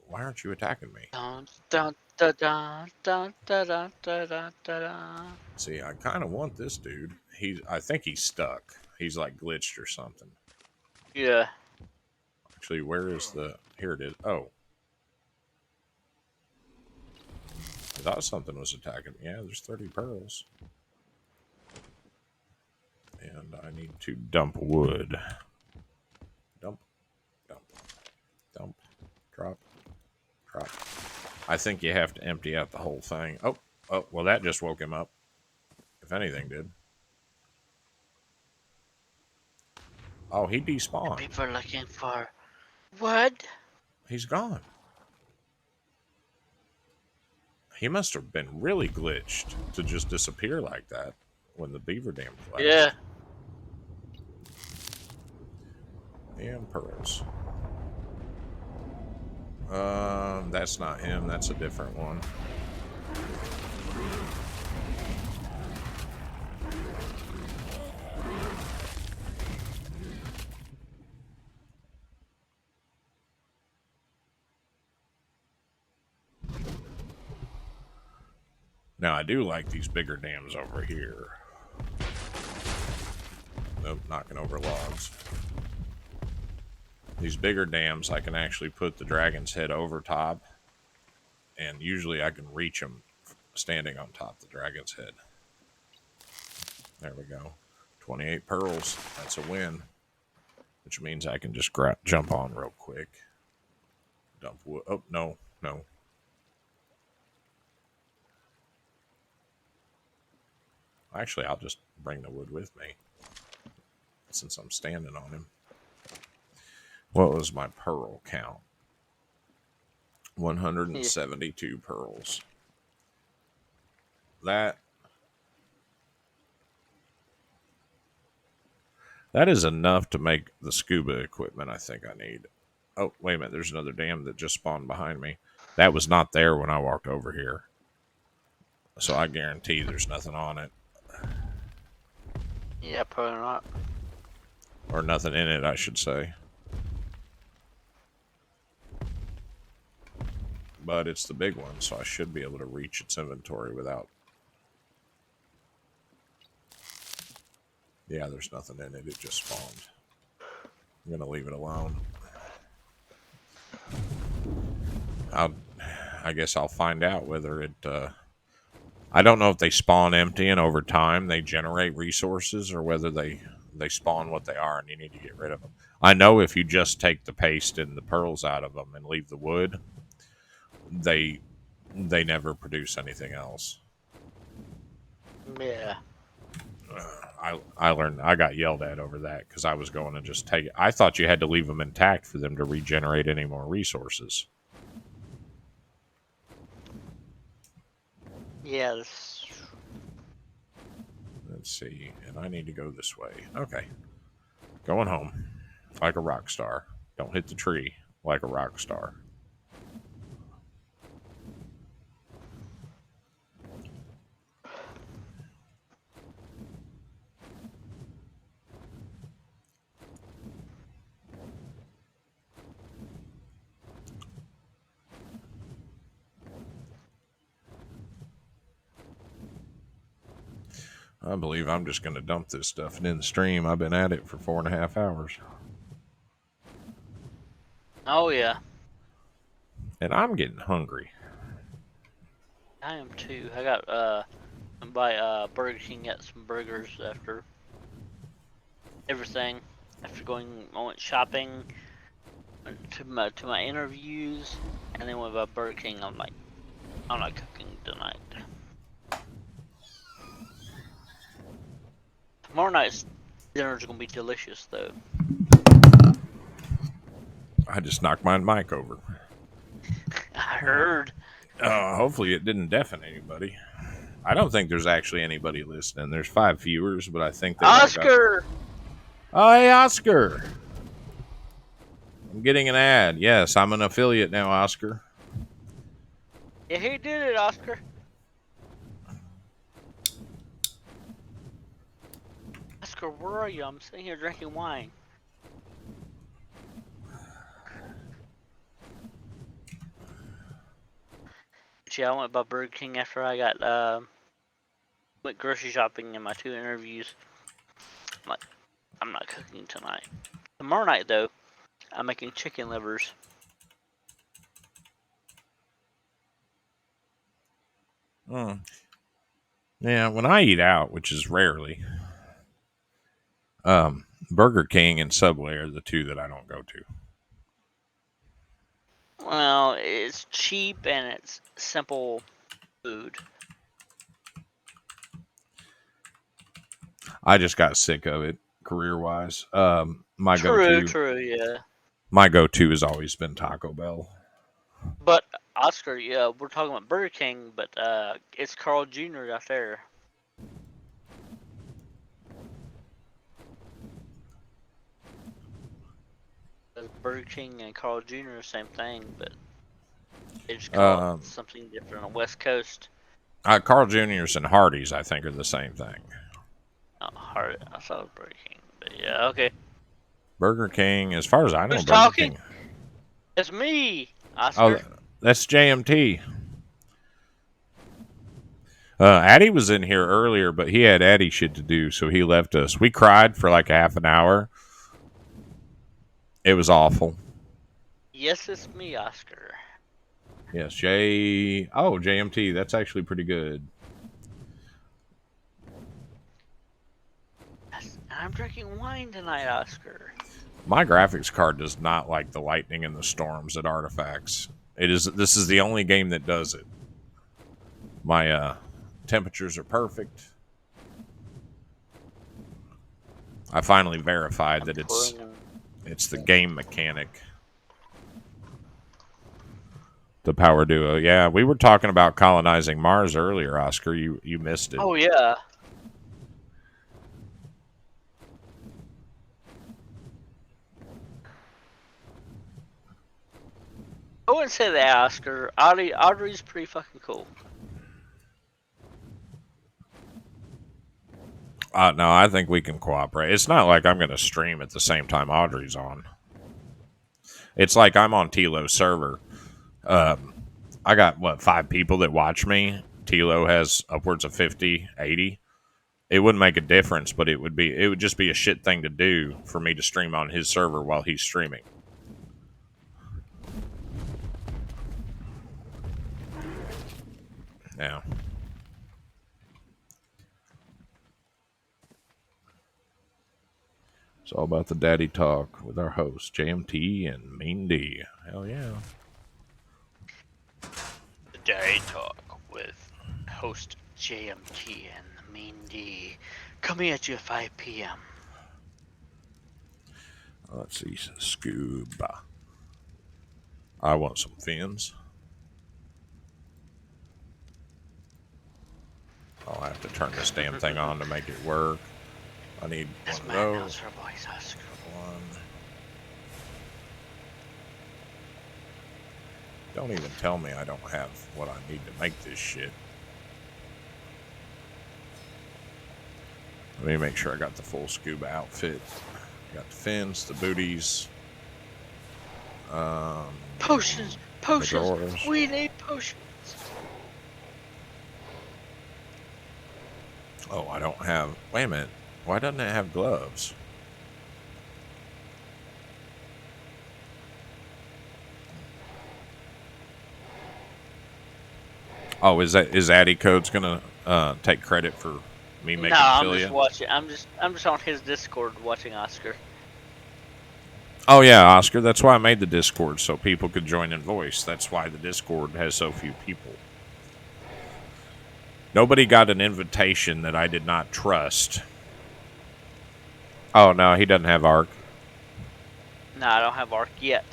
attacking me? Dun, dun, dun, dun, dun, dun, dun, dun, dun, dun. See, I kind of want this dude. I think he's stuck. He's like glitched or something. Yeah. Actually, where is the? Here it is. Oh, I thought something was attacking me. Yeah, there's 30 pearls. And I need to dump wood. Dump, dump, dump, drop, drop. I think you have to empty out the whole thing. Oh, well, that just woke him up. If anything did. Oh, he despawned. People are looking for wood. He's gone. He must have been really glitched to just disappear like that when the beaver dam collapsed. Yeah. And pearls. That's not him. That's a different one. Now, I do like these bigger dams over here. Nope, knocking over logs. These bigger dams, I can actually put the dragon's head over top. And usually I can reach him standing on top of the dragon's head. There we go. 28 pearls. That's a win. Which means I can just jump on real quick. Dump wood. Oh, no. Actually, I'll just bring the wood with me. Since I'm standing on him. What was my pearl count? 172 pearls. That is enough to make the scuba equipment I think I need. Oh, wait a minute. There's another dam that just spawned behind me. That was not there when I walked over here. So I guarantee there's nothing on it. Yeah, probably not. Or nothing in it, I should say. But it's the big one, so I should be able to reach its inventory without... Yeah, there's nothing in it. It just spawned. I'm going to leave it alone. I guess I'll find out whether it... I don't know if they spawn empty and over time they generate resources or whether they spawn what they are and you need to get rid of them. I know if you just take the paste and the pearls out of them and leave the wood, they never produce anything else. Yeah. I learned, I got yelled at over that because I was going to just take it. I thought you had to leave them intact for them to regenerate any more resources. Yeah. Let's see. And I need to go this way. Okay. Going home. Like a rock star. Don't hit the tree. Like a rock star. I believe I'm just going to dump this stuff and in the stream. I've been at it for 4.5 hours. Oh, yeah. And I'm getting hungry. I am too. I got, by, Burger King, got some burgers after everything. After I went shopping, went to my interviews, and then went by Burger King. I'm like, I'm not cooking tonight. Tomorrow night's dinner's gonna be delicious, though. I just knocked my mic over. I heard. Hopefully it didn't deafen anybody. I don't think there's actually anybody listening. There's 5 viewers, but I think they Oscar! Oh, hey, Oscar. I'm getting an ad. Yes, I'm an affiliate now, Oscar. Yeah, he did it, Oscar. Oscar, where are you? I'm sitting here drinking wine. you. I went by Burger King after I got went grocery shopping in my 2 interviews. I'm like, I'm not cooking tonight. Tomorrow night though, I'm making chicken livers. Yeah, when I eat out, which is rarely, Burger King and Subway are the 2 that I don't go to. Well, it's cheap and it's simple food. I just got sick of it career-wise. My True, go-to, yeah. my go-to has always been Taco Bell. But Oscar, yeah, we're talking about Burger King, but it's Carl Jr. out there. Burger King and Carl Jr. same thing, but they just call it something different on the West Coast. Carl Jr.'s and Hardee's, I think, are the same thing. Oh, hard. I thought it was Burger King, but yeah, okay. Burger King, as far as I know, Who's Burger talking? King. It's me, Oscar. Oh, that's JMT. Addy was in here earlier, but he had Addy shit to do, so he left us. We cried for like half an hour. It was awful. Yes, it's me, Oscar. Yes, JMT. That's actually pretty good. Yes, I'm drinking wine tonight, Oscar. My graphics card does not like the lightning and the storms at Artifacts. This is the only game that does it. My temperatures are perfect. I finally verified that it's the game mechanic. The Power Duo. Yeah, we were talking about colonizing Mars earlier, Oscar. You missed it. Oh yeah. I wouldn't say that, Oscar. Audrey's pretty fucking cool. No, I think we can cooperate. It's not like I'm going to stream at the same time Audrey's on. It's like I'm on Tilo's server. I got, 5 people that watch me. Tilo has upwards of 50, 80. It wouldn't make a difference, but it would just be a shit thing to do for me to stream on his server while he's streaming. Yeah. It's all about the daddy talk with our hosts, JMT and Mean D. Hell yeah. The Daddy Talk with host JMT and Mean D. Coming at you at 5 p.m. Let's see. Scuba. I want some fins. I'll have to turn this damn thing on to make it work. I need That's one my of those. announcer voice, Oscar. One. Don't even tell me I don't have what I need to make this shit. Let me make sure I got the full scuba outfit. Got the fins, the booties. Potions! drawers. We need potions! Oh, I don't have... Wait a minute. Why doesn't it have gloves? Oh, is Addy Codes gonna take credit for me making I'm affiliate? just watching. I'm just on his Discord watching Oscar. Oh yeah, Oscar. That's why I made the Discord so people could join in voice. That's why the Discord has so few people. Nobody got an invitation that I did not trust. Oh no, he doesn't have ARC. No, I don't have ARC yet.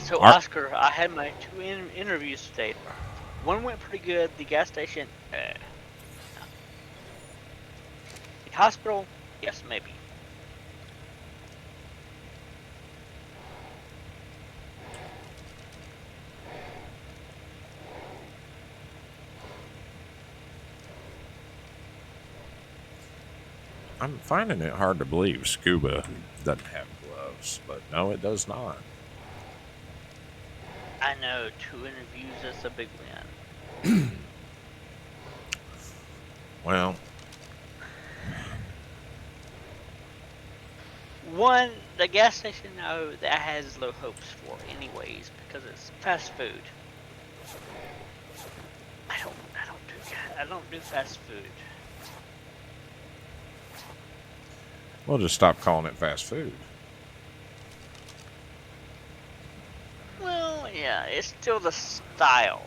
So Oscar, I had my 2 interviews today. One went pretty good. The gas station, the hospital, yes, maybe. I'm finding it hard to believe Scuba doesn't have gloves. close, but no, it does not. I know, 2 interviews, that's a big win. Well, One, the gas station, no, that has low hopes for anyways, because it's fast food. I don't do fast food. we'll just stop calling it fast food. Well, yeah, it's still the style.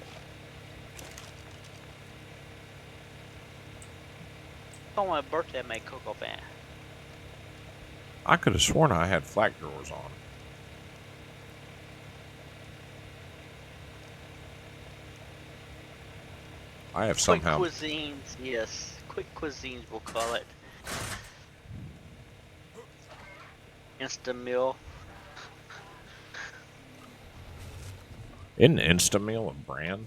On my birthday, I made Coco Van. I could have sworn I had flak drawers on. I have somehow. Quick cuisines, yes. Quick cuisines, we'll call it. Instant meal. Isn't Instameal a brand?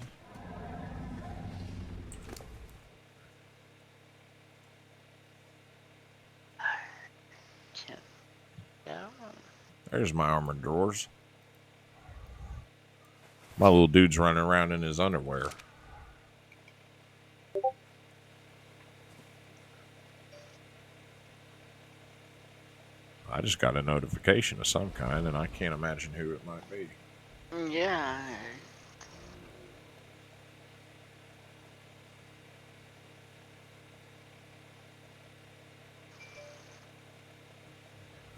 Can't. Yeah, I don't know. There's my armored drawers. My little dude's running around in his underwear. I just got a notification of some kind, and I can't imagine who it might be. Yeah.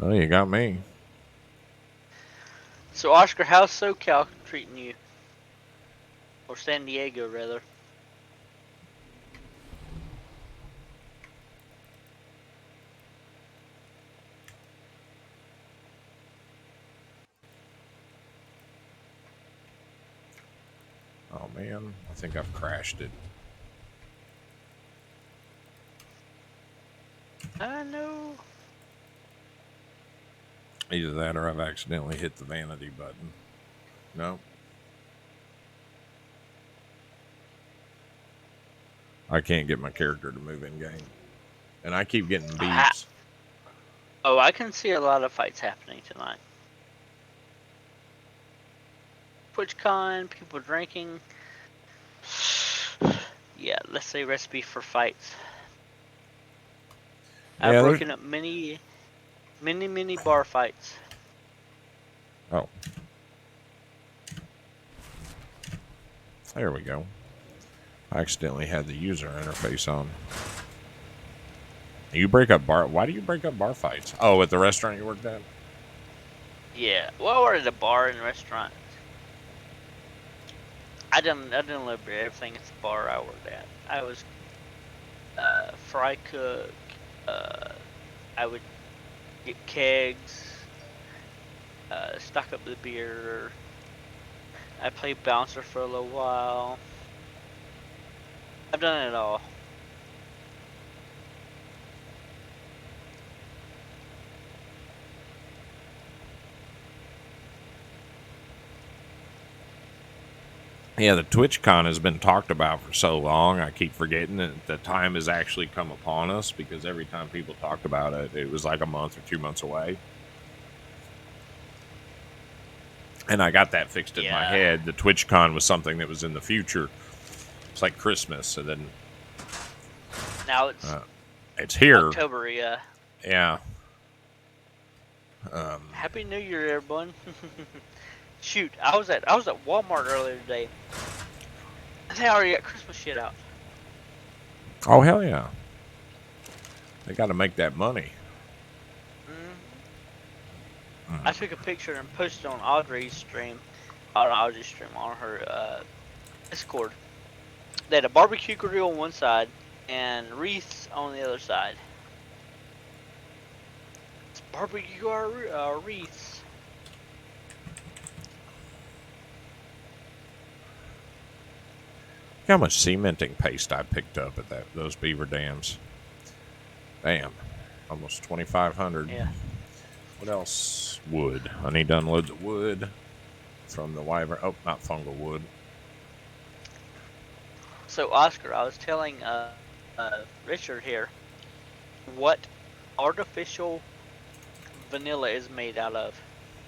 Oh, you got me. So, Oscar, how's SoCal treating you? Or San Diego, rather. Oh, man. I think I've crashed it. I know. Either that or I've accidentally hit the vanity button. No. I can't get my character to move in game. And I keep getting beeps. Oh, I can see a lot of fights happening tonight. TwitchCon, people drinking. Yeah, let's say recipe for fights. I've Yeah, broken up many bar fights. Oh. There we go. I accidentally had the user interface on. You break up bar. Why do you break up bar fights? Oh, at the restaurant you worked at? Yeah, well, we're at a bar and restaurant. I didn't live there. Everything at the bar I worked at. I was fry cook. I would get kegs, stock up the beer. I played bouncer for a little while. I've done it all. Yeah, the TwitchCon has been talked about for so long. I keep forgetting that the time has actually come upon us because every time people talked about it, it was like a month or 2 months away. And I got that fixed in my head. The TwitchCon was something that was in the future. It's like Christmas, and then now it's here. October, yeah. Yeah. Happy New Year, everyone. Shoot, I was at Walmart earlier today. They already got Christmas shit out. Oh, hell yeah. They got to make that money. I took a picture and posted on Audrey's stream. On her Discord. They had a barbecue grill on one side and wreaths on the other side. It's barbecue wreaths. Look how much cementing paste I picked up at those beaver dams. Damn. Almost 2,500. Yeah. What else? Wood. I need to unload the wood from the wyvern. Oh, not fungal wood. So, Oscar, I was telling Richard here what artificial vanilla is made out of.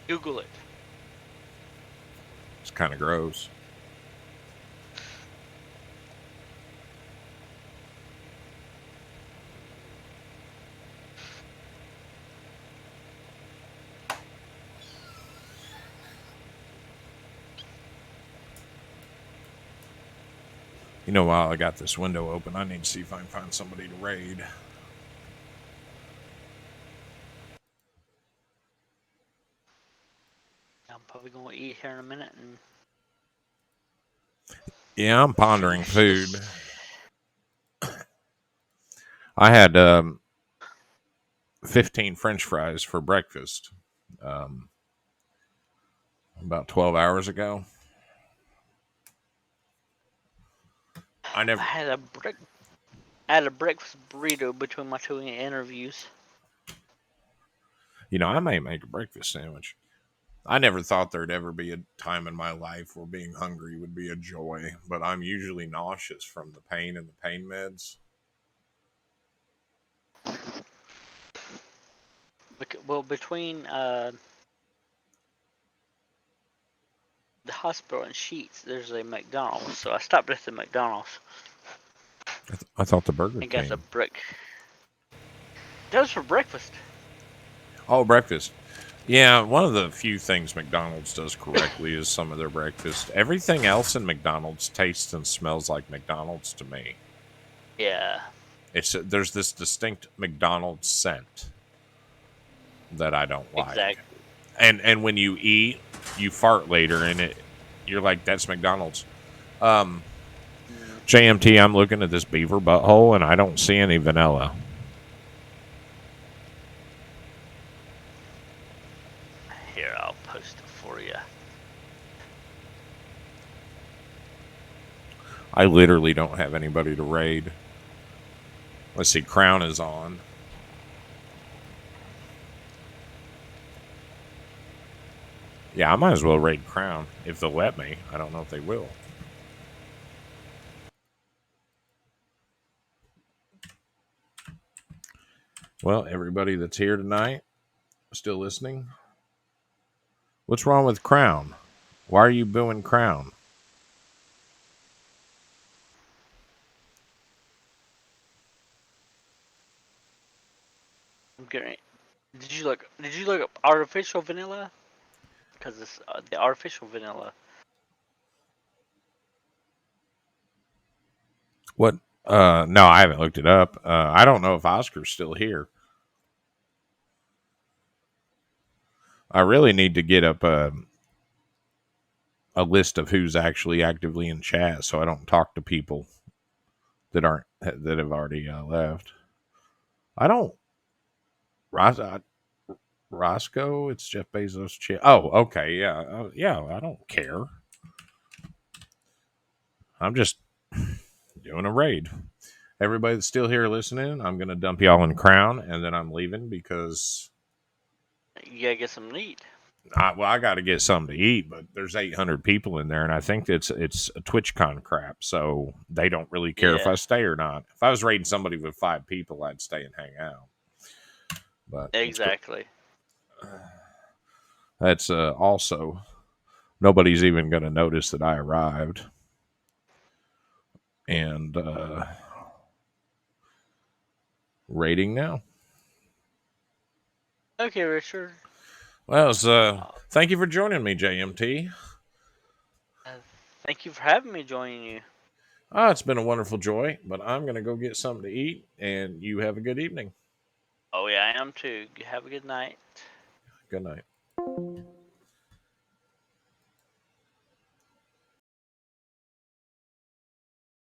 Google it. It's kind of gross. You know, while I got this window open, I need to see if I can find somebody to raid. I'm probably gonna eat here in a minute and Yeah, I'm pondering finish food. this. I had 15 French fries for breakfast about 12 hours ago. I never. I had a breakfast burrito between my two interviews. You know, I may make a breakfast sandwich. I never thought there'd ever be a time in my life where being hungry would be a joy, but I'm usually nauseous from the pain and the pain meds. Well, between the hospital and Sheets, there's a McDonald's, so I stopped at the McDonald's I thought the Burger and got the King. brick. That was for breakfast. Oh, breakfast. Yeah, one of the few things McDonald's does correctly is some of their breakfast. Everything else in McDonald's tastes and smells like McDonald's to me. Yeah. There's this distinct McDonald's scent that I don't like. Exactly. And when you eat, you fart later, and you're like, that's McDonald's. JMT, I'm looking at this beaver butthole, and I don't see any vanilla. Here, I'll post it for you. I literally don't have anybody to raid. Let's see, Crown is on. Yeah, I might as well raid Crown if they'll let me. I don't know if they will. Well, everybody that's here tonight, still listening. What's wrong with Crown? Why are you booing Crown? I'm getting. Did you look up artificial vanilla? Because it's the artificial vanilla. What? No, I haven't looked it up. I don't know if Oscar's still here. I really need to get up a list of who's actually actively in chat, so I don't talk to people that have already left. I don't. Roscoe, it's Jeff Bezos' chair. Oh, okay, yeah, yeah. I don't care. I'm just doing a raid. Everybody that's still here listening, I'm gonna dump y'all in Crown, and then I'm leaving because You gotta get some meat. I got to get something to eat. But there's 800 people in there, and I think it's a TwitchCon crap, so they don't really care if I stay or not. If I was raiding somebody with 5 people, I'd stay and hang out. But Exactly. that's also nobody's even going to notice that I arrived. And rating now. Okay, Richard. Well, thank you for joining me, JMT. Thank you for having me joining you. It's been a wonderful joy, but I'm going to go get something to eat, and you have a good evening. Oh yeah, I am too. Have a good night. Good night.